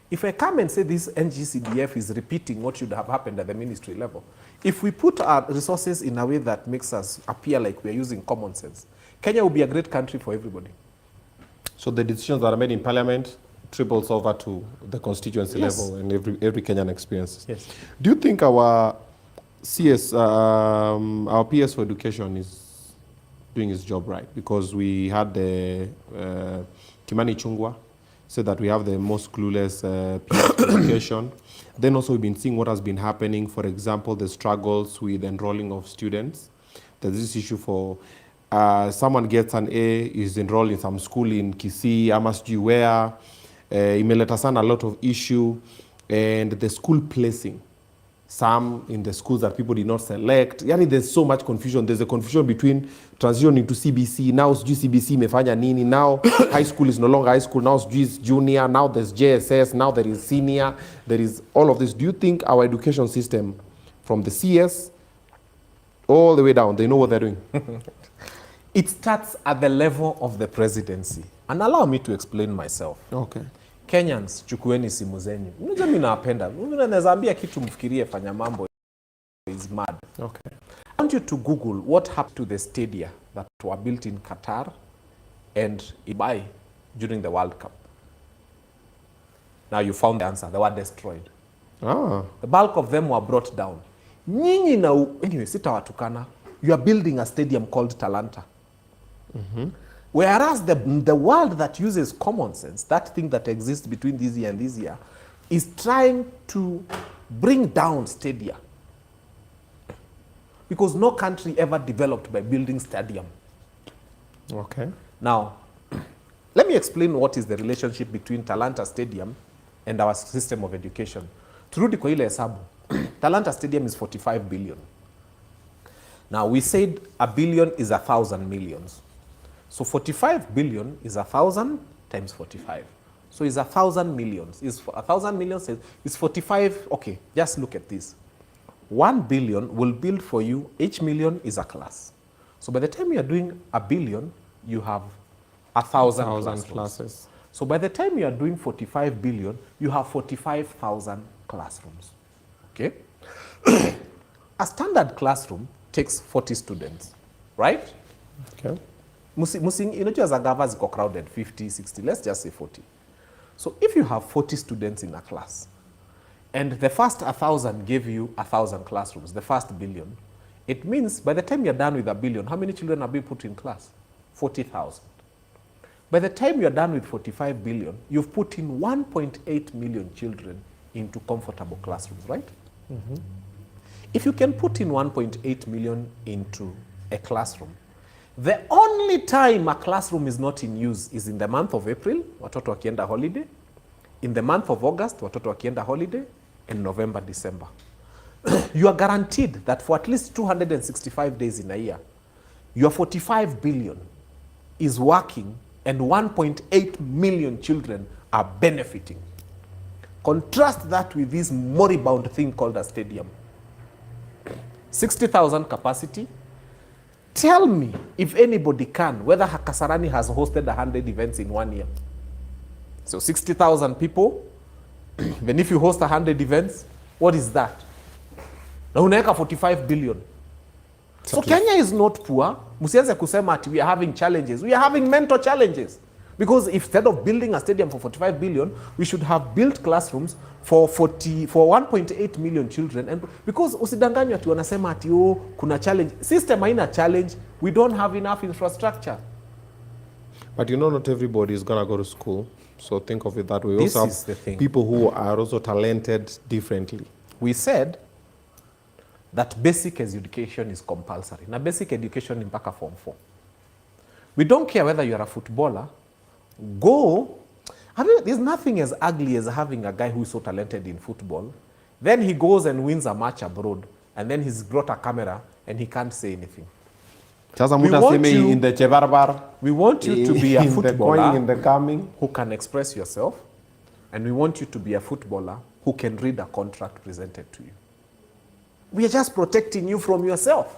[SPEAKER 5] If I come and say this NGCDF is repeating what should have happened at the ministry level, if we put our resources in a way that makes us appear like we are using common sense, Kenya will be a great country for everybody.
[SPEAKER 1] So the decisions that are made in Parliament triples over to the constituency level and every Kenyan experiences.
[SPEAKER 5] Yes.
[SPEAKER 1] Do you think our CS, our PS for education is doing his job right? Because we had the Kimani Chungwa said that we have the most clueless PS for education. Then also we've been seeing what has been happening. For example, the struggles with enrolling of students. There's this issue for someone gets an A, is enrolled in some school in Kisii, ama sijui where. Imeleta sana a lot of issue, and the school placing. Some in the schools that people did not select. Yani there's so much confusion. There's a confusion between transitioning to CBC. Now CBC imefanya nini. Now high school is no longer high school. Now it's junior. Now there's JSS. Now there is senior. There is all of this. Do you think our education system, from the CS all the way down, they know what they're doing?
[SPEAKER 5] It starts at the level of the presidency. And allow me to explain myself.
[SPEAKER 1] Okay.
[SPEAKER 5] Kenyans, chukueni simu zenyu. Unajua mimi nawapenda. Mimi naweza ambia kitu mfikirie Fanya Mambo is mad.
[SPEAKER 1] Okay.
[SPEAKER 5] I want you to Google what happened to the stadia that were built in Qatar and Dubai during the World Cup. Now you found the answer. They were destroyed.
[SPEAKER 1] Ah.
[SPEAKER 5] The bulk of them were brought down. Nyinyi na anyway, sitawatukana. You are building a stadium called Talanta. Whereas the world that uses common sense, that thing that exists between this year and this year, is trying to bring down stadia. Because no country ever developed by building stadium.
[SPEAKER 1] Okay.
[SPEAKER 5] Now, let me explain what is the relationship between Talanta Stadium and our system of education. Turudi kwa ile hesabu. Talanta Stadium is 45 billion. Now, we said a billion is 1,000 millions. So 45 billion is 1,000 times 45. So it's 1,000 millions. Is 1,000 millions is 45. Okay, just look at this. 1 billion will build for you, each million is a class. So by the time you are doing a billion, you have 1,000
[SPEAKER 1] classes.
[SPEAKER 5] So by the time you are doing 45 billion, you have 45,000 classrooms. Okay? A standard classroom takes 40 students, right?
[SPEAKER 1] Okay.
[SPEAKER 5] Unajua za gava ziko crowded, 50, 60, let's just say 40. So if you have 40 students in a class, and the first 1,000 gave you 1,000 classrooms, the first billion, it means by the time you're done with a billion, how many children are being put in class? 40,000. By the time you're done with 45 billion, you've put in 1.8 million children into comfortable classrooms, right? If you can put in 1.8 million into a classroom, the only time a classroom is not in use is in the month of April, watoto wakienda holiday, in the month of August, watoto wakienda holiday, and November, December. You are guaranteed that for at least 265 days in a year, your 45 billion is working and 1.8 million children are benefiting. Contrast that with this moribund thing called a stadium. 60,000 capacity. Tell me if anybody can, whether Kasarani has hosted 100 events in 1 year. So 60,000 people, then if you host 100 events, what is that? Na unaweka 45 billion. So Kenya is not poor. Musianze kusema ati we are having challenges. We are having mental challenges. Because instead of building a stadium for 45 billion, we should have built classrooms for 1.8 million children. And because usidanganywa ati wanasema ati kuna challenge. System haina challenge. We don't have enough infrastructure.
[SPEAKER 1] But you know, not everybody is going to go to school. So think of it that way. We
[SPEAKER 5] This
[SPEAKER 1] also
[SPEAKER 5] is the
[SPEAKER 1] have
[SPEAKER 5] thing.
[SPEAKER 1] people who are also talented differently.
[SPEAKER 5] We said that basic education is compulsory. Now basic education in mpaka form 4. We don't care whether you're a footballer. Go. I mean, there's nothing as ugly as having a guy who is so talented in football. Then he goes and wins a match abroad. And then he's brought a camera and he can't say anything.
[SPEAKER 1] Sasa
[SPEAKER 5] We
[SPEAKER 1] muta
[SPEAKER 5] want
[SPEAKER 1] seme
[SPEAKER 5] you-
[SPEAKER 1] in the chebarbar.
[SPEAKER 5] We want you to be a
[SPEAKER 1] in the going,
[SPEAKER 5] footballer
[SPEAKER 1] in the coming.
[SPEAKER 5] who can express yourself. And we want you to be a footballer who can read a contract presented to you. We are just protecting you from yourself.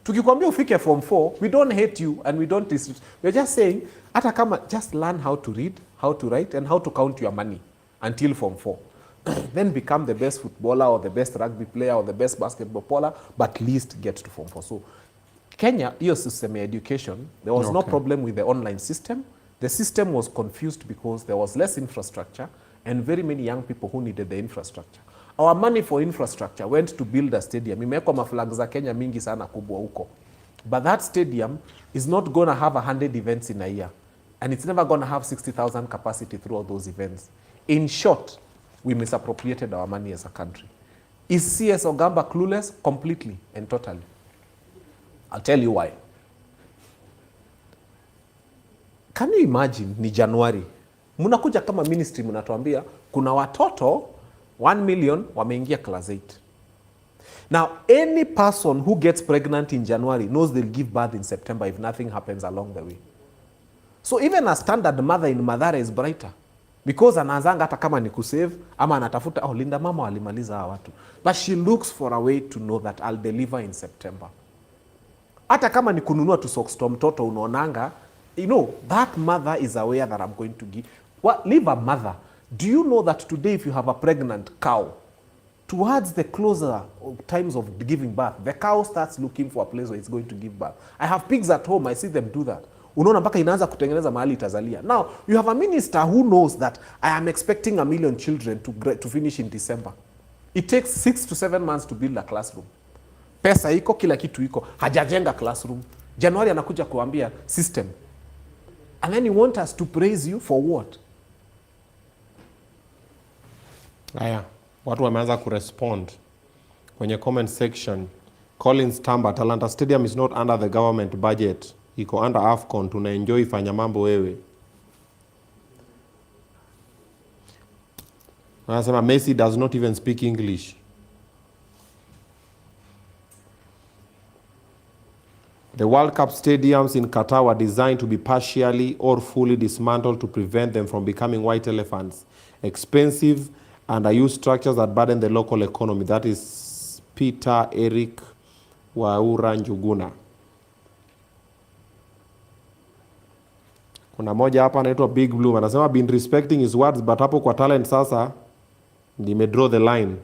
[SPEAKER 5] Tukikwambia ufike form 4, we don't hate you and we don't disrespect. We're just saying, hata kama just learn how to read, how to write, and how to count your money until form 4. Then become the best footballer or the best rugby player or the best basketball player, but at least get to form 4. So Kenya, hiyo system ya education, there was no problem with the online system. The system was confused because there was less infrastructure and very many young people who needed the infrastructure. Our money for infrastructure went to build a stadium. Imewekwa maflag za Kenya mingi sana kubwa huko. But that stadium is not going to have 100 events in a year. And it's never going to have 60,000 capacity throughout those events. In short, we misappropriated our money as a country. Is CS Ogamba clueless? Completely and totally. I'll tell you why. Can you imagine ni Januari? Munakuja kama ministry munatuambia kuna watoto 1 million wameingia class 8. Now, any person who gets pregnant in January knows they'll give birth in September if nothing happens along the way. So even a standard mother in Mathare is brighter. Because anaanzanga hata kama ni kusave, ama anatafuta, Linda mama walimaliza hawa watu. But she looks for a way to know that I'll deliver in September. Hata kama ni kununua tu socks to mtoto unaonanga, you know, that mother is aware that I'm going to give. Leave a mother. Do you know that today if you have a pregnant cow, towards the closer times of giving birth, the cow starts looking for a place where it's going to give birth. I have pigs at home, I see them do that. Unaona mpaka inaanza kutengeneza mahali itazalia. Now, you have a minister who knows that I am expecting 1 million children to finish in December. It takes 6 to 7 months to build a classroom. Pesa iko, kila kitu iko, hajajenga classroom. Januari anakuja kuambia system. And then you want us to praise you for what?
[SPEAKER 1] Aya, watu wameanza kurespond kwenye comment section. Collins Tamba, Talanta Stadium is not under the government budget. Iko under AFCON, tunaenjoy Fanya Mambo wewe. Wanasema Messi does not even speak English. The World Cup stadiums in Qatar were designed to be partially or fully dismantled to prevent them from becoming white elephants. Expensive and unused structures that burden the local economy. That is Peter Eric Waura Njuguna. Kuna moja hapa anaitwa Big Blue. Anasema been respecting his words but hapo kwa talent sasa nime draw the line.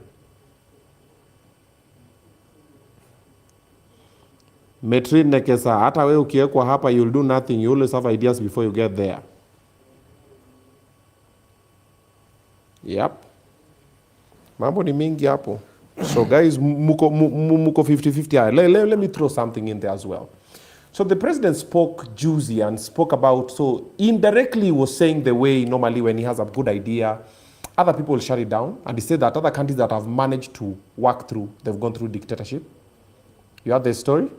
[SPEAKER 1] Metrin Nekesa, hata wewe ukiwekwa hapa you'll do nothing. You always have ideas before you get there. Yep. Mambo ni mingi hapo. So guys, muko 50-50. Let me throw something in there as well. So the president spoke juicy and spoke about, so indirectly he was saying the way normally when he has a good idea, other people will shut it down. And he said that other countries that have managed to work through, they've gone through dictatorship. You heard the story?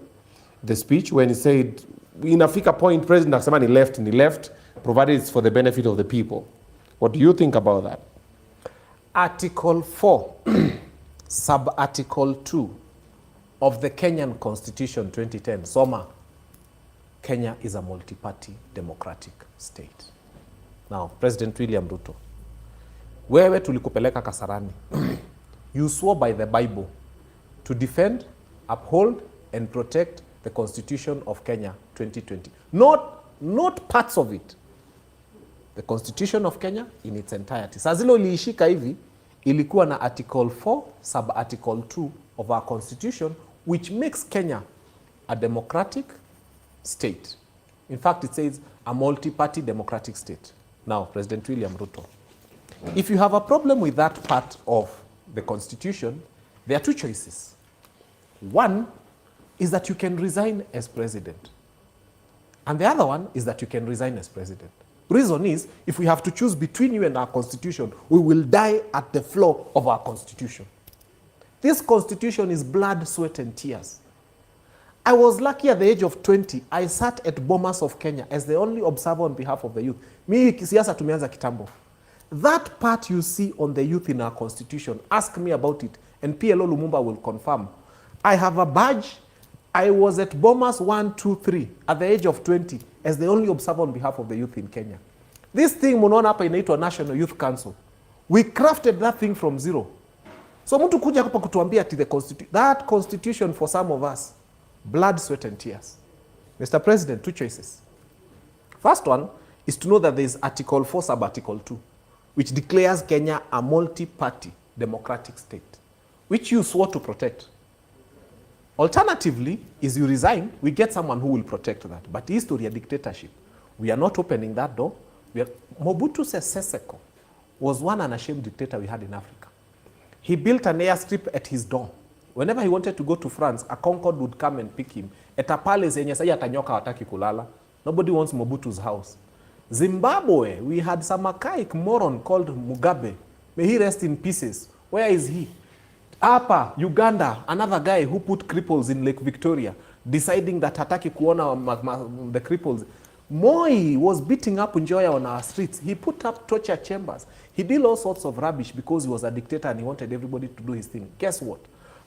[SPEAKER 1] The speech when he said, inafika point, president akasema ni left, provided it's for the benefit of the people. What do you think about that?
[SPEAKER 5] Article 4, sub-article 2 of the Kenyan Constitution 2010, Soma, Kenya is a multi-party democratic state. Now, President William Ruto, wewe tulikupeleka Kasarani. You swore by the Bible to defend, uphold, and protect the Constitution of Kenya 2020. Not parts of it. The Constitution of Kenya in its entirety. Saa zile uliishika hivi, ilikuwa na Article 4, sub-article 2 of our Constitution, which makes Kenya a democratic state. In fact, it says a multi-party democratic state. Now, President William Ruto, if you have a problem with that part of the Constitution, there are two choices. One is that you can resign as president. And the other one is that you can resign as president. Reason is, if we have to choose between you and our Constitution, we will die at the floor of our Constitution. This Constitution is blood, sweat, and tears. I was lucky at the age of 20. I sat at Bomas of Kenya as the only observer on behalf of the youth. Mi siasa tumeanza kitambo. That part you see on the youth in our Constitution, ask me about it, and PLO Lumumba will confirm. I have a badge. I was at Bomas 1, 2, 3 at the age of 20 as the only observer on behalf of the youth in Kenya. This thing munaona hapa inaitwa National Youth Council. We crafted that thing from zero. So mtu kuja hapa kutuambia ati that constitution for some of us, blood, sweat, and tears. Mr. President, two choices. First one is to know that there is Article 4, sub-article 2, which declares Kenya a multi-party democratic state, which you swore to protect. Alternatively, is you resign, we get someone who will protect that. But history of dictatorship, we are not opening that door. Mobutu Sese Seko was one unashamed dictator we had in Africa. He built an airstrip at his door. Whenever he wanted to go to France, a Concorde would come and pick him. At a palace, yenye sahi atanyoka wataki kulala. Nobody wants Mobutu's house. Zimbabwe, we had some archaic moron called Mugabe. May he rest in pieces. Where is he? Apa, Uganda, another guy who put cripples in Lake Victoria, deciding that hataki kuona the cripples. Moi was beating up Njoya on our streets. He put up torture chambers. He did all sorts of rubbish because he was a dictator and he wanted everybody to do his thing. Guess what?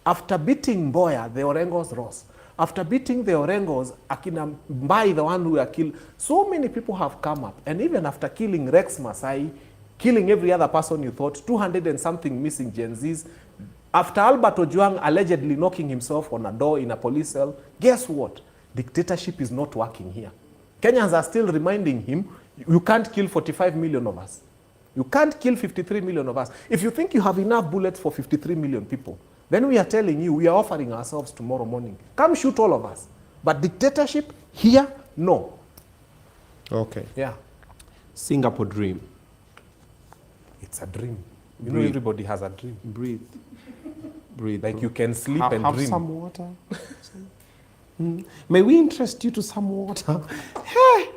[SPEAKER 5] After beating Mboya, the Orengos rose. After beating the Orengos, Akina Mbai, the one who were killed, so many people have come up. And even after killing Rex Masai, killing every other person you thought, 200 and something missing Gen Zs, after Albert Ojwang allegedly knocking himself on a door in a police cell, guess what? Dictatorship is not working here. Kenyans are still reminding him, you can't kill 45 million of us. You can't kill 53 million of us. If you think you have enough bullets for 53 million people, then we are telling you, we are offering ourselves tomorrow morning. Come shoot all of us. But dictatorship here, no.
[SPEAKER 1] Okay.
[SPEAKER 5] Yeah.
[SPEAKER 1] Singapore dream.
[SPEAKER 5] It's a dream. You know,
[SPEAKER 1] Breathe.
[SPEAKER 5] everybody has a dream.
[SPEAKER 1] Breathe. Breathe.
[SPEAKER 5] Like you can sleep
[SPEAKER 1] have,
[SPEAKER 5] and
[SPEAKER 1] have
[SPEAKER 5] dream.
[SPEAKER 1] some water. May we interest you to some water? Hey,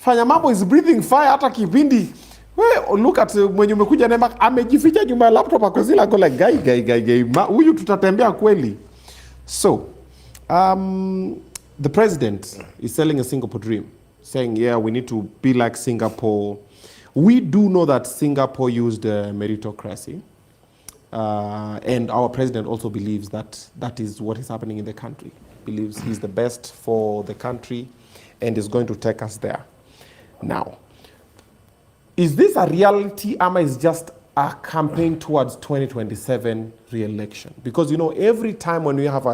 [SPEAKER 1] Fanya Mambo is breathing fire hata kipindi. We, look at mwenye umekuja nema amejificha nyuma ya laptop akozila go like guy. Huyu tutatembea kweli. So, the president is selling a Singapore dream, saying, yeah, we need to be like Singapore. We do know that Singapore used meritocracy. And our president also believes that that is what is happening in the country. Believes he's the best for the country and is going to take us there. Now, is this a reality, or is just a campaign towards 2027 re-election? Because, you know, every time when we have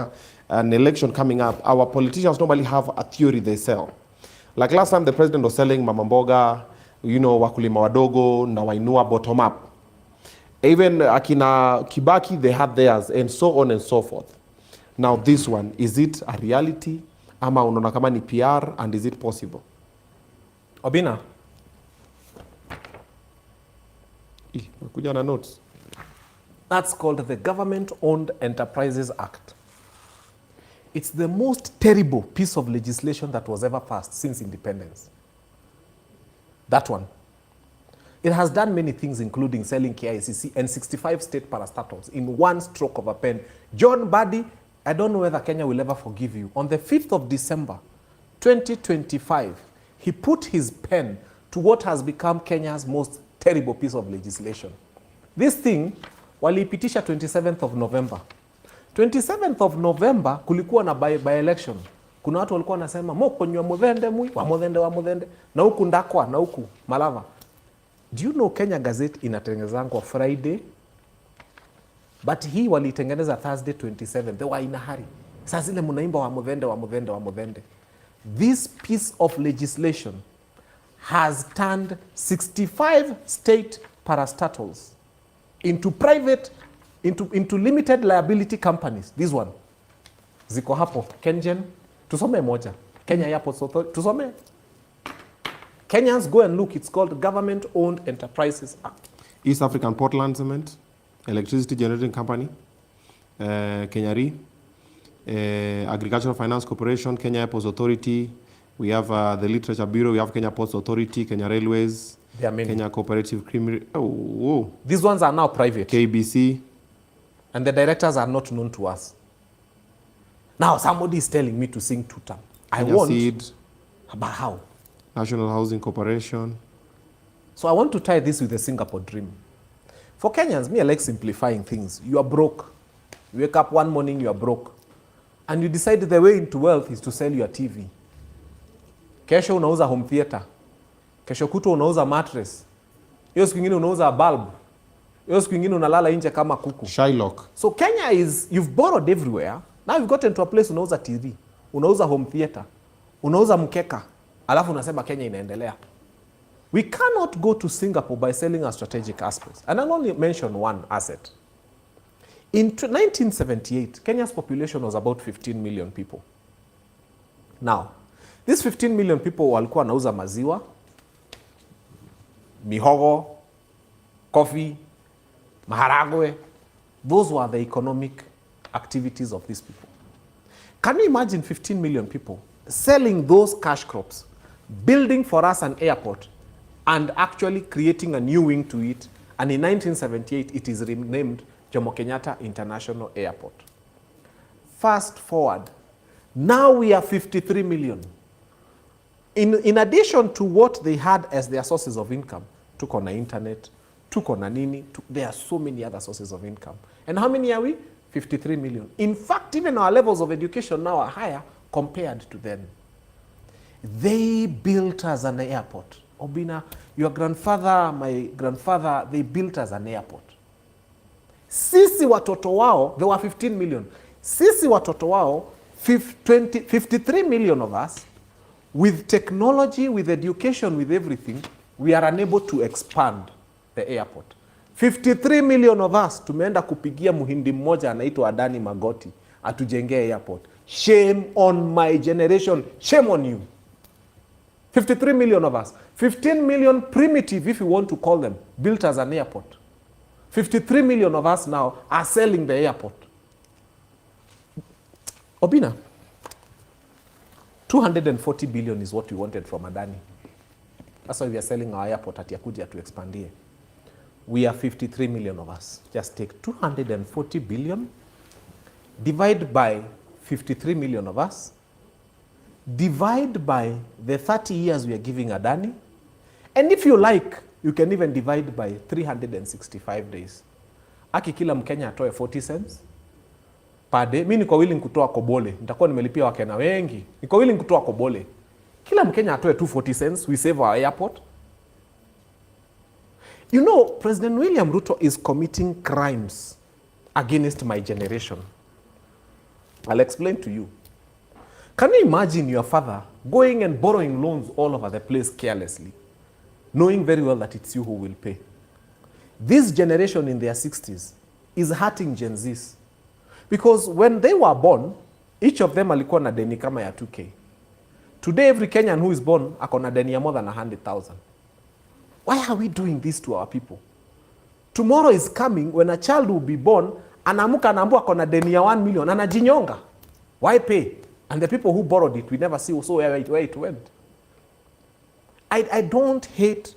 [SPEAKER 1] an election coming up, our politicians normally have a theory they sell. Like last time, the president was selling Mama Mboga, you know, wakulima wadogo, na wainua bottom up. Even akina Kibaki, they had theirs, and so on and so forth. Now this one, is it a reality? Ama unaona kama ni PR, and is it possible?
[SPEAKER 5] Obinna.
[SPEAKER 1] Kuja na notes.
[SPEAKER 5] That's called the Government-Owned Enterprises Act. It's the most terrible piece of legislation that was ever passed since independence. That one. It has done many things, including selling KICC and 65 state parastatals in one stroke of a pen. John Badi, I don't know whether Kenya will ever forgive you. On the 5th of December, 2025, he put his pen to what has become Kenya's most terrible piece of legislation. This thing, waliipitisha 27th of November. 27th of November, kulikuwa na by-election. Kuna watu walikuwa nasema, moko nywa mudhende mui, wa mudhende, na huku ndakwa, na huku Malava. Do you know Kenya Gazette inatengenezangwa Friday? But hii walitengeneza Thursday 27. They were in a hurry. Sasa zile munaimba wa mudhende. This piece of legislation has turned 65 state parastatals into private, into limited liability companies. This one. Ziko hapo. Kenyan. Tusome moja. Kenya Airports Authority. Tusome. Kenyans, go and look. It's called Government-Owned Enterprises Act.
[SPEAKER 1] East African Portland Cement, Electricity Generating Company, Kenya Re, Agricultural Finance Corporation, Kenya Airports Authority. We have the Literature Bureau. We have Kenya Ports Authority, Kenya Railways, Kenya Cooperative Creamery. Oh.
[SPEAKER 5] These ones are now private.
[SPEAKER 1] KBC.
[SPEAKER 5] And the directors are not known to us. Now somebody is telling me to sing tutam. I want.
[SPEAKER 1] Seed.
[SPEAKER 5] But how?
[SPEAKER 1] National Housing Corporation.
[SPEAKER 5] So I want to tie this with the Singapore dream. For Kenyans, me, I like simplifying things. You are broke. You wake up one morning, you are broke. And you decide the way into wealth is to sell your TV. Kesho unauza home theater. Kesho kuto unauza mattress. Hiyo siku ingine unauza bulb. Hiyo siku ingine unalala nje kama kuku.
[SPEAKER 1] Shylock.
[SPEAKER 5] So Kenya is, you've borrowed everywhere. Now you've gotten to a place unauza TV. Unauza home theater. Unauza mkeka. Alafu unasema Kenya inaendelea. We cannot go to Singapore by selling our strategic assets. And I'll only mention one asset. In 1978, Kenya's population was about 15 million people. Now, these 15 million people walikuwa wanauza maziwa, mihogo, coffee, maharagwe. Those were the economic activities of these people. Can you imagine 15 million people selling those cash crops, building for us an airport, and actually creating a new wing to it? And in 1978, it is renamed Jomo Kenyatta International Airport. Fast forward, now we are 53 million. In addition to what they had as their sources of income, took on the internet, took on a nini, there are so many other sources of income. And how many are we? 53 million. In fact, even our levels of education now are higher compared to then. They built us an airport. Obinna, your grandfather, my grandfather, they built us an airport. Sisi watoto wao, there were 15 million. Sisi watoto wao, 53 million of us, with technology, with education, with everything, we are unable to expand the airport. 53 million of us tumeenda kupigia muhindi mmoja anaitwa Adani Magoti atujengee airport. Shame on my generation. Shame on you. 53 million of us. 15 million primitive, if you want to call them, built as an airport. 53 million of us now are selling the airport. Obinna, 240 billion is what we wanted from Adani. That's why we are selling our airport at Yakutia to expand here. We are 53 million of us. Just take 240 billion, divide by 53 million of us, divide by the 30 years we are giving Adani, and if you like, you can even divide by 365 days. Aki kila Mkenya atoe 40 cents per day. Mimi niko willing kutoa kobole. Nitakuwa nimelipia Wakenya wengi. Niko willing kutoa kobole. Kila Mkenya atoe 240 cents. We save our airport. You know, President William Ruto is committing crimes against my generation. I'll explain to you. Can you imagine your father going and borrowing loans all over the place carelessly, knowing very well that it's you who will pay? This generation in their 60s is hurting Gen Zs. Because when they were born, each of them alikuwa na deni kama ya 2K. Today, every Kenyan who is born ako na deni ya more than 100,000. Why are we doing this to our people? Tomorrow is coming when a child will be born, anamuka anaambiwa ako na deni ya 1 million, anajinyonga. Why pay? And the people who borrowed it, we never see also where it went. I don't hate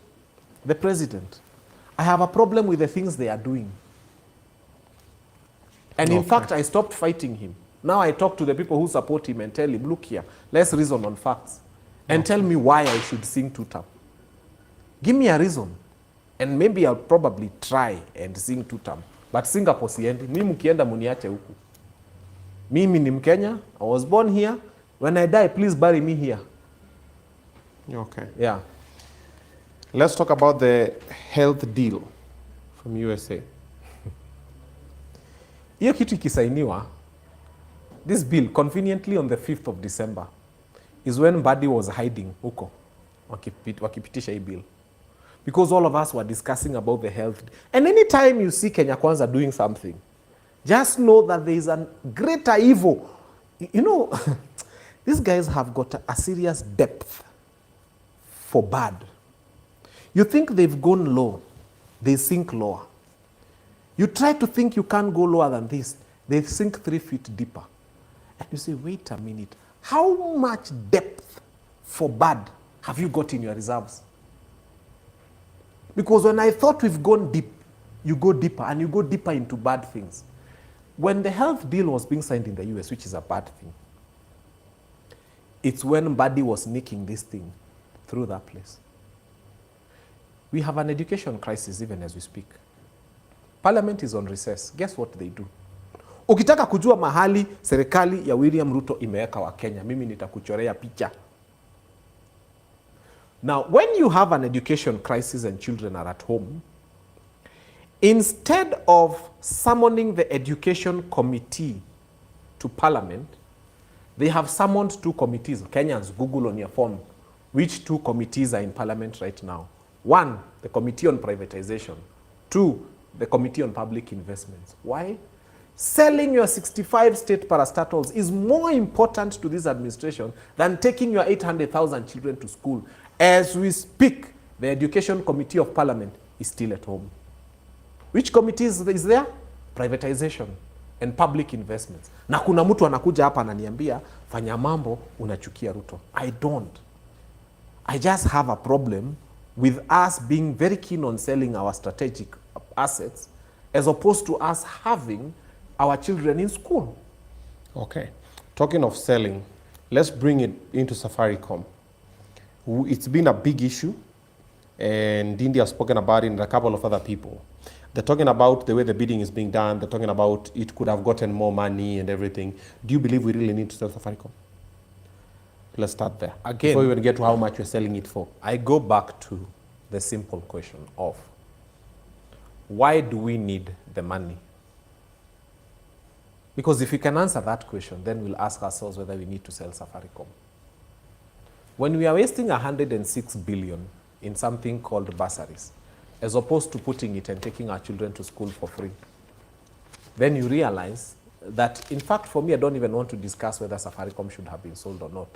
[SPEAKER 5] the president. I have a problem with the things they are doing. And in fact, I stopped fighting him. Now I talk to the people who support him and tell him, look here, let's reason on facts. And tell me why I should sing two-tap. Give me a reason. And maybe I'll probably try and sing two-tap. But Singapore siendi. Mimi mkienda muniache huku. Mimi ni Mkenya. I was born here. When I die, please bury me here.
[SPEAKER 1] Okay.
[SPEAKER 5] Yeah.
[SPEAKER 1] Let's talk about the health deal from USA.
[SPEAKER 5] Hiyo kitu ikisainiwa, this bill, conveniently on the 5th of December, is when Mbadi was hiding huko, wakipitisha hii bill. Because all of us were discussing about the health. And anytime you see Kenya Kwanza doing something, just know that there is a greater evil. You know, these guys have got a serious depth for bad. You think they've gone low, they sink lower. You try to think you can't go lower than this, they sink 3 feet deeper. And you say, wait a minute, how much depth for bad have you got in your reserves? Because when I thought we've gone deep, you go deeper, and you go deeper into bad things. When the health deal was being signed in the US, which is a bad thing, it's when Mbadi was nicking this thing through that place. We have an education crisis even as we speak. Parliament is on recess. Guess what they do? Ukitaka kujua mahali serikali ya William Ruto imeweka wa Kenya, mimi nitakuchorea picha. Now, when you have an education crisis and children are at home, instead of summoning the education committee to Parliament, they have summoned 2 committees. Kenyans, Google on your phone, which 2 committees are in Parliament right now. 1, the Committee on Privatization. 2, the Committee on Public Investments. Why? Selling your 65 state parastatals is more important to this administration than taking your 800,000 children to school. As we speak, the Education Committee of Parliament is still at home. Which committee is there? Privatization and public investments. Na kuna mtu anakuja hapa ananiambia, Fanya Mambo unachukia Ruto. I don't. I just have a problem with us being very keen on selling our strategic assets as opposed to us having our children in school.
[SPEAKER 1] Okay. Talking of selling, let's bring it into Safaricom. It's been a big issue, and India has spoken about it and a couple of other people. They're talking about the way the bidding is being done. They're talking about it could have gotten more money and everything. Do you believe we really need to sell Safaricom? Let's start there.
[SPEAKER 5] Again,
[SPEAKER 1] before we even get to how much we're selling it for.
[SPEAKER 5] I go back to the simple question of, why do we need the money? Because if we can answer that question, then we'll ask ourselves whether we need to sell Safaricom. When we are wasting 106 billion in something called bursaries, as opposed to putting it and taking our children to school for free. Then you realize that, in fact, for me, I don't even want to discuss whether Safaricom should have been sold or not.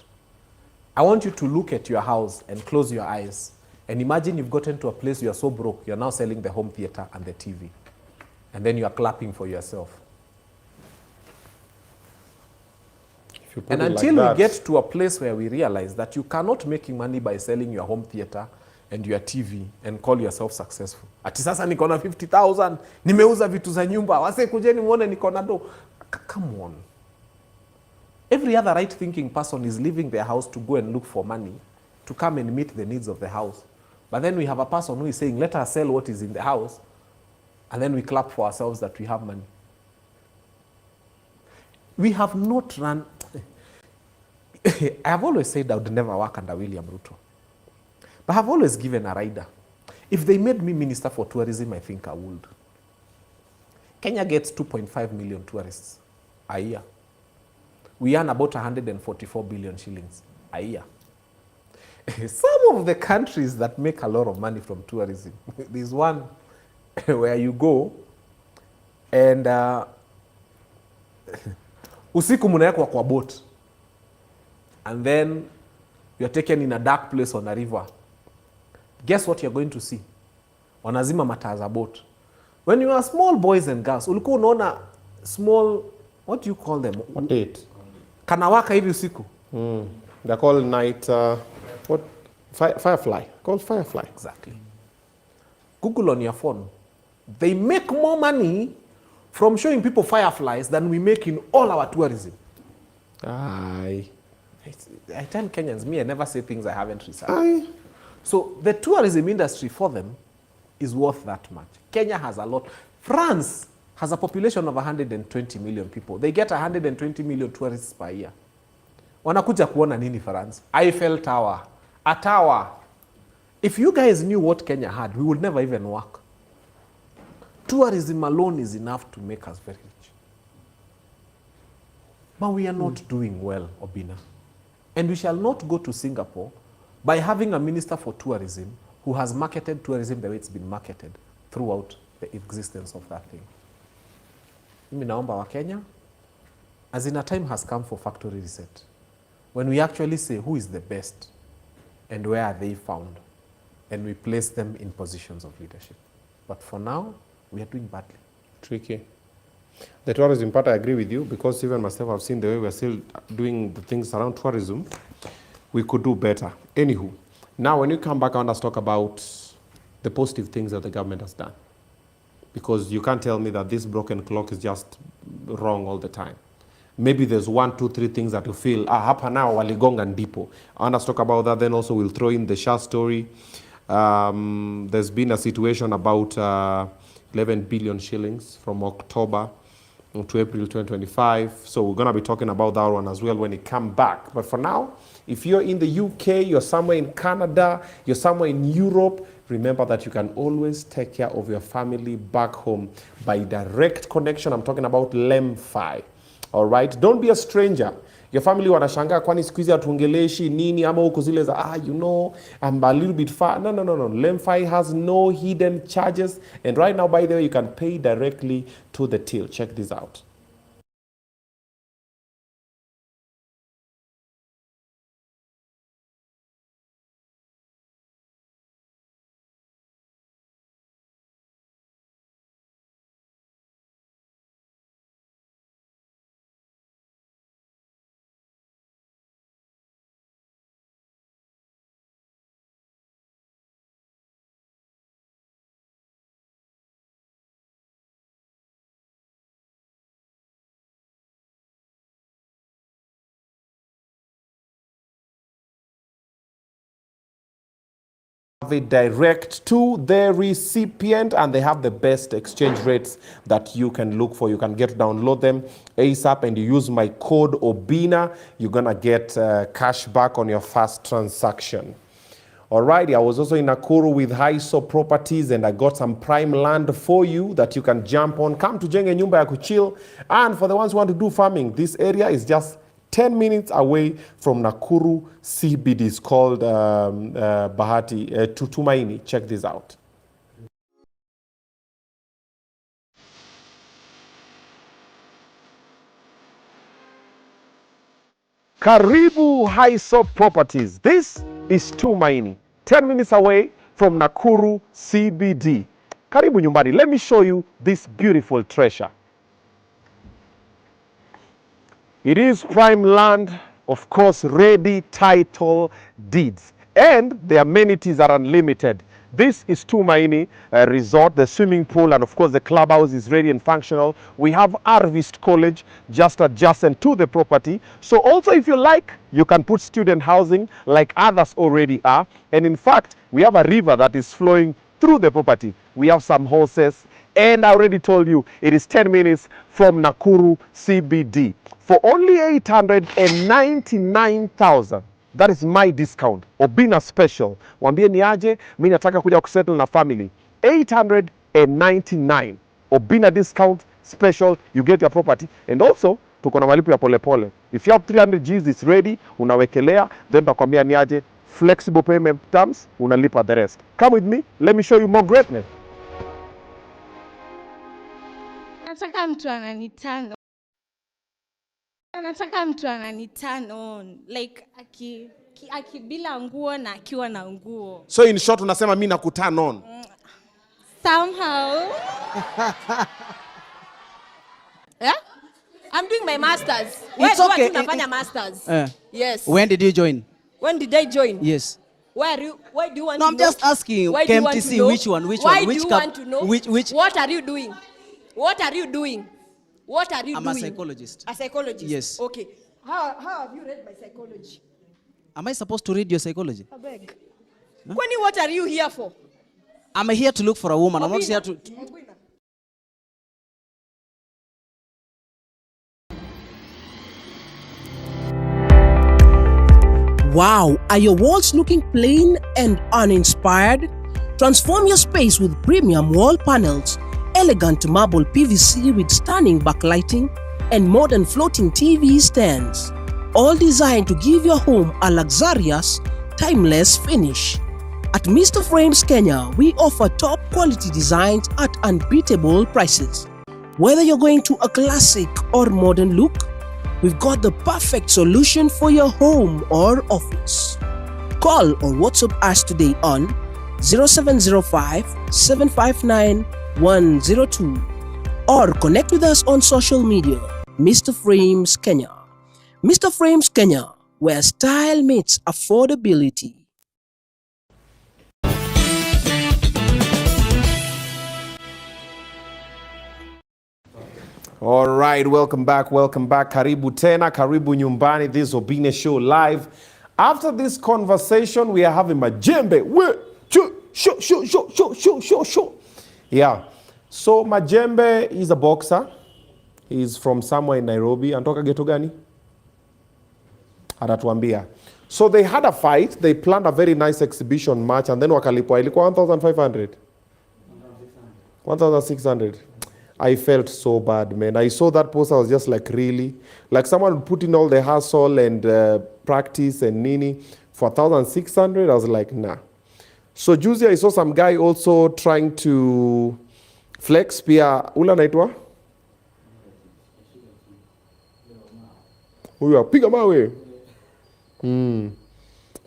[SPEAKER 5] I want you to look at your house and close your eyes and imagine you've gotten to a place you are so broke, you're now selling the home theater and the TV. And then you are clapping for yourself. And until we get to a place where we realize that you cannot make money by selling your home theater and your TV and call yourself successful. Ati sasa niko na 50,000, nimeuza vitu za nyumba, wase kujeni muone niko na do. Come on. Every other right-thinking person is leaving their house to go and look for money to come and meet the needs of the house. But then we have a person who is saying, let us sell what is in the house, and then we clap for ourselves that we have money. We have not run... I have always said I would never work under William Ruto. But I have always given a rider. If they made me Minister for Tourism, I think I would. Kenya gets 2.5 million tourists a year. We earn about 144 billion shillings a year. Some of the countries that make a lot of money from tourism, there's one where you go and usiku mnaekwa kwa boat and then you're taken in a dark place on a river. Guess what you're going to see? Wanazima mataa za boat. When you are small boys and girls, ulikuwa unaona small, what do you call them?
[SPEAKER 1] What date?
[SPEAKER 5] Kanawaka hivi usiku.
[SPEAKER 1] They're called night, what? Firefly. Called firefly.
[SPEAKER 5] Exactly. Google on your phone. They make more money from showing people fireflies than we make in all our tourism.
[SPEAKER 1] Aye.
[SPEAKER 5] I tell Kenyans, me, I never say things I haven't researched.
[SPEAKER 1] Aye.
[SPEAKER 5] So the tourism industry for them is worth that much. Kenya has a lot. France has a population of 120 million people. They get 120 million tourists per year. Wanakuja kuona nini France? Eiffel Tower. A tower. If you guys knew what Kenya had, we would never even work. Tourism alone is enough to make us very rich. But we are not doing well, Obinna. And we shall not go to Singapore by having a minister for tourism who has marketed tourism the way it's been marketed throughout the existence of that thing. Mimi naomba wa Kenya, as in a time has come for factory reset. When we actually say who is the best and where are they found, and we place them in positions of leadership. But for now, we are doing badly.
[SPEAKER 1] Tricky. The tourism part, I agree with you, because even myself, I've seen the way we're still doing the things around tourism. We could do better. Anywho, now when you come back, I want us to talk about the positive things that the government has done. Because you can't tell me that this broken clock is just wrong all the time. Maybe there's 1, 2, 3 things that you feel, hapa now waligonga ndipo. I want us to talk about that, then also we'll throw in the Shah story. There's been a situation about 11 billion shillings from October to April 2025. So we're going to be talking about that one as well when it comes back. But for now, if you're in the UK, you're somewhere in Canada, you're somewhere in Europe, remember that you can always take care of your family back home by direct connection. I'm talking about Lemfi. All right? Don't be a stranger. Your family wanashangaa kwani siku hizi hatuongeleshi nini ama huko zile za you know, I'm a little bit far. No. Lemfi has no hidden charges, and right now, by the way, you can pay directly to the till. Check this out. It direct to the recipient, and they have the best exchange rates that you can look for. You can download them ASAP, and you use my code Obinna, you're gonna get cash back on your first transaction. Alrighty, I was also in Nakuru with Haiso Properties, and I got some prime land for you that you can jump on. Come to Jenge Nyumba ya Kuchill. And for the ones who want to do farming, this area is just 10 minutes away from Nakuru CBD. It's called Bahati Tutumaini. Check this out. Karibu Highsop Properties. This is Tumaini, 10 minutes away from Nakuru CBD. Karibu nyumbani. Let me show you this beautiful treasure. It is prime land, of course, ready title deeds. And the amenities are unlimited. This is Tumaini Resort, the swimming pool, and of course the clubhouse is ready and functional. We have Arvist College just adjacent to the property. So also if you like, you can put student housing like others already are. And in fact, we have a river that is flowing through the property. We have some horses. And I already told you, it is 10 minutes from Nakuru CBD. For only 899,000. That is my discount. Obinna special. Wambie ni aje, mimi nataka kuja kusettle na family. 899. Obinna discount special, you get your property. And also, tuko na malipo ya polepole. If you have 300 Gs, it's ready, unawekelea, then takwambia ni aje, flexible payment terms, unalipa the rest. Come with me, let me show you more greatness.
[SPEAKER 6] Nataka mtu ananitano. Nataka mtu ananitano on. Like akibila nguo na akiwa na nguo.
[SPEAKER 1] So in short, unasema mimi nakuturn on.
[SPEAKER 6] Somehow.
[SPEAKER 3] Yeah? I'm doing my masters.
[SPEAKER 7] It's okay.
[SPEAKER 3] Unafanya masters. Yes.
[SPEAKER 7] When did you join?
[SPEAKER 3] When did I join?
[SPEAKER 7] Yes.
[SPEAKER 3] Why do you want
[SPEAKER 7] No,
[SPEAKER 3] to
[SPEAKER 7] I'm
[SPEAKER 3] know?
[SPEAKER 7] just asking.
[SPEAKER 3] Why do you want to
[SPEAKER 7] KMTC,
[SPEAKER 3] know?
[SPEAKER 7] which one?
[SPEAKER 3] Why do you want to know?
[SPEAKER 7] Which?
[SPEAKER 3] What are you doing? What are you doing? What are you
[SPEAKER 7] I'm
[SPEAKER 3] doing?
[SPEAKER 7] a psychologist.
[SPEAKER 3] A psychologist?
[SPEAKER 7] Yes.
[SPEAKER 3] Okay. How have you read my psychology?
[SPEAKER 7] Am I supposed to read your psychology?
[SPEAKER 3] I beg. Kwani, what are you here for?
[SPEAKER 7] I'm here to look for a woman. I'm not here to...
[SPEAKER 3] Obinna.
[SPEAKER 8] Wow, are your walls looking plain and uninspired? Transform your space with premium wall panels, elegant marble PVC with stunning backlighting, and modern floating TV stands. All designed to give your home a luxurious, timeless finish. At Mr. Frames Kenya, we offer top quality designs at unbeatable prices. Whether you're going to a classic or modern look, we've got the perfect solution for your home or office. Call or WhatsApp us today on 0705 759 102 or connect with us on social media. Mr. Frames Kenya. Mr. Frames Kenya, where style meets affordability.
[SPEAKER 1] All right, welcome back. Karibu tena, karibu nyumbani. This is Obinna Show live. After this conversation, we are having Majembe. Show. Yeah. So Majembe is a boxer. He's from somewhere in Nairobi. Antoka geto gani? Atatuambia. So they had a fight. They planned a very nice exhibition match, and then wakalipwa ilikuwa 1,500. 1,600. I felt so bad, man. I saw that post, I was just like, really? Like someone put in all the hustle and practice and nini for 1,600? I was like, nah. So juzi, I saw some guy also trying to flex. Pia, ula naitwa? Huyo, piga mawe.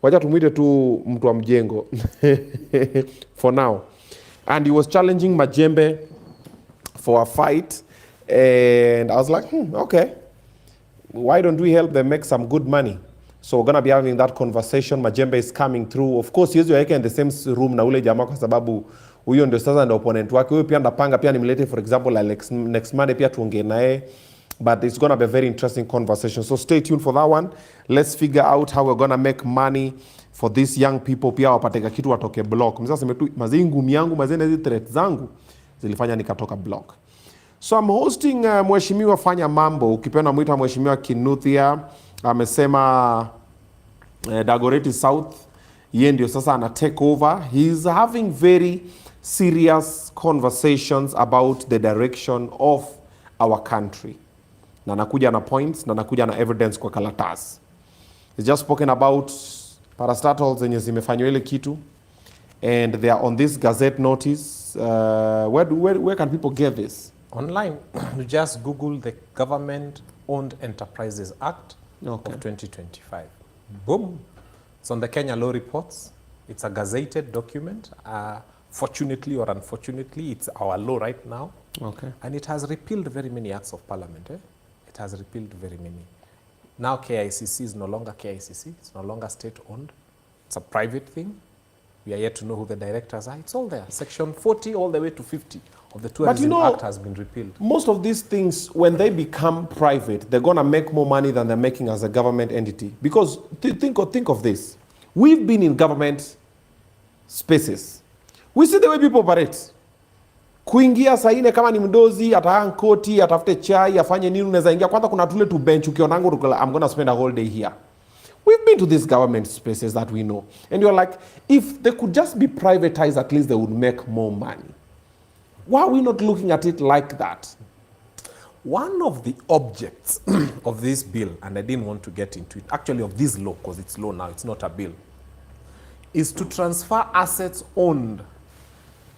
[SPEAKER 1] Wacha tumwite tu mtu wa mjengo. For now. And he was challenging Majembe for a fight, and I was like, okay, why don't we help them make some good money? So we're gonna be having that conversation. Majembe is coming through. Of course, he's in the same room na ule jamaa kwa sababu huyo ndio sasa ndio opponent wake. Huyo pia ndapanga pia nimlete, for example, like next Monday pia tuongee naye. But it's gonna be a very interesting conversation. So stay tuned for that one. Let's figure out how we're gonna make money for these young people. Pia wapateka kitu watoke block. Msasa semetu mazingu miyangu mazene hizi threat zangu zilifanya nikatoka block. So I'm hosting Mheshimiwa Fanya Mambo, ukipenda mwita Mheshimiwa Kinuthia. Amesema Dagoretti South yeye ndio sasa ana take over. He's having very serious conversations about the direction of our country. Na nakuja na points, na nakuja na evidence kwa karatasi. He's just spoken about parastatals zenye zimefanywa ile kitu, and they are on this gazette notice. Where can people get this?
[SPEAKER 5] Online, you just Google the Government Owned Enterprises Act.
[SPEAKER 1] Okay.
[SPEAKER 5] of 2025. Boom. It's on the Kenya Law Reports. It's a gazetted document. Fortunately or unfortunately, it's our law right now.
[SPEAKER 1] Okay.
[SPEAKER 5] And it has repealed very many acts of parliament. It has repealed very many. Now KICC is no longer KICC. It's no longer state-owned. It's a private thing. We are yet to know who the directors are. It's all there. Section 40 all the way to 50 of the Tourism Act has been repealed.
[SPEAKER 1] Most of these things, when they become private, they're going to make more money than they're making as a government entity. Because think of this. We've been in government spaces. We see the way people operate. Kuingia saa ine kama ni mdozi, ataanga koti, atafute chai, afanye nini, unaweza ingia kwanza kuna tule tu bench ukionangu I'm going to spend a whole day here. We've been to these government spaces that we know. And you're like, if they could just be privatized, at least they would make more money. Why are we not looking at it like that?
[SPEAKER 5] One of the objects of this bill, and I didn't want to get into it, actually of this law, because it's law now, it's not a bill, is to transfer assets owned.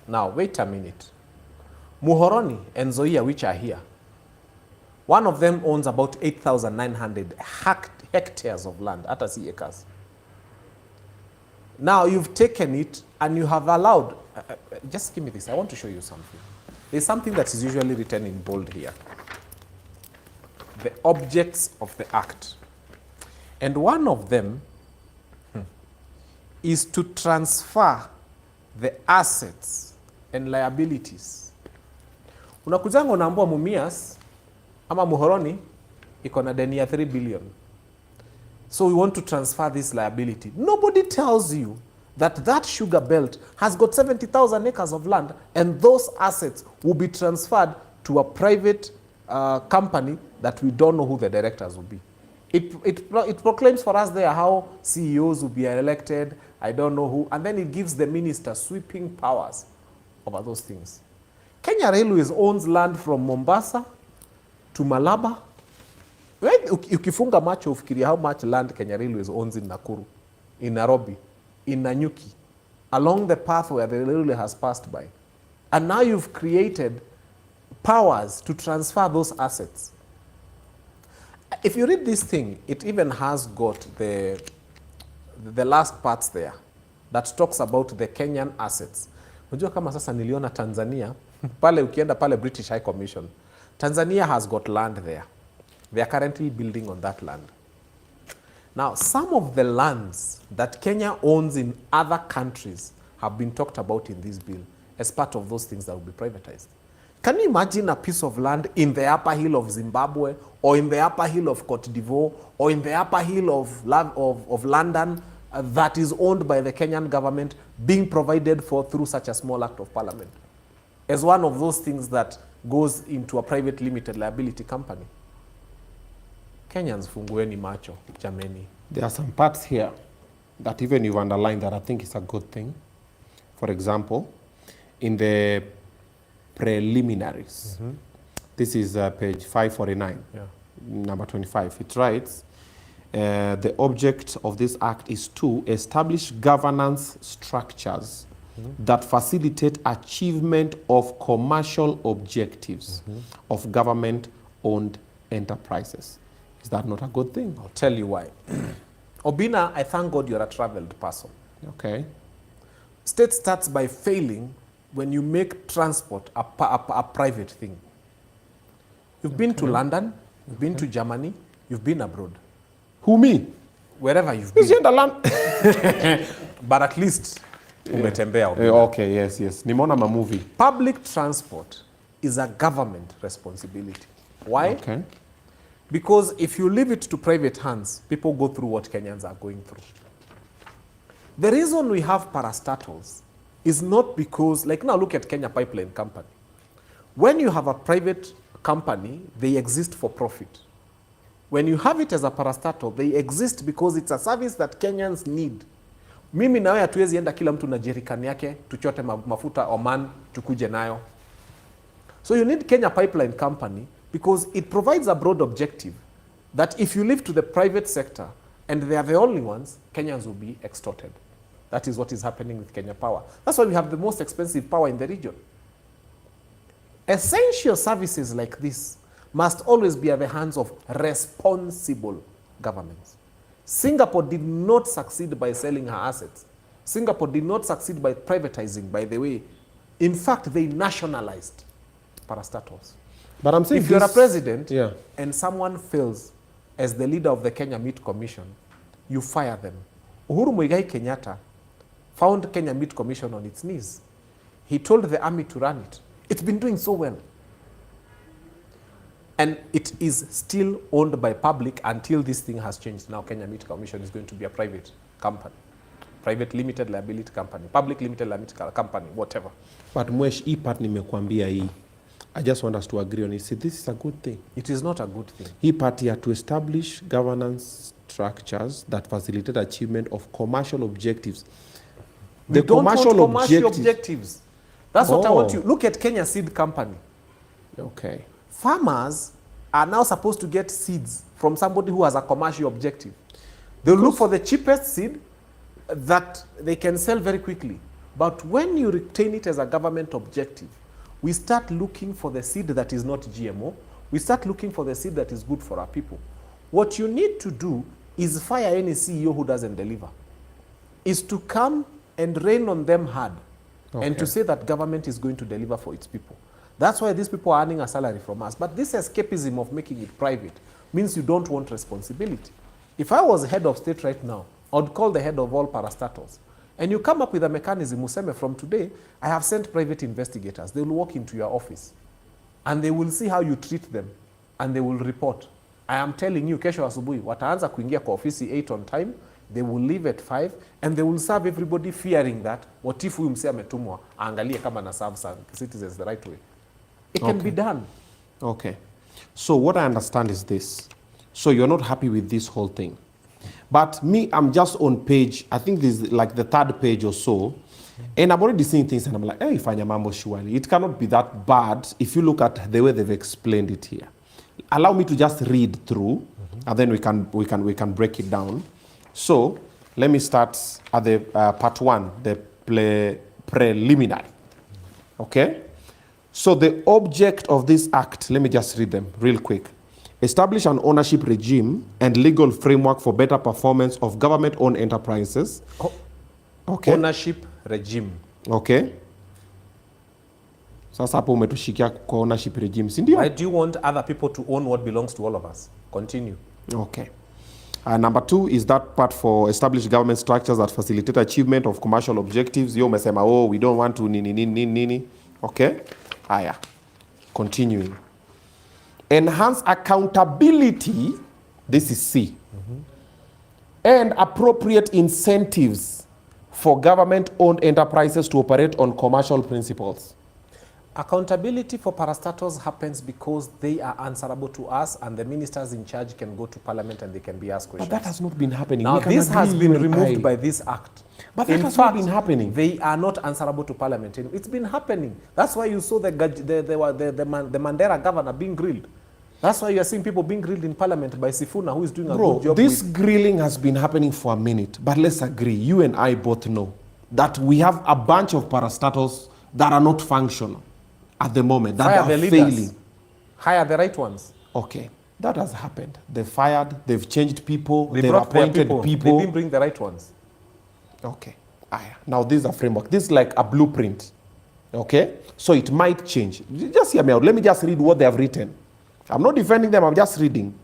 [SPEAKER 5] Now, wait a minute. Muhoroni and Zoia, which are here, one of them owns about 8,900 hectares of land, at acres. Now, you've taken it and you have allowed, just give me this, I want to show you something. There's something that is usually written in bold here. The objects of the act. And one of them is to transfer the assets and liabilities. Unakuzanga unaambua Mumias ama Muhoroni iko na deni ya 3 billion. So we want to transfer this liability. Nobody tells you that that sugar belt has got 70,000 acres of land and those assets will be transferred to a private company that we don't know who the directors will be. It proclaims for us there how CEOs will be elected, I don't know who, and then it gives the minister sweeping powers over those things. Kenya Railways owns land from Mombasa to Malaba. Ukifunga macho ufikiria how much land Kenya Railways owns in Nakuru, in Nairobi, in Nanyuki, along the path where the railway has passed by. And now you've created powers to transfer those assets. If you read this thing, it even has got the last parts there that talks about the Kenyan assets. Unajua kama sasa niliona Tanzania, pale ukienda pale British High Commission, Tanzania has got land there. They are currently building on that land. Now, some of the lands that Kenya owns in other countries have been talked about in this bill as part of those things that will be privatized. Can you imagine a piece of land in the upper hill of Zimbabwe, or in the upper hill of Cote d'Ivoire, or in the upper hill of London that is owned by the Kenyan government being provided for through such a small act of parliament as one of those things that goes into a private limited liability company? Kenyans, fungueni macho, jameni.
[SPEAKER 1] There are some parts here that even you've underlined that I think is a good thing. For example, in the preliminaries, this is page 549, number 25. It writes, the object of this act is to establish governance structures that facilitate achievement of commercial objectives of government-owned enterprises. Is that not a good thing?
[SPEAKER 5] I'll tell you why. Obinna, I thank God you're a traveled person.
[SPEAKER 1] Okay.
[SPEAKER 5] State starts by failing when you make transport a private thing. You've been to London, you've been to Germany, you've been abroad.
[SPEAKER 1] Who, me?
[SPEAKER 5] Wherever you've
[SPEAKER 1] Is
[SPEAKER 5] been.
[SPEAKER 1] in the land?
[SPEAKER 5] But at least, umetembea.
[SPEAKER 1] Okay, yes. Nimona ma movie.
[SPEAKER 5] Public transport is a government responsibility. Why?
[SPEAKER 1] Okay.
[SPEAKER 5] Because if you leave it to private hands, people go through what Kenyans are going through. The reason we have parastatals is not because, like now look at Kenya Pipeline Company. When you have a private company, they exist for profit. When you have it as a parastatal, they exist because it's a service that Kenyans need. Mimi na wewe hatuwezi enda kila mtu na jerikani yake, tuchote mafuta Oman, tukuje nayo. So you need Kenya Pipeline Company because it provides a broad objective that if you leave to the private sector and they are the only ones, Kenyans will be extorted. That is what is happening with Kenya Power. That's why we have the most expensive power in the region. Essential services like this must always be at the hands of responsible governments. Singapore did not succeed by selling her assets. Singapore did not succeed by privatizing, by the way. In fact, they nationalized parastatals.
[SPEAKER 1] But I'm saying
[SPEAKER 5] if you're a president
[SPEAKER 1] yeah.
[SPEAKER 5] and someone fails as the leader of the Kenya Meat Commission, you fire them. Uhuru Muigai Kenyatta found Kenya Meat Commission on its knees. He told the army to run it. It's been doing so well. And it is still owned by public until this thing has changed. Now Kenya Meat Commission is going to be a private company. Private limited liability company, public limited liability company, whatever.
[SPEAKER 1] But Mwesh, hii part nimekuambia hii. I just want us to agree on it. See, this is a good thing.
[SPEAKER 5] It is not a good thing.
[SPEAKER 1] Hii part here to establish governance structures that facilitate achievement of commercial objectives.
[SPEAKER 5] We don't want commercial objectives. That's what I want you. Look at Kenya Seed Company.
[SPEAKER 1] Okay.
[SPEAKER 5] Farmers are now supposed to get seeds from somebody who has a commercial objective. They'll look for the cheapest seed that they can sell very quickly. But when you retain it as a government objective, we start looking for the seed that is not GMO. We start looking for the seed that is good for our people. What you need to do is fire any CEO who doesn't deliver. Is to come and rain on them hard. Okay. And to say that government is going to deliver for its people. That's why these people are earning a salary from us. But this escapism of making it private means you don't want responsibility. If I was head of state right now, I would call the head of all parastatals. And you come up with a mechanism, Museme, from today, I have sent private investigators. They will walk into your office and they will see how you treat them and they will report. I am telling you, kesho asubuhi, wataanza kuingia kwa ofisi 8 on time, they will leave at 5 and they will serve everybody fearing that, what if huyu msee ametumwa, aangalie kama na serve citizens the right way. It can be done.
[SPEAKER 1] Okay. So what I understand is this. So you're not happy with this whole thing. But me, I'm just on page, I think this is like the 3rd page or so. And I'm already seeing things and I'm like, hey, Fanya Mambo surely. It cannot be that bad if you look at the way they've explained it here. Allow me to just read through and then we can break it down. So let me start at the part 1, the preliminary. Okay? So the object of this act, let me just read them real quick. Establish an ownership regime and legal framework for better performance of government-owned enterprises. Okay.
[SPEAKER 5] Ownership regime.
[SPEAKER 1] Okay. Sasa hapo umetushikia kwa ownership regime, si ndio?
[SPEAKER 5] Why do you want other people to own what belongs to all of us? Continue.
[SPEAKER 1] Okay. Number 2 is that part for established government structures that facilitate achievement of commercial objectives. Yo umesema, oh, we don't want to nini. Okay. Aya. Continuing. Enhance accountability, this is C, and appropriate incentives for government-owned enterprises to operate on commercial principles.
[SPEAKER 5] Accountability for parastatals happens because they are answerable to us and the ministers in charge can go to parliament and they can be asked questions.
[SPEAKER 1] But that has not been happening.
[SPEAKER 5] Now this has been removed by this act.
[SPEAKER 1] But that has not been happening.
[SPEAKER 5] They are not answerable to parliament. It's been happening. That's why you saw the Mandera governor being grilled. That's why you are seeing people being grilled in parliament by Sifuna, who is doing a good job.
[SPEAKER 1] This grilling has been happening for a minute, but let's agree, you and I both know that we have a bunch of parastatals that are not functional at the moment, that are failing.
[SPEAKER 5] Hire the right ones.
[SPEAKER 1] Okay, that has happened. They've fired, they've changed people, they've
[SPEAKER 5] appointed
[SPEAKER 1] people.
[SPEAKER 5] They didn't bring the right ones.
[SPEAKER 1] Okay, now this is a framework. This is like a blueprint. Okay, so it might change. Just hear me out. Let me just read what they have written. I'm not defending them, I'm just reading.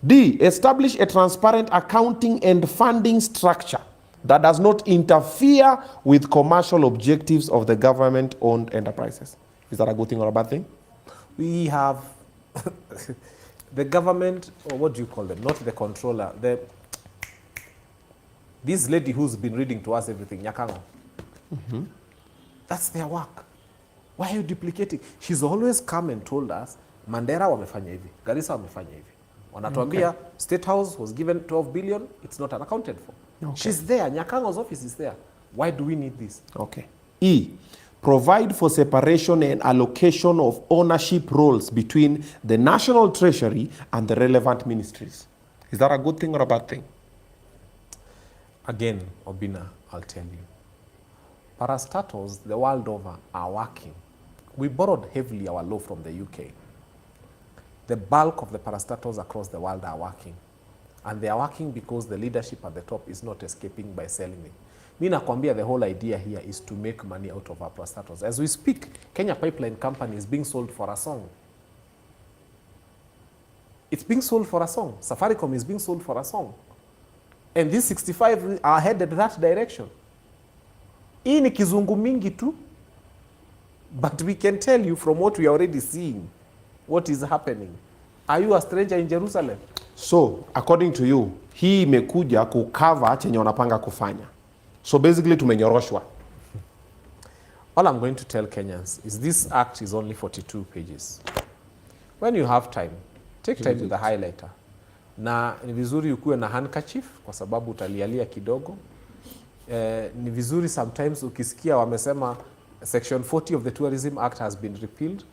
[SPEAKER 1] D, establish a transparent accounting and funding structure that does not interfere with commercial objectives of the government-owned enterprises. Is that a good thing or a bad thing?
[SPEAKER 5] We have the government, or what do you call them? Not the controller. This lady who's been reading to us everything, Nyakango. That's their work. Why are you duplicating? She's always come and told us, Mandera wamefanya hivi, Garissa wamefanya hivi. Wanatuambia State House was given 12 billion, it's not unaccounted for. Okay. She's there, Nyakango's office is there. Why do we need this?
[SPEAKER 1] Okay. E, provide for separation and allocation of ownership roles between the National Treasury and the relevant ministries. Is that a good thing or a bad thing?
[SPEAKER 5] Again, Obinna, I'll tell you. Parastatals the world over are working. We borrowed heavily our law from the UK. The bulk of the parastatals across the world are working. and they are working because the leadership at the top is not escaping by selling it. Mi nakwambia the whole idea here is to make money out of our prostators. As we speak, Kenya Pipeline Company is being sold for a song. It's being sold for a song. Safaricom is being sold for a song. And these 65 are headed that direction. Hii ni kizungu mingi tu, but we can tell you from what we are already seeing what is happening. Are you a stranger in Jerusalem?
[SPEAKER 1] So, according to you, hii imekuja kukava chenye wanapanga kufanya. So basically tumenyoroshwa.
[SPEAKER 5] All I'm going to tell Kenyans is this act is only 42 pages. When you have time, take time with the highlighter. Na ni vizuri ukuwe na handkerchief kwa sababu utalialia kidogo. Ni vizuri sometimes ukisikia wamesema Section 40 of the Tourism Act has been repealed,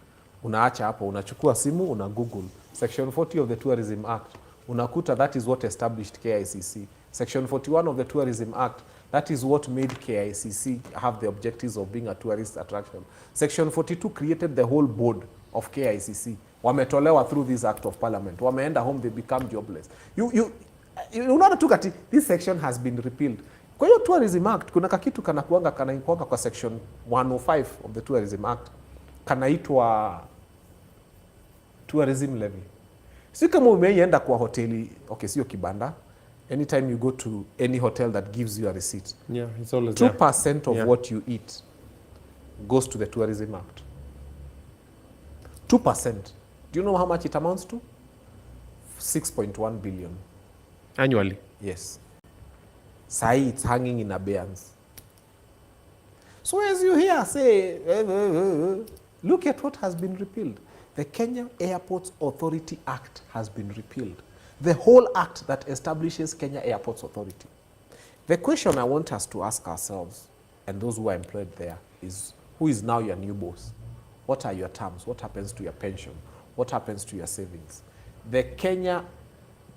[SPEAKER 5] unaacha hapo, unachukua simu, una Google Section 40 of the Tourism Act, unakuta that is what established KICC. Section 41 of the Tourism Act, that is what made KICC have the objectives of being a tourist attraction. Section 42 created the whole board of KICC. Wametolewa through this act of parliament. Wameenda home, they become jobless. Unaona tu kati, this section has been repealed. Kwa hiyo Tourism Act, kuna kakitu kanakuanga kwa Section 105 of the Tourism Act, kanaitwa tourism levy. Si kama umeenda kwa hoteli, okay, sio kibanda, anytime you go to any hotel that gives you a receipt,
[SPEAKER 1] Yeah, it's always
[SPEAKER 5] 2% of what you eat goes to the Tourism Act. 2%. Do you know how much it amounts to? 6.1 billion.
[SPEAKER 1] Annually.
[SPEAKER 5] Yes. Sai it's hanging in abeyance. So as you hear say, look at what has been repealed. The Kenya Airports Authority Act has been repealed. The whole act that establishes Kenya Airports Authority. The question I want us to ask ourselves, and those who are employed there, is who is now your new boss? What are your terms? What happens to your pension? What happens to your savings? The Kenya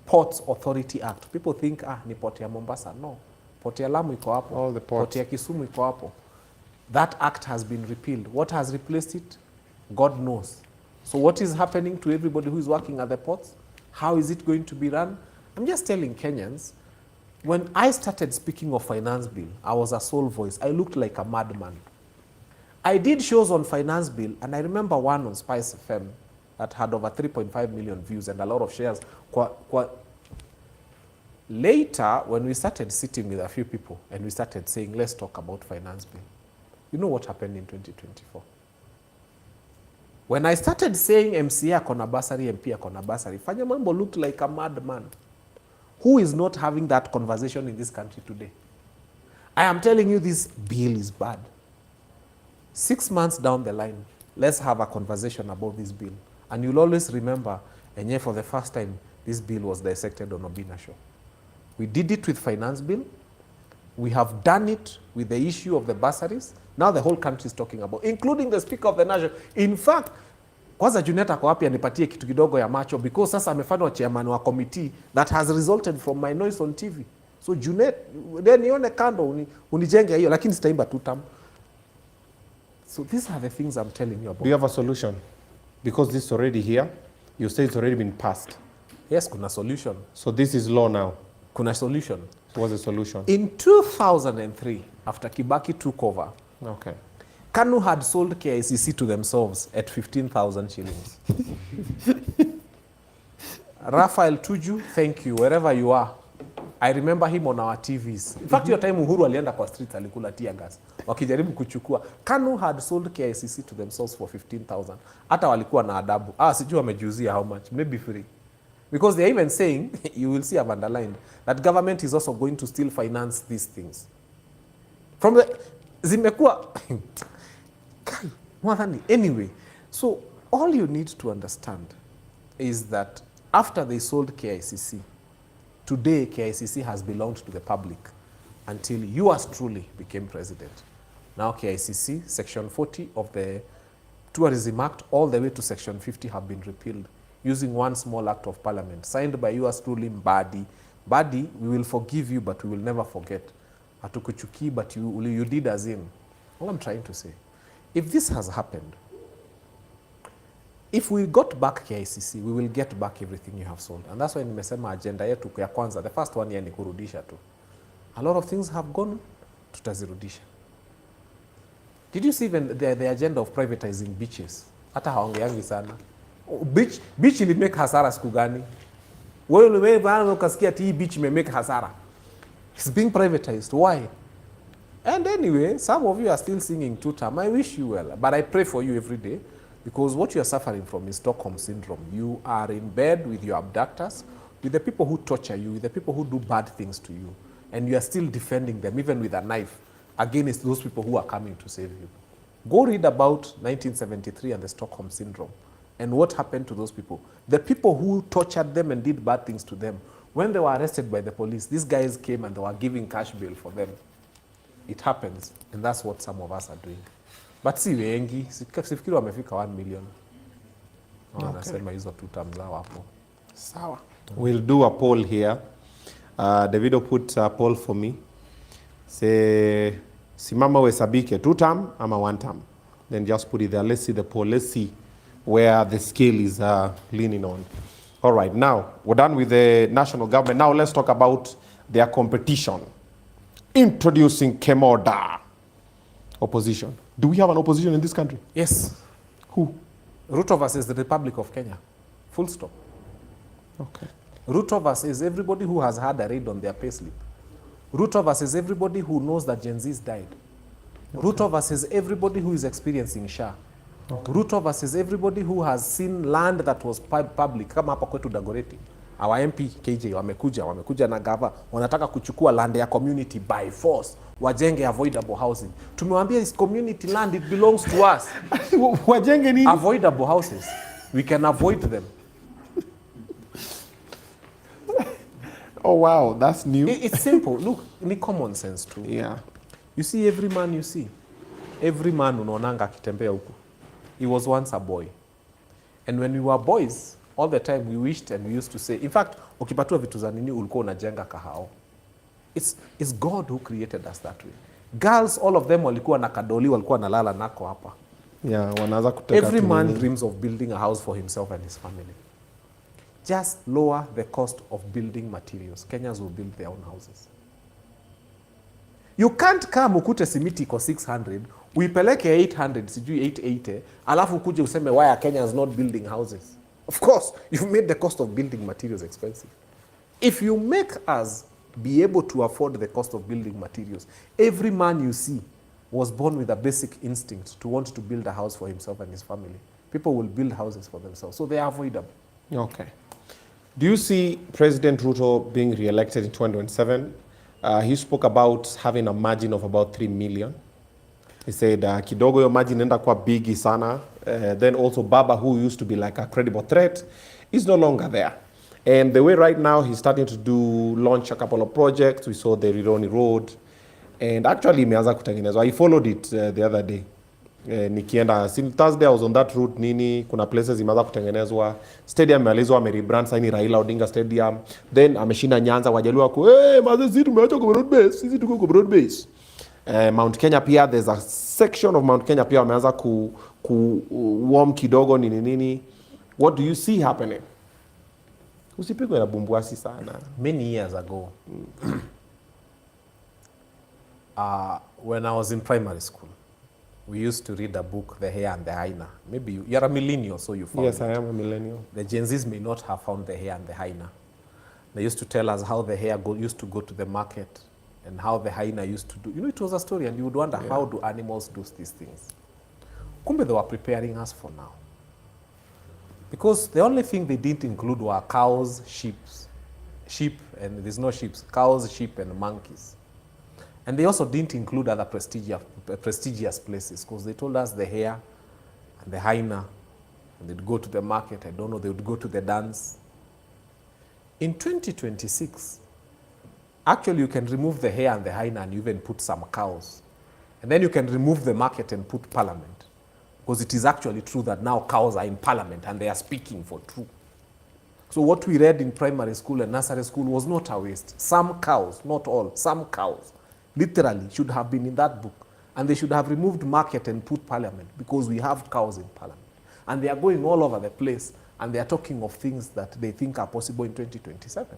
[SPEAKER 5] Ports Authority Act. People think, ni port ya Mombasa. No. Port ya Lamu iko hapo.
[SPEAKER 1] All the ports.
[SPEAKER 5] Port ya Kisumu iko hapo. That act has been repealed. What has replaced it? God knows. So what is happening to everybody who is working at the ports? How is it going to be run? I'm just telling Kenyans, when I started speaking of finance bill, I was a sole voice. I looked like a madman. I did shows on finance bill, and I remember one on Spice FM that had over 3.5 million views and a lot of shares. Later, when we started sitting with a few people and we started saying, let's talk about finance bill, you know what happened in 2024? When I started saying MCA akona basari, MP akona basari, Fanya Mambo looked like a madman. Who is not having that conversation in this country today? I am telling you this bill is bad. 6 months down the line, let's have a conversation about this bill. And you'll always remember, and yet for the first time, this bill was dissected on Obinna Show. We did it with finance bill. We have done it with the issue of the bursaries. Now the whole country is talking about, including the Speaker of the Nation. In fact, kwanza Junet ako wapi anipatie kitu kidogo ya macho, because sasa amefanywa chairman wa committee that has resulted from my noise on TV. So Junet, nione kando unijenge hiyo, lakini sitaimba tutam. So these are the things I'm telling you about.
[SPEAKER 1] Do you have a solution? Because this is already here. You say it's already been passed.
[SPEAKER 5] Yes, kuna solution.
[SPEAKER 1] So this is law now.
[SPEAKER 5] Kuna solution.
[SPEAKER 1] What's the solution?
[SPEAKER 5] In 2003, after Kibaki took over,
[SPEAKER 1] Okay.
[SPEAKER 5] KANU had sold KICC to themselves at 15,000 shillings. Raphael Tuju, thank you, wherever you are. I remember him on our TVs. In fact, your time Uhuru alienda kwa street alikula tear gas. Wakijaribu kuchukua. KANU had sold KICC to themselves for 15,000. Hata walikuwa na adabu. Sijui wamejiuzia how much, maybe free. Because they are even saying, you will see I've underlined, that government is also going to still finance these things. From the zimekuwa anyway, so all you need to understand is that after they sold KICC, today KICC has belonged to the public until yours truly became president. Now KICC, Section 40 of the Tourism Act, all the way to Section 50 have been repealed using one small act of parliament, signed by yours truly, Mbadi. Mbadi, we will forgive you, but we will never forget. Hatukuchuki, but you did as in. All I'm trying to say, if this has happened, if we got back KICC, we will get back everything you have sold. And that's why nimesema agenda yetu ya kwanza, the first one ni kurudisha tu. A lot of things have gone, tutazirudisha. Did you see even the agenda of privatizing beaches? Hata haongeangi sana. Beach ili make hasara siku gani? Wewe bana ukasikia ati beach ime make hasara. It's being privatized. Why? And anyway, some of you are still singing two-term. I wish you well, but I pray for you every day because what you are suffering from is Stockholm syndrome. You are in bed with your abductors, with the people who torture you, with the people who do bad things to you, and you are still defending them, even with a knife, against those people who are coming to save you. Go read about 1973 and the Stockholm syndrome and what happened to those people. The people who tortured them and did bad things to them, when they were arrested by the police, these guys came and they were giving cash bail for them. It happens, and that's what some of us are doing. But si wengi, sifikiri wamefika 1 million. Wanasema hizo two terms zao hapo.
[SPEAKER 1] Sawa. We'll do a poll here. Davido put a poll for me. Say, simama wesabike 2 term ama 1 term. Then just put it there. Let's see the poll. Let's see where the scale is leaning on. All right, now we're done with the national government. Now let's talk about their competition. Introducing Kemoda. Opposition. Do we have an opposition in this country?
[SPEAKER 5] Yes.
[SPEAKER 1] Who?
[SPEAKER 5] Ruto versus the Republic of Kenya. Full stop.
[SPEAKER 1] Okay.
[SPEAKER 5] Ruto versus everybody who has had a raid on their payslip. Ruto versus everybody who knows that Gen Z's died. Okay. Ruto versus everybody who is experiencing SHA. Okay. Ruto versus everybody who has seen land that was public. Kama hapa kwetu Dagoretti. Our MP KJ wamekuja na gava, wanataka kuchukua land ya community by force, wajenge avoidable housing. Tumewambia this community land, it belongs to us.
[SPEAKER 1] Wajenge nini?
[SPEAKER 5] Avoidable houses. We can avoid them.
[SPEAKER 1] Oh wow, that's new.
[SPEAKER 5] It's simple. Look, ni common sense too.
[SPEAKER 1] Yeah.
[SPEAKER 5] You see every man you see. Every man unaonanga akitembea huku. He was once a boy. And when we were boys, all the time we wished and we used to say, in fact, ukipatiwa vitu za nini ulikuwa unajenga kahao. It's God who created us that way. Girls, all of them walikuwa na kadoli, walikuwa nalala nako hapa.
[SPEAKER 1] Yeah, wanaanza kuteka.
[SPEAKER 5] Every man dreams of building a house for himself and his family. Just lower the cost of building materials. Kenyans will build their own houses. You can't come ukute simiti iko 600, uipeleke 800, sijui 880, alafu ukuje useme why are Kenyans not building houses? Of course, you've made the cost of building materials expensive. If you make us be able to afford the cost of building materials, every man you see was born with a basic instinct to want to build a house for himself and his family. People will build houses for themselves, so they are avoidable.
[SPEAKER 1] Okay. Do you see President Ruto being re-elected in 2027? He spoke about having a margin of about 3 million. He said, kidogo yo margin enda kwa bigi sana. Then also Baba, who used to be like a credible threat, is no longer there. And the way right now he's starting to launch a couple of projects. We saw the Rironi Road. And actually imeanza kutengenezwa. I followed it the other day. Nikienda, since Thursday I was on that route nini, kuna places imeanza kutengenezwa. Stadium imealizwa, amerebrand saini Raila Odinga Stadium. Then ameshinda Nyanza, wajaluo wako, maze sisi tumeacha kwa broad base, sisi tuko kwa broad base. Mount Kenya pia, there's a section of Mount Kenya pia wameanza ku warm kidogo nini. What do you see happening? Usipigwe na bumbuasi sana.
[SPEAKER 5] Many years ago, when I was in primary school, we used to read a book, The Hare and the Hyena. Maybe you're a millennial, so you found
[SPEAKER 1] Yes,
[SPEAKER 5] it.
[SPEAKER 1] I am a millennial.
[SPEAKER 5] The Gen Zs may not have found the hare and the hyena. They used to tell us how the hare used to go to the market and how the hyena used to do. You know, it was a story, and you would wonder, how do animals do these things? Kumbe, they were preparing us for now. Because the only thing they didn't include were cows, sheep, and there's no sheep, cows, sheep, and monkeys. And they also didn't include other prestigious places, because they told us the hare and the hyena, and they'd go to the market, I don't know, they would go to the dance. In 2026, actually you can remove the hare and the hyena and even put some cows. And then you can remove the market and put parliament. Because it is actually true that now cows are in parliament and they are speaking for true. So what we read in primary school and nursery school was not a waste. Some cows, not all, some cows, literally should have been in that book. And they should have removed market and put parliament, because we have cows in parliament. And they are going all over the place, and they are talking of things that they think are possible in 2027.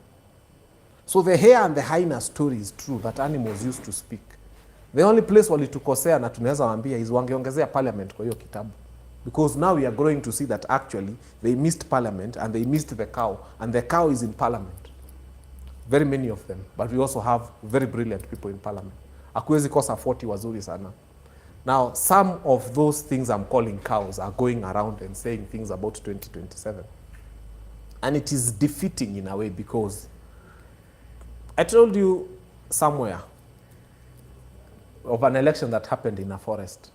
[SPEAKER 5] So the hare and the hyena story is true, that animals used to speak. The only place walitukosea na tunaweza waambia is wangeongezea parliament kwa hiyo kitabu. Because now we are growing to see that actually they missed parliament and they missed the cow, and the cow is in parliament. Very many of them, but we also have very brilliant people in parliament. Hakuwezi kosa 40 wazuri sana. Now, some of those things I'm calling cows are going around and saying things about 2027. And it is defeating in a way, because I told you somewhere of an election that happened in a forest.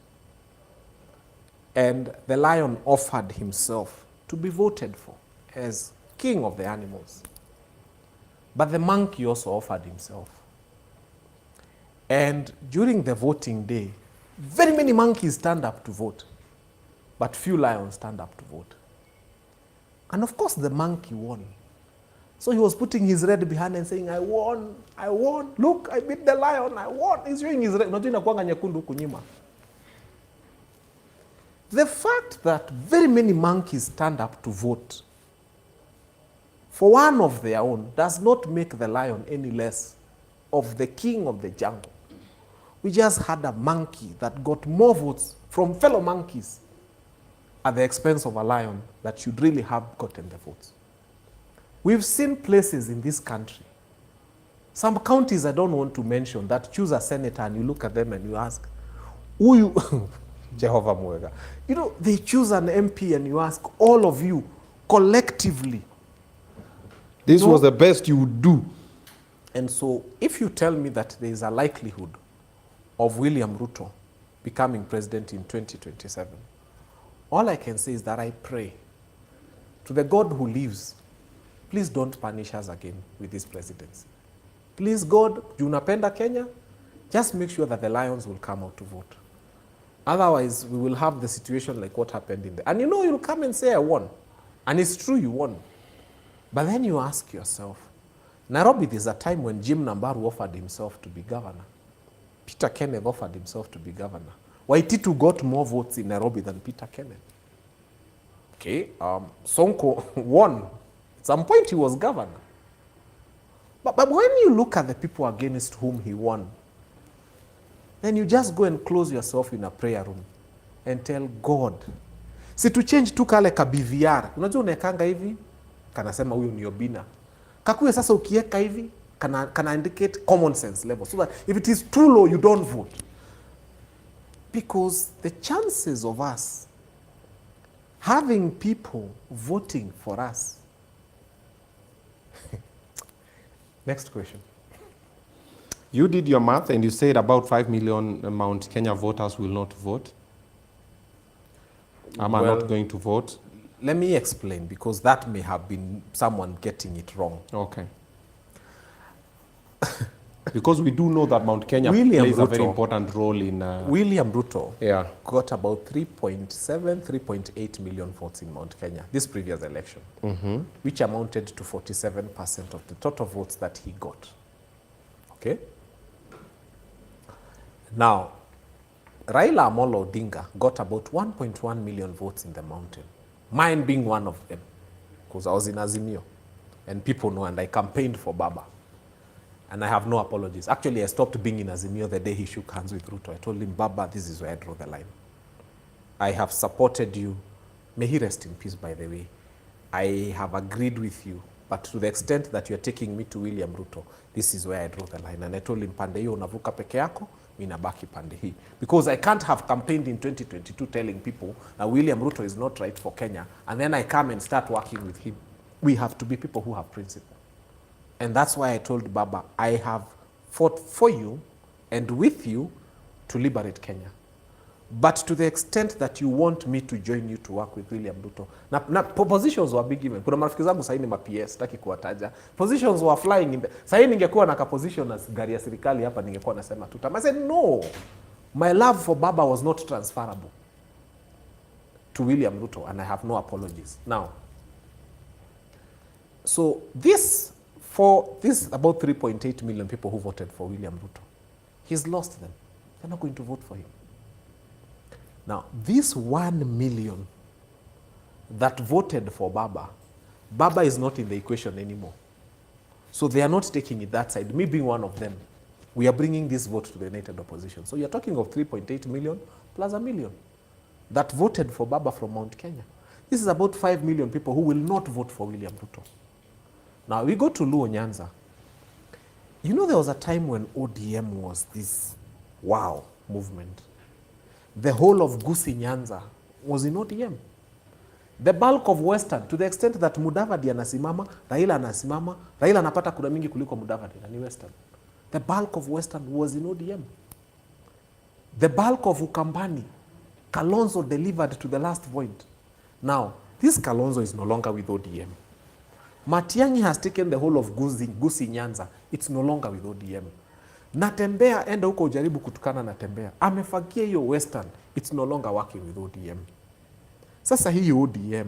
[SPEAKER 5] And the lion offered himself to be voted for as king of the animals. But the monkey also offered himself. And during the voting day, very many monkeys stand up to vote, but few lions stand up to vote. And of course, the monkey won. So he was putting his red behind and saying, I won, look, I beat the lion, I won. He's showing his red. Unajua inakuanga nyekundu huku nyuma. The fact that very many monkeys stand up to vote for one of their own does not make the lion any less of the king of the jungle. We just had a monkey that got more votes from fellow monkeys at the expense of a lion that should really have gotten the votes. We've seen places in this country, some counties I don't want to mention, that choose a senator and you look at them and you ask, who you, Jehovah Mwega, you know, they choose an MP and you ask all of you collectively,
[SPEAKER 1] this was the best you would do.
[SPEAKER 5] And so if you tell me that there is a likelihood of William Ruto becoming president in 2027, all I can say is that I pray to the God who lives, please don't punish us again with this presidency. Please, God, juu unapenda Kenya, just make sure that the lions will come out to vote. Otherwise, we will have the situation like what happened in the... And you know, you'll come and say, I won. And it's true, you won. But then you ask yourself, Nairobi, there's a time when Jim Nambaru offered himself to be governor. Peter Kenneth offered himself to be governor. Waititu got more votes in Nairobi than Peter Kenneth. Okay, Sonko won. At some point he was governor. But when you look at the people against whom he won, then you just go and close yourself in a prayer room and tell God. Si to change tu kale ka BVR. Unajua unaekanga hivi, kanasema huyu ni Obinna. Kakuye sasa ukieka hivi, kana indicate common sense level. So that if it is too low, you don't vote. Because the chances of us having people voting for us. Next question.
[SPEAKER 1] You did your math and you said about 5 million Mount Kenya voters will not vote. Am I not going to vote?
[SPEAKER 5] Let me explain, because that may have been someone getting it wrong.
[SPEAKER 1] Okay. Because we do know that Mount Kenya
[SPEAKER 5] William
[SPEAKER 1] plays a very
[SPEAKER 5] Ruto.
[SPEAKER 1] important role in...
[SPEAKER 5] William Ruto
[SPEAKER 1] Yeah.
[SPEAKER 5] got about 3.7, 3.8 million votes in Mount Kenya this previous election, which amounted to 47% of the total votes that he got. Okay? Now, Raila Amolo Odinga got about 1.1 million votes in the mountain, mine being one of them, because I was in Azimio, and people know, and I campaigned for Baba. And I have no apologies. Actually, I stopped being in Azimio the day he shook hands with Ruto. I told him, Baba, this is where I draw the line. I have supported you. May he rest in peace, by the way. I have agreed with you. But to the extent that you're taking me to William Ruto, this is where I draw the line. And I told him, pande hiyo unavuka peke yako, mimi nabaki pande hii. Because I can't have campaigned in 2022 telling people that William Ruto is not right for Kenya, and then I come and start working with him. We have to be people who have principle. And that's why I told Baba, I have fought for you and with you to liberate Kenya. But to the extent that you want me to join you to work with William Ruto. Na positions were big given. Kuna marafiki zangu sahi ni ma-PS, sitaki kuwataja. Positions were flying in the... Sahi ningekuwa na ka-position as gari ya serikali hapa, ningekuwa nasema tutam. I said, no. My love for Baba was not transferable to William Ruto, and I have no apologies. Now, so this about 3.8 million people who voted for William Ruto, he's lost them. They're not going to vote for him. Now, this 1 million that voted for Baba, Baba is not in the equation anymore. So they are not taking it that side. Me being one of them, we are bringing this vote to the united opposition. So you're talking of 3.8 million plus a million that voted for Baba from Mount Kenya. This is about 5 million people who will not vote for William Ruto. Now we go to Luo Nyanza. You know, there was a time when ODM was this wow movement. The whole of Gusii Nyanza was in ODM. The bulk of Western, to the extent that Mudavadi anasimama, Raila anasimama, Raila anapata kura mingi kuliko Mudavadi, na ni Western. The bulk of Western was in ODM. The bulk of Ukambani, Kalonzo delivered to the last void. Now, this Kalonzo is no longer with ODM. Matiang'i has taken the whole of Gusii Nyanza. It's no longer with ODM. Natembea, enda huko ujaribu kutukana Natembea. Amefagia hiyo Western. It's no longer working with ODM. Sasa hii ODM,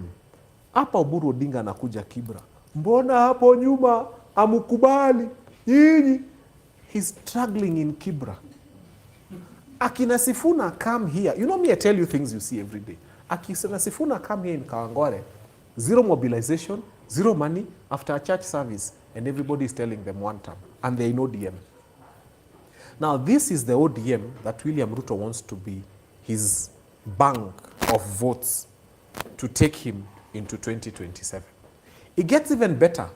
[SPEAKER 5] hapa Oburu Odinga anakuja Kibra. Mbona hapo nyuma amukubali? Yini? He's struggling in Kibra. Akina Sifuna come here. You know me, I tell you things you see every day. Akina Sifuna come here in Kawangware. Zero mobilization, zero money after a church service. And everybody is telling them one term. And they're in ODM. Now, this is the ODM that William Ruto wants to be his bank of votes to take him into 2027. It gets even better.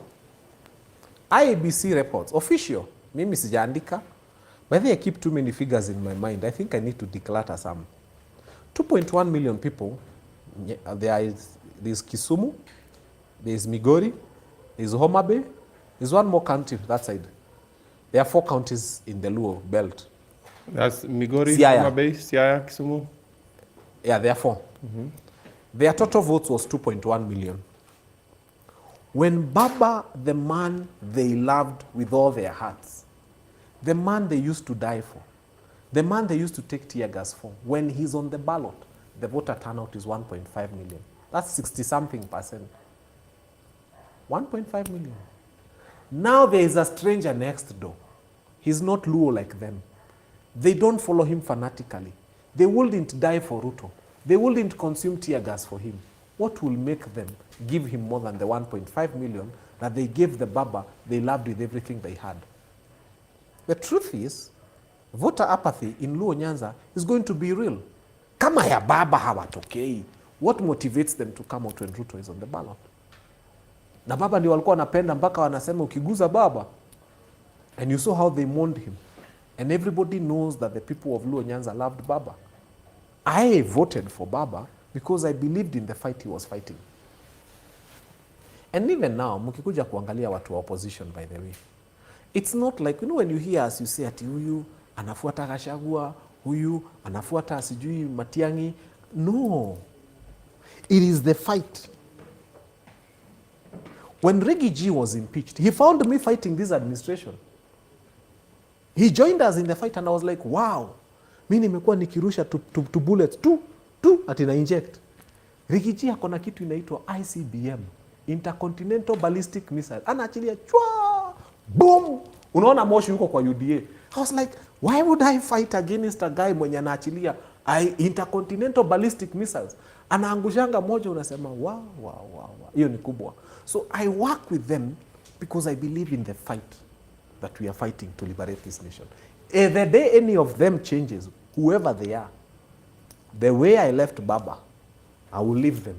[SPEAKER 5] IABC reports, official, mimi sijaandika, but I keep too many figures in my mind. I think I need to declutter some. 2.1 million people, there's Kisumu, there's Migori, there's Homa Bay, there's one more county that side. There are 4 counties in the Luo belt.
[SPEAKER 1] That's Migori,
[SPEAKER 5] Siaya.
[SPEAKER 1] Homa Bay, Siaya, Kisumu.
[SPEAKER 5] Yeah, there are 4. Their total votes was 2.1 million. When Baba, the man they loved with all their hearts, the man they used to die for, the man they used to take tear gas for, when he's on the ballot, the voter turnout is 1.5 million. That's 60-something%. 1.5 million. Now there is a stranger next door. He's not Luo like them. They don't follow him fanatically. They wouldn't die for Ruto. They wouldn't consume tear gas for him. What will make them give him more than the 1.5 million that they gave the Baba they loved with everything they had? The truth is, voter apathy in Luo Nyanza is going to be real. Kama ya Baba hawatokei. What motivates them to come out when Ruto is on the ballot? Na Baba ndio walikuwa wanapenda mpaka wanasema ukiguza Baba. And you saw how they mourned him. And everybody knows that the people of Luo Nyanza loved Baba. I voted for Baba because I believed in the fight he was fighting. And even now, mkikuja kuangalia watu wa opposition, by the way, it's not like, you know, when you hear us, you say ati huyu anafuata Gachagua, huyu anafuata sijui Matiang'i. No. It is the fight. When Rigathi G was impeached, he found me fighting this administration. He joined us in the fight and I was like, wow. Mimi nimekuwa nikirusha to bullets tu ati na inject. Rigathi G akona kitu inaitwa ICBM, Intercontinental Ballistic Missile. Anaachilia chwa, boom. Unaona moshi huko kwa UDA. I was like, why would I fight against a guy mwenye anaachilia Intercontinental Ballistic Missiles? Anaangushanga moja unasema wow. Hiyo ni kubwa. So I work with them because I believe in the fight that we are fighting to liberate this nation. If the day any of them changes, whoever they are, the way I left Baba, I will leave them.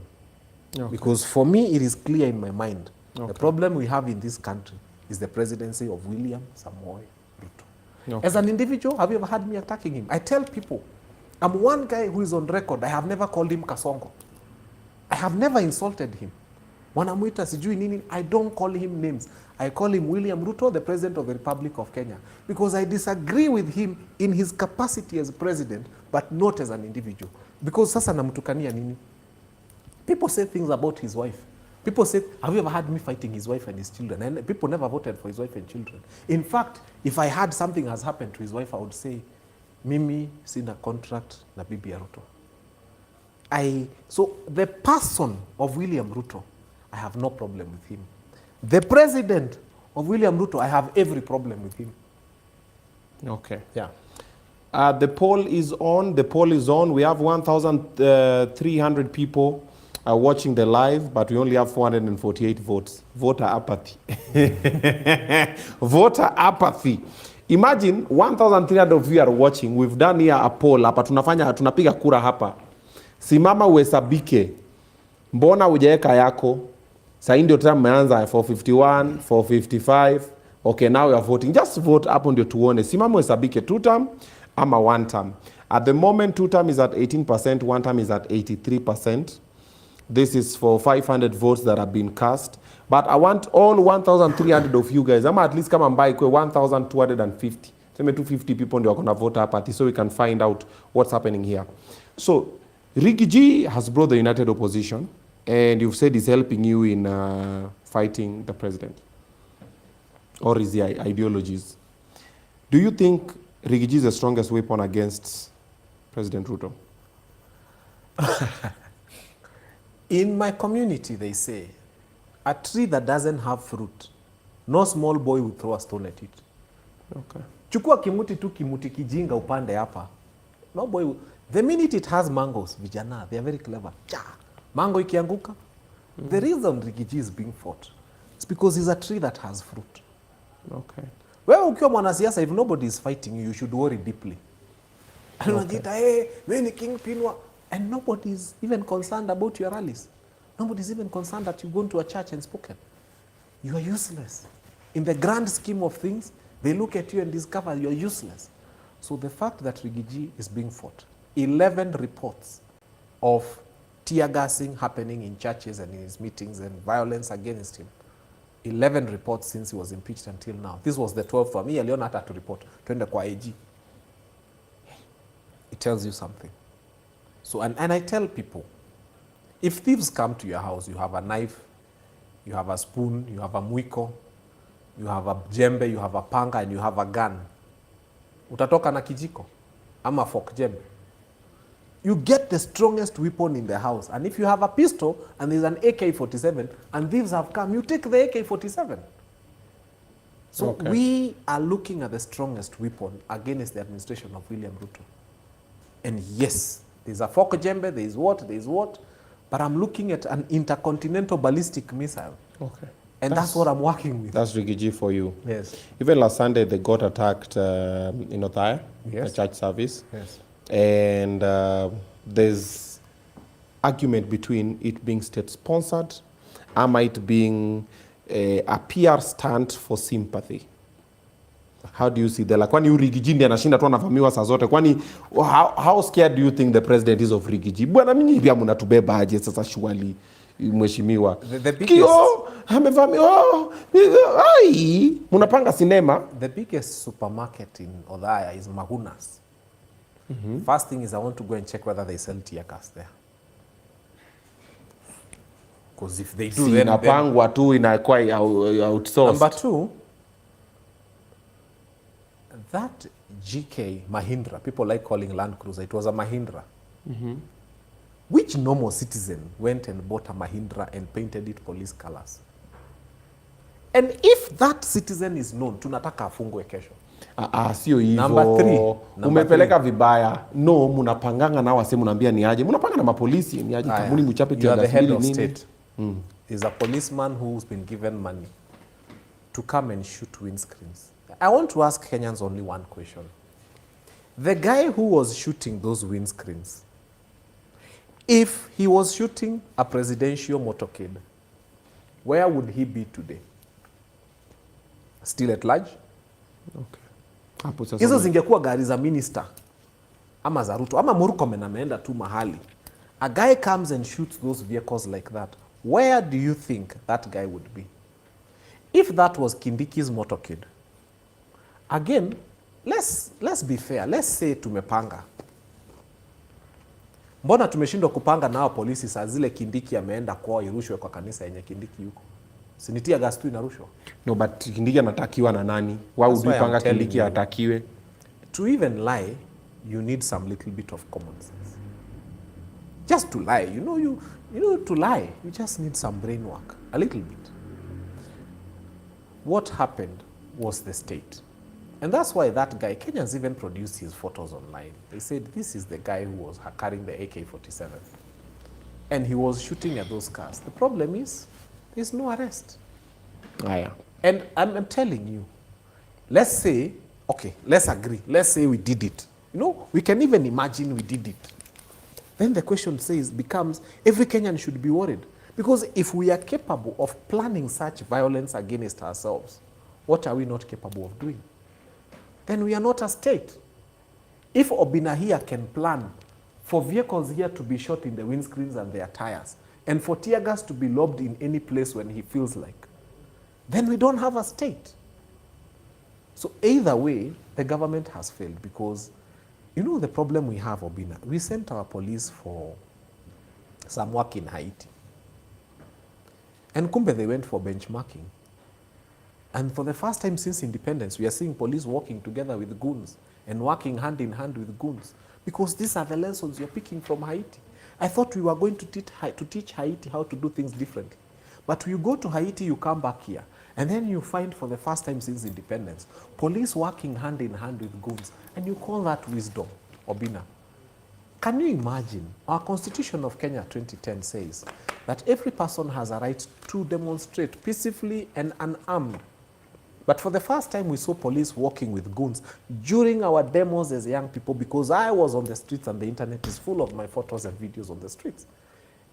[SPEAKER 5] Okay. Because for me, it is clear in my mind. Okay. The problem we have in this country is the presidency of William Samoei Ruto. Okay. As an individual, have you ever heard me attacking him? I tell people, I'm one guy who is on record. I have never called him Kasongo. I have never insulted him. Wanamuita sijui nini, I don't call him names. I call him William Ruto, the President of the Republic of Kenya, because I disagree with him in his capacity as president, but not as an individual. Because sasa namtukania nini? People say things about his wife. People say, have you ever heard me fighting his wife and his children? And people never voted for his wife and children. In fact, if I had something has happened to his wife, I would say, Mimi sina contract na bibi ya Ruto. So the person of William Ruto, I have no problem with him. The president of William Ruto, I have every problem with him.
[SPEAKER 1] Okay.
[SPEAKER 5] Yeah.
[SPEAKER 1] The poll is on. The poll is on. We have 1,300 people are watching the live, but we only have 448 votes. Voter apathy. Voter apathy. Imagine 1,300 of you are watching. We've done here a poll hapa. Tunapiga kura hapa. Simama uhesabike. Mbona hujaeka yako? Sasa ndio tena mmeanza 451, 455. Okay, now you are voting. Just vote hapo ndio tuone. Simama uhesabike 2 term ama 1 term. At the moment 2 term is at 18%, 1 term is at 83%. This is for 500 votes that have been cast. But I want all 1,300 of you guys. I'm at least come and buy 1,250. Sema 250 people ndio wako na voter apathy, so we can find out what's happening here. So Rigathi has brought the united opposition, and you've said he's helping you in fighting the president or his ideologies. Do you think Rigathi is the strongest weapon against President Ruto?
[SPEAKER 5] In my community, they say, a tree that doesn't have fruit, no small boy will throw a stone at it.
[SPEAKER 1] Okay.
[SPEAKER 5] Chukua kimuti tu, kimuti kijinga upande hapa. No boy will. The minute it has mangoes, vijana, they are very clever. Cha! Mango ikianguka. The reason Rigathi is being fought is because he's a tree that has fruit.
[SPEAKER 1] Okay.
[SPEAKER 5] Wewe ukiwa mwanasiasa, if nobody is fighting you, you should worry deeply. And unajiita, hey, mimi ni kingpin wa... And nobody is even concerned about your rallies. Nobody is even concerned that you go into a church and spoken. You are useless. In the grand scheme of things, they look at you and discover you are useless. So the fact that Rigathi is being fought, 11 reports of tear gassing happening in churches and in his meetings and violence against him. 11 reports since he was impeached until now. This was the 12th one. Me aliona hata to report. Twende kwa AG. It tells you something. So, and I tell people, if thieves come to your house, you have a knife, you have a spoon, you have a mwiko, you have a jembe, you have a panga, and you have a gun. Utatoka na kijiko ama fork jembe. You get the strongest weapon in the house. And if you have a pistol and there's an AK-47 and thieves have come, you take the AK-47. So
[SPEAKER 1] Okay.
[SPEAKER 5] we are looking at the strongest weapon against the administration of William Ruto. And yes, there's a fork jembe, there's what, but I'm looking at an intercontinental ballistic missile.
[SPEAKER 1] Okay.
[SPEAKER 5] And that's what I'm working with.
[SPEAKER 1] That's Rigathi for you.
[SPEAKER 5] Yes.
[SPEAKER 1] Even last Sunday, they got attacked in Othaya,
[SPEAKER 5] Yes.
[SPEAKER 1] the church service.
[SPEAKER 5] Yes.
[SPEAKER 1] And there's argument between it being state-sponsored and it being a PR stunt for sympathy. How do you see that? Like, kwani Rigathi ndiye anashinda tu anavamiwa saa zote? Kwani how scared do you think the president is of Rigathi? Bwana mimi pia mnatubeba aje sasa shughuli mheshimiwa?
[SPEAKER 5] The biggest,
[SPEAKER 1] Kio amevamiwa. Ai, mnapanga sinema.
[SPEAKER 5] the biggest supermarket in Othaya is Magunas. First thing is I want to go and check whether they sell tear gas there. Because if they do,
[SPEAKER 1] Si
[SPEAKER 5] then
[SPEAKER 1] inapangwa tu inakuwa outsourced.
[SPEAKER 5] Number two, that GK Mahindra, people like calling Land Cruiser, it was a Mahindra. Which normal citizen went and bought a Mahindra and painted it police colors? And if that citizen is known, tunataka afungwe kesho.
[SPEAKER 1] Sio hivyo.
[SPEAKER 5] Number three.
[SPEAKER 1] Umepeleka vibaya. No, munapanganga na wase munaambia ni aje. Munapanga na mapolisi ni aje. Kamuni mchape
[SPEAKER 5] You are the head of
[SPEAKER 1] nini.
[SPEAKER 5] state. Is a policeman who's been given money to come and shoot windscreens. I want to ask Kenyans only one question. The guy who was shooting those windscreens, if he was shooting a presidential motorcade, where would he be today? Still at large?
[SPEAKER 1] Okay. Hapo sasa.
[SPEAKER 5] Hizo zingekuwa gari za minister ama za Ruto ama Murkomen ameenda tu mahali. A guy comes and shoots those vehicles like that. Where do you think that guy would be? If that was Kindiki's motorcade, again, let's be fair. Let's say tumepanga. Mbona tumeshindwa kupanga nao polisi saa zile Kindiki ameenda kwao irushwe kwa kanisa yenye Kindiki yuko? Sinitia gas tu inarushwa.
[SPEAKER 1] No, but Kindiki anatakiwa na nani? Why would you panga Kindiki atakiwe?
[SPEAKER 5] To even lie, you need some little bit of common sense. Just to lie, you know, to lie, you just need some brain work, a little bit. What happened was the state. And that's why that guy, Kenyans even produced his photos online. They said, this is the guy who was carrying the AK-47. and he was shooting at those cars. The problem is, there's no arrest.
[SPEAKER 1] Aya.
[SPEAKER 5] And I'm telling you, let's say, okay, let's agree. Let's say we did it. You know, we can even imagine we did it. Then the question becomes, every Kenyan should be worried. Because if we are capable of planning such violence against ourselves, what are we not capable of doing? Then we are not a state. If Obinna here can plan for vehicles here to be shot in the windscreens and their tires, and for tear gas to be lobbed in any place when he feels like, then we don't have a state. So either way, the government has failed because, you know, the problem we have, Obinna, we sent our police for some work in Haiti. And kumbe they went for benchmarking. And for the first time since independence, we are seeing police working together with goons and working hand in hand with goons. Because these are the lessons you're picking from Haiti. I thought we were going to teach Haiti how to do things differently. But you go to Haiti, you come back here, and then you find for the first time since independence, police working hand in hand with goons, and you call that wisdom, Obinna. Can you imagine? Our Constitution of Kenya 2010 says that every person has a right to demonstrate peacefully and unarmed. But for the first time, we saw police working with goons during our demos as young people, because I was on the streets and the internet is full of my photos and videos on the streets.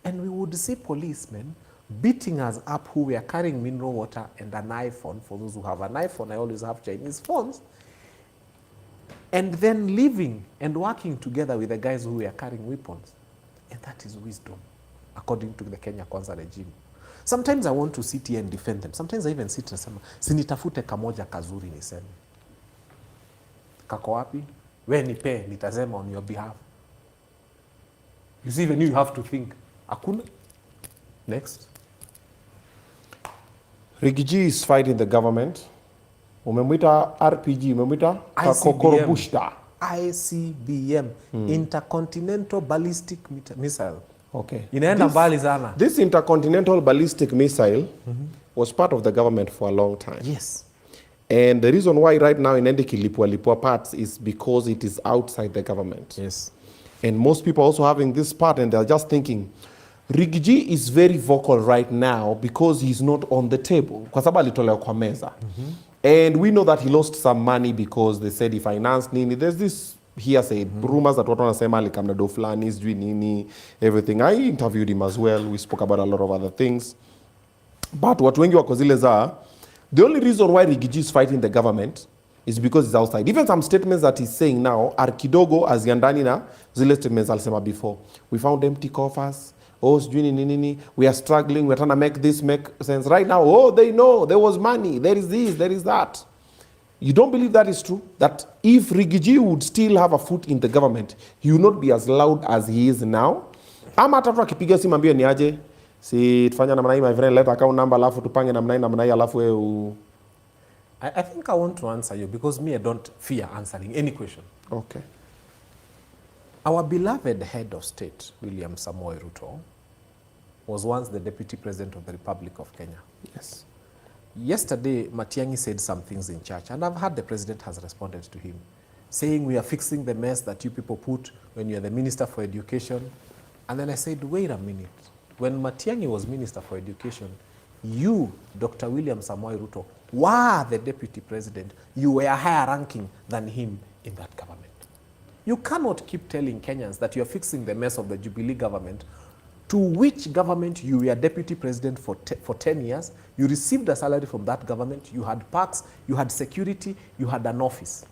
[SPEAKER 5] And we would see policemen beating us up who were carrying mineral water and an iPhone. For those who have an iPhone, I always have Chinese phones. And then living and working together with the guys who were carrying weapons. And that is wisdom, according to the Kenya Kwanza regime. Sometimes I want to sit here and defend them. Sometimes I even sit and say, sinitafute kamoja kazuri niseme. Kako wapi? We nipe, nitasema on your behalf. You see, even you have to think. Hakuna. Next.
[SPEAKER 1] Rigiji is fighting the government. Umemwita RPG, umemwita Kakokoro Bushta.
[SPEAKER 5] ICBM, Intercontinental Ballistic Missile.
[SPEAKER 1] Okay.
[SPEAKER 5] Inaenda mbali sana.
[SPEAKER 1] This intercontinental ballistic missile was part of the government for a long time.
[SPEAKER 5] Yes.
[SPEAKER 1] And the reason why right now in Lipua parts is because it is outside the government.
[SPEAKER 5] Yes.
[SPEAKER 1] And most people also having this part and they're just thinking, Rigiji is very vocal right now because he's not on the table. Kwa sababu alitolewa kwa meza. And we know that he lost some money because they said he financed nini. There's this hearsay, rumors that watu wanasema alikamna do fulani, sijui nini, everything. I interviewed him as well. We spoke about a lot of other things. But watu wengi wako zile za, the only reason why Rigiji is fighting the government is because he's outside. Even some statements that he's saying now are kidogo aziandani na zile statements alisema before. We found empty coffers. Oh, sijui nini, we are struggling, we're trying to make this make sense. Right now, oh, they know, there was money, there is this, there is that. You don't believe that is true? That if Rigiji would still have a foot in the government, he would not be as loud as he is now? Ama atatu akipiga simu ambie ni aje, si tufanya namna hii my friend, let account number alafu tupange namna hii alafu wewe.
[SPEAKER 5] I think I want to answer you because me, I don't fear answering any question.
[SPEAKER 1] Okay.
[SPEAKER 5] Our beloved head of state, William Samoei Ruto, was once the Deputy President of the Republic of Kenya.
[SPEAKER 1] Yes.
[SPEAKER 5] Yesterday, Matiang'i said some things in church, and I've heard the President has responded to him, saying we are fixing the mess that you people put when you're the Minister for Education. And then I said, wait a minute. When Matiang'i was Minister for Education, you, Dr. William Samoei Ruto, were the Deputy President. You were higher ranking than him in that government. You cannot keep telling Kenyans that you're fixing the mess of the Jubilee government, to which government you were deputy president for 10 years. You received a salary from that government. You had parks, you had security, you had an office.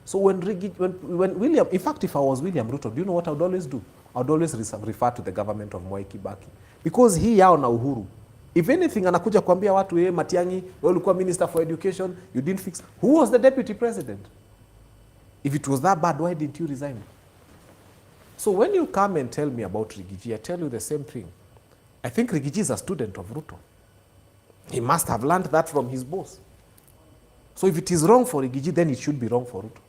[SPEAKER 5] So when William, in fact, if I was William Ruto, do you know what I would always do? I would always refer to the government of Mwai Kibaki. Because he yao na uhuru. If anything, anakuja kuambia watu, Matiang'i, wewe ulikuwa Minister for Education, you didn't fix. Who was the deputy president? If it was that bad, why didn't you resign? So when you come and tell me about Rigiji, I tell you the same thing. I think Rigiji is a student of Ruto. He must have learned that from his boss. So if it is wrong for Rigiji, then it should be wrong for Ruto.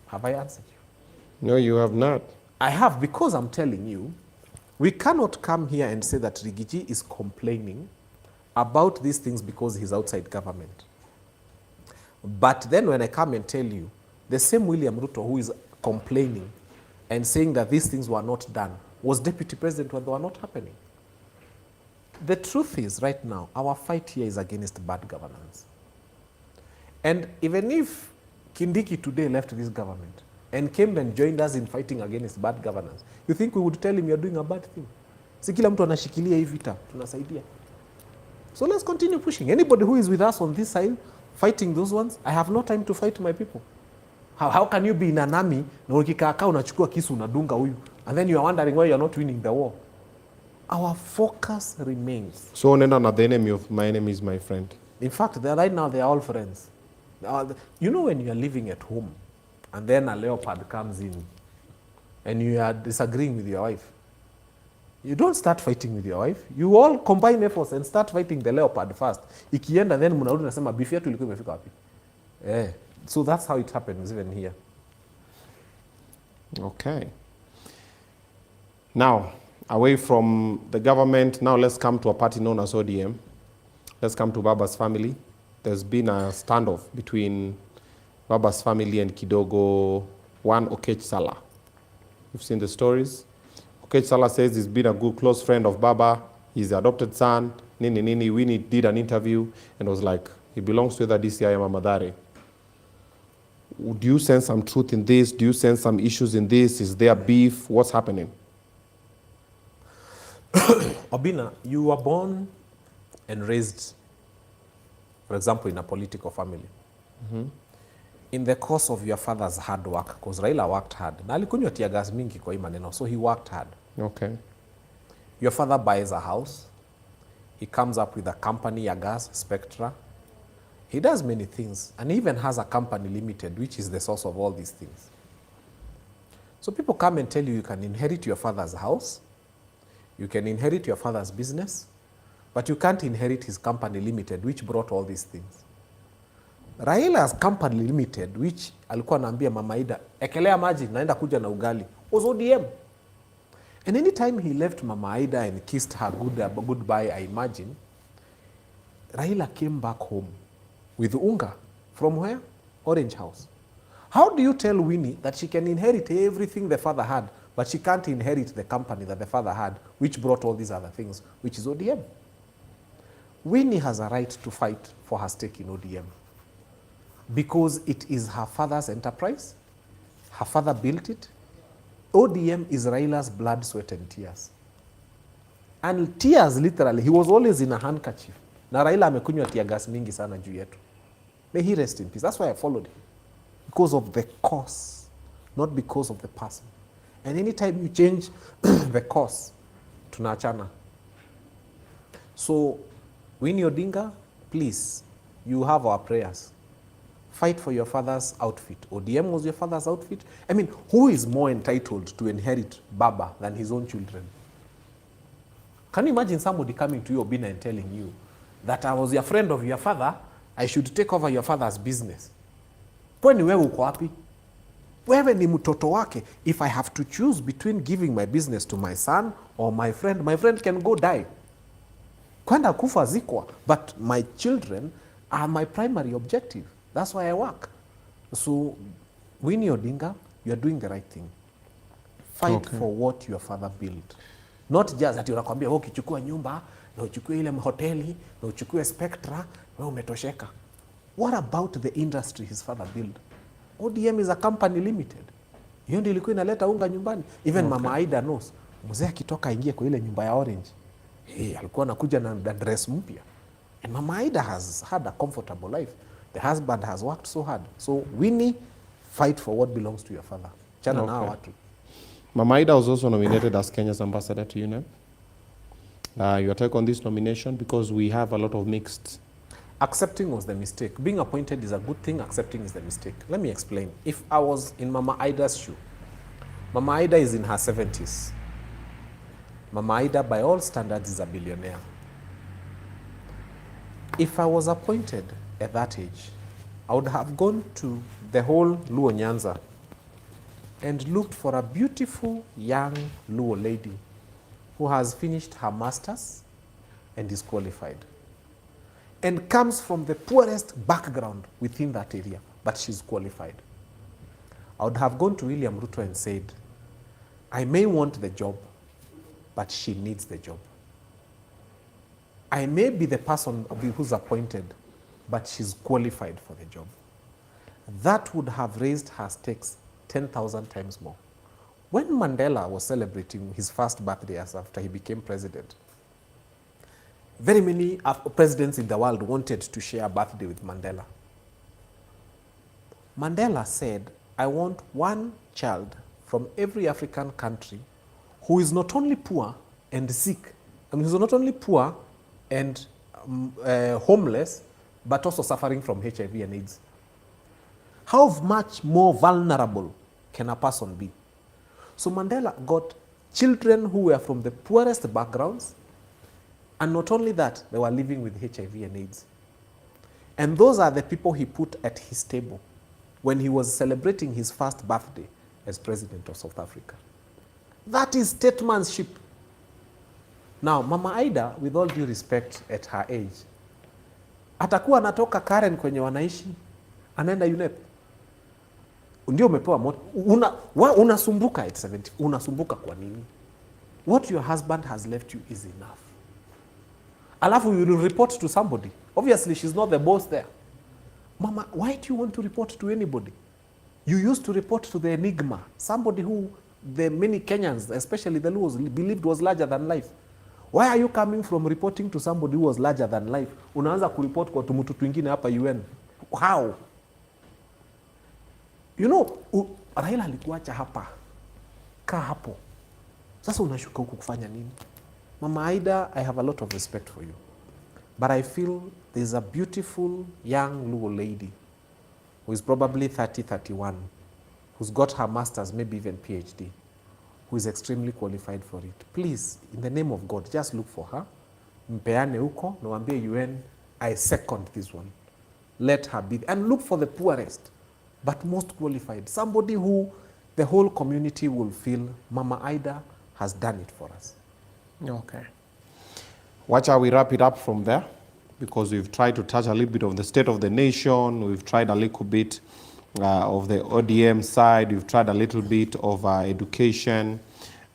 [SPEAKER 5] Have I answered you?
[SPEAKER 1] No, you have not.
[SPEAKER 5] I have, because I'm telling you, we cannot come here and say that Rigiji is complaining about these things because he's outside government. But then when I come and tell you, the same William Ruto who is complaining and saying that these things were not done was deputy president when they were not happening. The truth is, right now, our fight here is against bad governance. And even if Kindiki today left this government and came and joined us in fighting against bad governance, you think we would tell him you're doing a bad thing? Si kila mtu anashikilia hii vita, tunasaidia. So let's continue pushing. Anybody who is with us on this side, fighting those ones, I have no time to fight my people. How can you be in an army na ukikaa unachukua kisu unadunga huyu and then you are wondering why you are not winning the war? Our focus remains.
[SPEAKER 1] So nenda na the enemy of my enemy is my friend.
[SPEAKER 5] In fact, right now they are all friends. You know when you are living at home and then a leopard comes in and you are disagreeing with your wife, you don't start fighting with your wife. You all combine efforts and start fighting the leopard first. Ikienda then mnarudi nasema beef yetu ilikuwa imefika wapi? So that's how it happens even here.
[SPEAKER 1] Okay. Now, away from the government, now let's come to a party known as ODM. Let's come to Baba's family. There's been a standoff between Baba's family and Kidogo One Okech Sala. You've seen the stories. Okech Sala says he's been a good close friend of Baba. He's the adopted son. Nini Nini. Winnie did an interview and was like, he belongs to either DCI or Mamadare. Do you sense some truth in this? Do you sense some issues in this? Is there beef? What's happening?
[SPEAKER 5] Obinna, you were born and raised, for example, in a political family. Mm-hmm. In the course of your father's hard work, because Raila worked hard, na alikunywa tear gas mingi kwa hii maneno, so he worked hard.
[SPEAKER 1] Okay.
[SPEAKER 5] Your father buys a house. He comes up with a company, a gas, Spectra. He does many things, and he even has a company limited, which is the source of all these things. So people come and tell you can inherit your father's house, you can inherit your father's business, but you can't inherit his company limited, which brought all these things. Raila's company limited, which alikuwa anaambia Mama Ida, ekelea maji, naenda kuja na ugali, was ODM. And anytime he left Mama Ida and kissed her goodbye, I imagine, Raila came back home with unga. From where? Orange House. How do you tell Winnie that she can inherit everything the father had, but she can't inherit the company that the father had, which brought all these other things, which is ODM? Winnie has a right to fight for her stake in ODM because it is her father's enterprise. Her father built it. ODM is Raila's blood, sweat, and tears. And tears, literally, he was always in a handkerchief. Na Raila amekunywa tear gas mingi sana juu yetu. May he rest in peace. That's why I followed him. Because of the cause, not because of the person. And anytime you change the cause, tunaachana. So, Winnie Odinga, please, you have our prayers. Fight for your father's outfit. ODM was your father's outfit. I mean, who is more entitled to inherit Baba than his own children? Can you imagine somebody coming to you, Obinna, and telling you that I was your friend of your father, I should take over your father's business? Kwani wewe uko wapi? Wewe ni mtoto wake. If I have to choose between giving my business to my son or my friend can go die. Kwenda kufa zikwa. But my children are my primary objective. That's why I work. So, Winnie Odinga, you are doing the right thing. Fight for what your father built. Not just that unakwambia wewe ukichukua nyumba na uchukue ile hoteli na uchukue Spectra, wewe umetosheka. What about the industry his father built? ODM is a company limited. Hiyo ndio ilikuwa inaleta unga nyumbani. Even Mama Aida knows. Mzee akitoka aingie kwa ile nyumba ya Orange. Alikuwa anakuja na dress mpya. And Mama Aida has had a comfortable life. The husband has worked so hard. So Winnie, fight for what belongs to your father. Chana na watu.
[SPEAKER 1] Mama Ida was also nominated as Kenya's ambassador to UNEP. Your take on this nomination, because we have a lot of mixed.
[SPEAKER 5] Accepting was the mistake. Being appointed is a good thing, accepting is the mistake. Let me explain. If I was in Mama Ida's shoe, Mama Ida is in her 70s. Mama Ida, by all standards, is a billionaire. If I was appointed at that age, I would have gone to the whole Luo Nyanza and looked for a beautiful young Luo lady who has finished her master's and is qualified and comes from the poorest background within that area, but she's qualified. I would have gone to William Ruto and said, I may want the job, but she needs the job. I may be the person who's appointed, but she's qualified for the job. That would have raised her stakes 10,000 times more. When Mandela was celebrating his first birthday as after he became president, very many presidents in the world wanted to share a birthday with Mandela. Mandela said, I want one child from every African country who is not only poor and sick, who's not only poor and homeless, but also suffering from HIV and AIDS. How much more vulnerable can a person be? So Mandela got children who were from the poorest backgrounds, and not only that, they were living with HIV and AIDS. And those are the people he put at his table when he was celebrating his first birthday as president of South Africa. That is statesmanship. Now, Mama Ida, with all due respect at her age, atakuwa anatoka Karen kwenye wanaishi, anaenda UNEP. Ndio umepewa unasumbuka at 70. Unasumbuka kwa nini? What your husband has left you is enough. Alafu you will report to somebody. Obviously, she's not the boss there. Mama, why do you want to report to anybody? You used to report to the enigma, somebody who the many Kenyans, especially the Luos, believed was larger than life. Why are you coming from reporting to somebody who was larger than life? Unaanza kureport kwa tumutu twingine hapa UN. How? You know, Raila alikuacha hapa. Kaa hapo. Sasa unashuka huku kufanya nini? Mama Ida, I have a lot of respect for you. But I feel there's a beautiful young Luo lady who is probably 30, 31, who's got her master's, maybe even PhD, who is extremely qualified for it. Please, in the name of God, just look for her. Mpeane huko, na waambie UN, I second this one. Let her be. And look for the poorest, but most qualified. Somebody who the whole community will feel, Mama Ida has done it for us.
[SPEAKER 1] Okay. Watch how we wrap it up from there, because we've tried to touch a little bit of the state of the nation. We've tried a little bit of the ODM side. We've tried a little bit of education.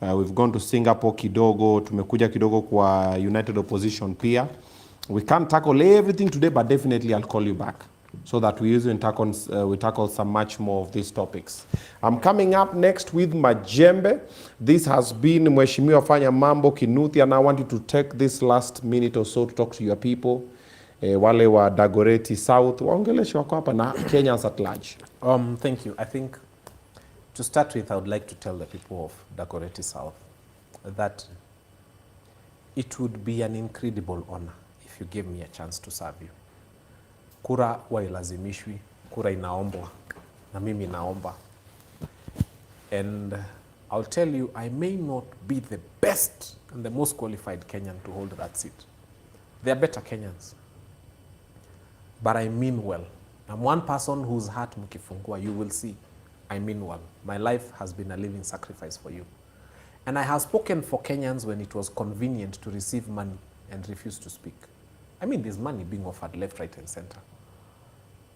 [SPEAKER 1] We've gone to Singapore kidogo. Tumekuja kidogo kwa United Opposition pia. We can't tackle everything today, but definitely I'll call you back so that we tackle some much more of these topics. I'm coming up next with Majembe. This has been Mheshimiwa Fanya Mambo Kinuthia, and I want you to take this last minute or so to talk to your people. Wale wa Dagoretti South, waongeleshe wako hapa na Kenyans at large.
[SPEAKER 5] Thank you. I think to start with, I would like to tell the people of Dagoretti South that it would be an incredible honor if you gave me a chance to serve you. Kura wailazimishwi, kura inaombwa, na mimi naomba. And I'll tell you, I may not be the best and the most qualified Kenyan to hold that seat. There are better Kenyans. But I mean well. I'm one person whose heart mkifungua, you will see, I mean well. My life has been a living sacrifice for you. And I have spoken for Kenyans when it was convenient to receive money and refuse to speak. I mean, there's money being offered left, right, and center.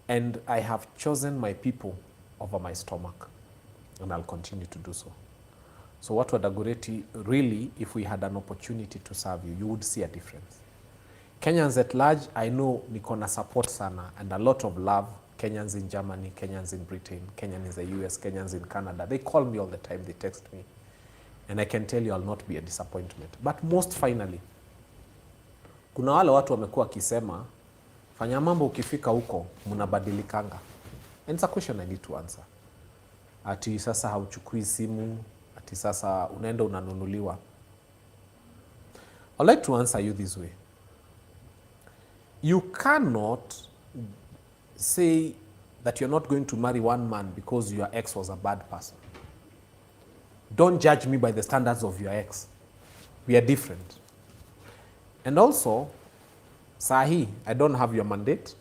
[SPEAKER 5] And I have chosen my people over my stomach, and I'll continue to do so. So what would Dagoretti, really, if we had an opportunity to serve you, you would see a difference. Kenyans at large, I know niko na support sana and a lot of love. Kenyans in Germany, Kenyans in Britain, Kenyans in the US, Kenyans in Canada. They call me all the time, they text me. And I can tell you I'll not be a disappointment. But most finally, kuna wale watu wamekuwa kisema, Fanya Mambo ukifika huko, mnabadilikanga. And it's a question I need to answer. Ati sasa hauchukui simu, ati sasa unaenda unanunuliwa. I'd like to answer you this way. You cannot say that you're not going to marry one man because your ex was a bad person. Don't judge me by the standards of your ex. We are different. And also, sahi, I don't have your mandate.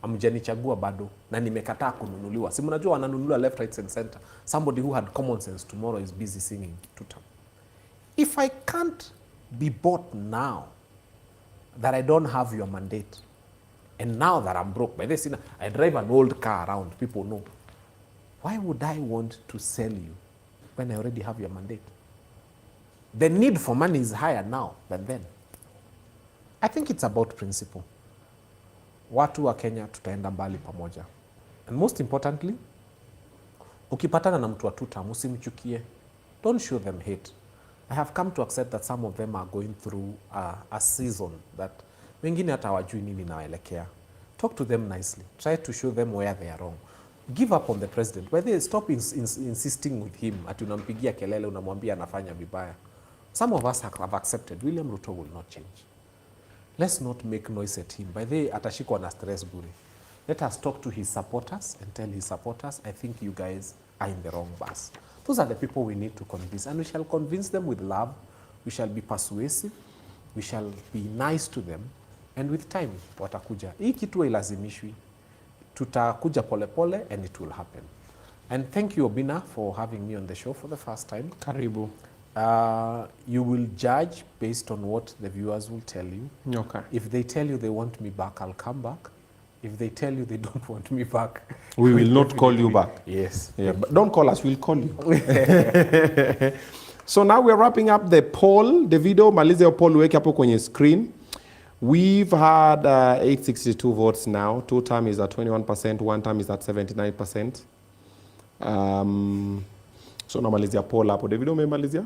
[SPEAKER 5] Amjanichagua bado na nimekataa kununuliwa. Si mnajua wananunuliwa left, right, and center. Somebody who had common sense tomorrow is busy singing tutam. If I can't be bought now that I don't have your mandate, and now that I'm broke, by this, I drive an old car around, people know. Why would I want to sell you when I already have your mandate? The need for money is higher now than then. I think it's about principle. Watu wa Kenya tutaenda mbali pamoja. And most importantly, ukipatana na mtu wa tuta, usimchukie. Don't show them hate. I have come to accept that some of them are going through a season that wengine hata hawajui nini nawaelekea. Talk to them nicely. Try to show them where they are wrong. Give up on the president. Whether stop insisting with him, ati unampigia kelele, unamwambia anafanya vibaya. Some of us have accepted William Ruto will not change. Let's not make noise at him. By the way, atashikwa na stress bure. Let us talk to his supporters and tell his supporters, I think you guys are in the wrong bus. Those are the people we need to convince, and we shall convince them with love. We shall be persuasive. We shall be nice to them, and with time watakuja. Hii kitu ilazimishwi. Tutakuja pole pole and it will happen. And thank you, Obinna, for having me on the show for the first time.
[SPEAKER 1] Karibu.
[SPEAKER 5] You will judge based on what the viewers will tell you.
[SPEAKER 1] Okay.
[SPEAKER 5] If they tell you they want me back, I'll come back. If they tell you they don't want me back,
[SPEAKER 1] We will not call you back.
[SPEAKER 5] Yes.
[SPEAKER 1] Yeah, but don't call us, we'll call you. So now we're wrapping up the poll, the video. Malize yo poll weke hapo kwenye screen. We've had 862 votes now. Two term is at 21%, one term is at 79%. So namalizia poll hapo. The video umemalizia?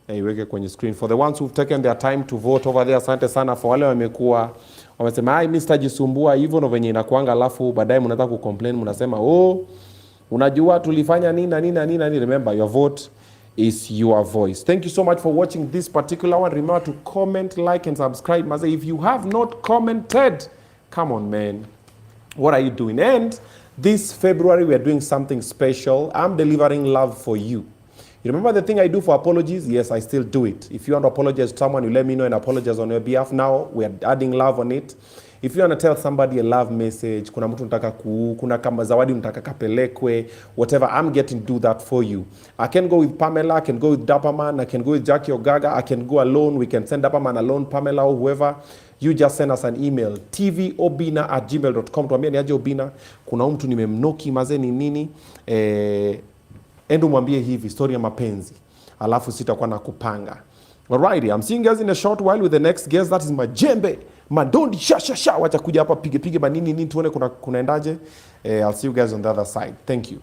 [SPEAKER 1] Iweke kwenye screen. For the ones who've taken their time to vote over there, asante sana. For wale wamekuwa wamesema mimi sitajisumbua hivyo ndo venye inakuanga, alafu baadaye mnataka kucomplain, mnasema unajua tulifanya nini na nini na nini na nini. Remember, your vote is your voice. Thank you so much for watching this particular one. Remember to comment, like and subscribe. Maze, if you have not commented, come on man, what are you doing? And this February we are doing something special. I'm delivering love for you. You remember the thing I do for apologies? Yes, I still do it. If you want to apologize to someone, you let me know and apologize on your behalf. Now we are adding love on it. If you want to tell somebody a love message, kuna mtu unataka kuna kama zawadi unataka kapelekwe, whatever, I'm getting to do that for you. I can go with Pamela, I can go with Dapperman, I can go with Jackie Ogaga, I can go alone. We can send Dapperman alone, Pamela or whoever. You just send us an email, tvobinna@gmail.com. Tuambie ni aje Obinna, kuna mtu nimemnoki mazeni nini, endo mwambie hivi story ya mapenzi, alafu sitakuwa na kupanga. Alrighty, I'm seeing you guys in a short while with the next guest. That is Majembe Mandondi Shasha. Wacha kuja hapa pige manini nini tuone kunaendaje. I'll see you guys on the other side. Thank you.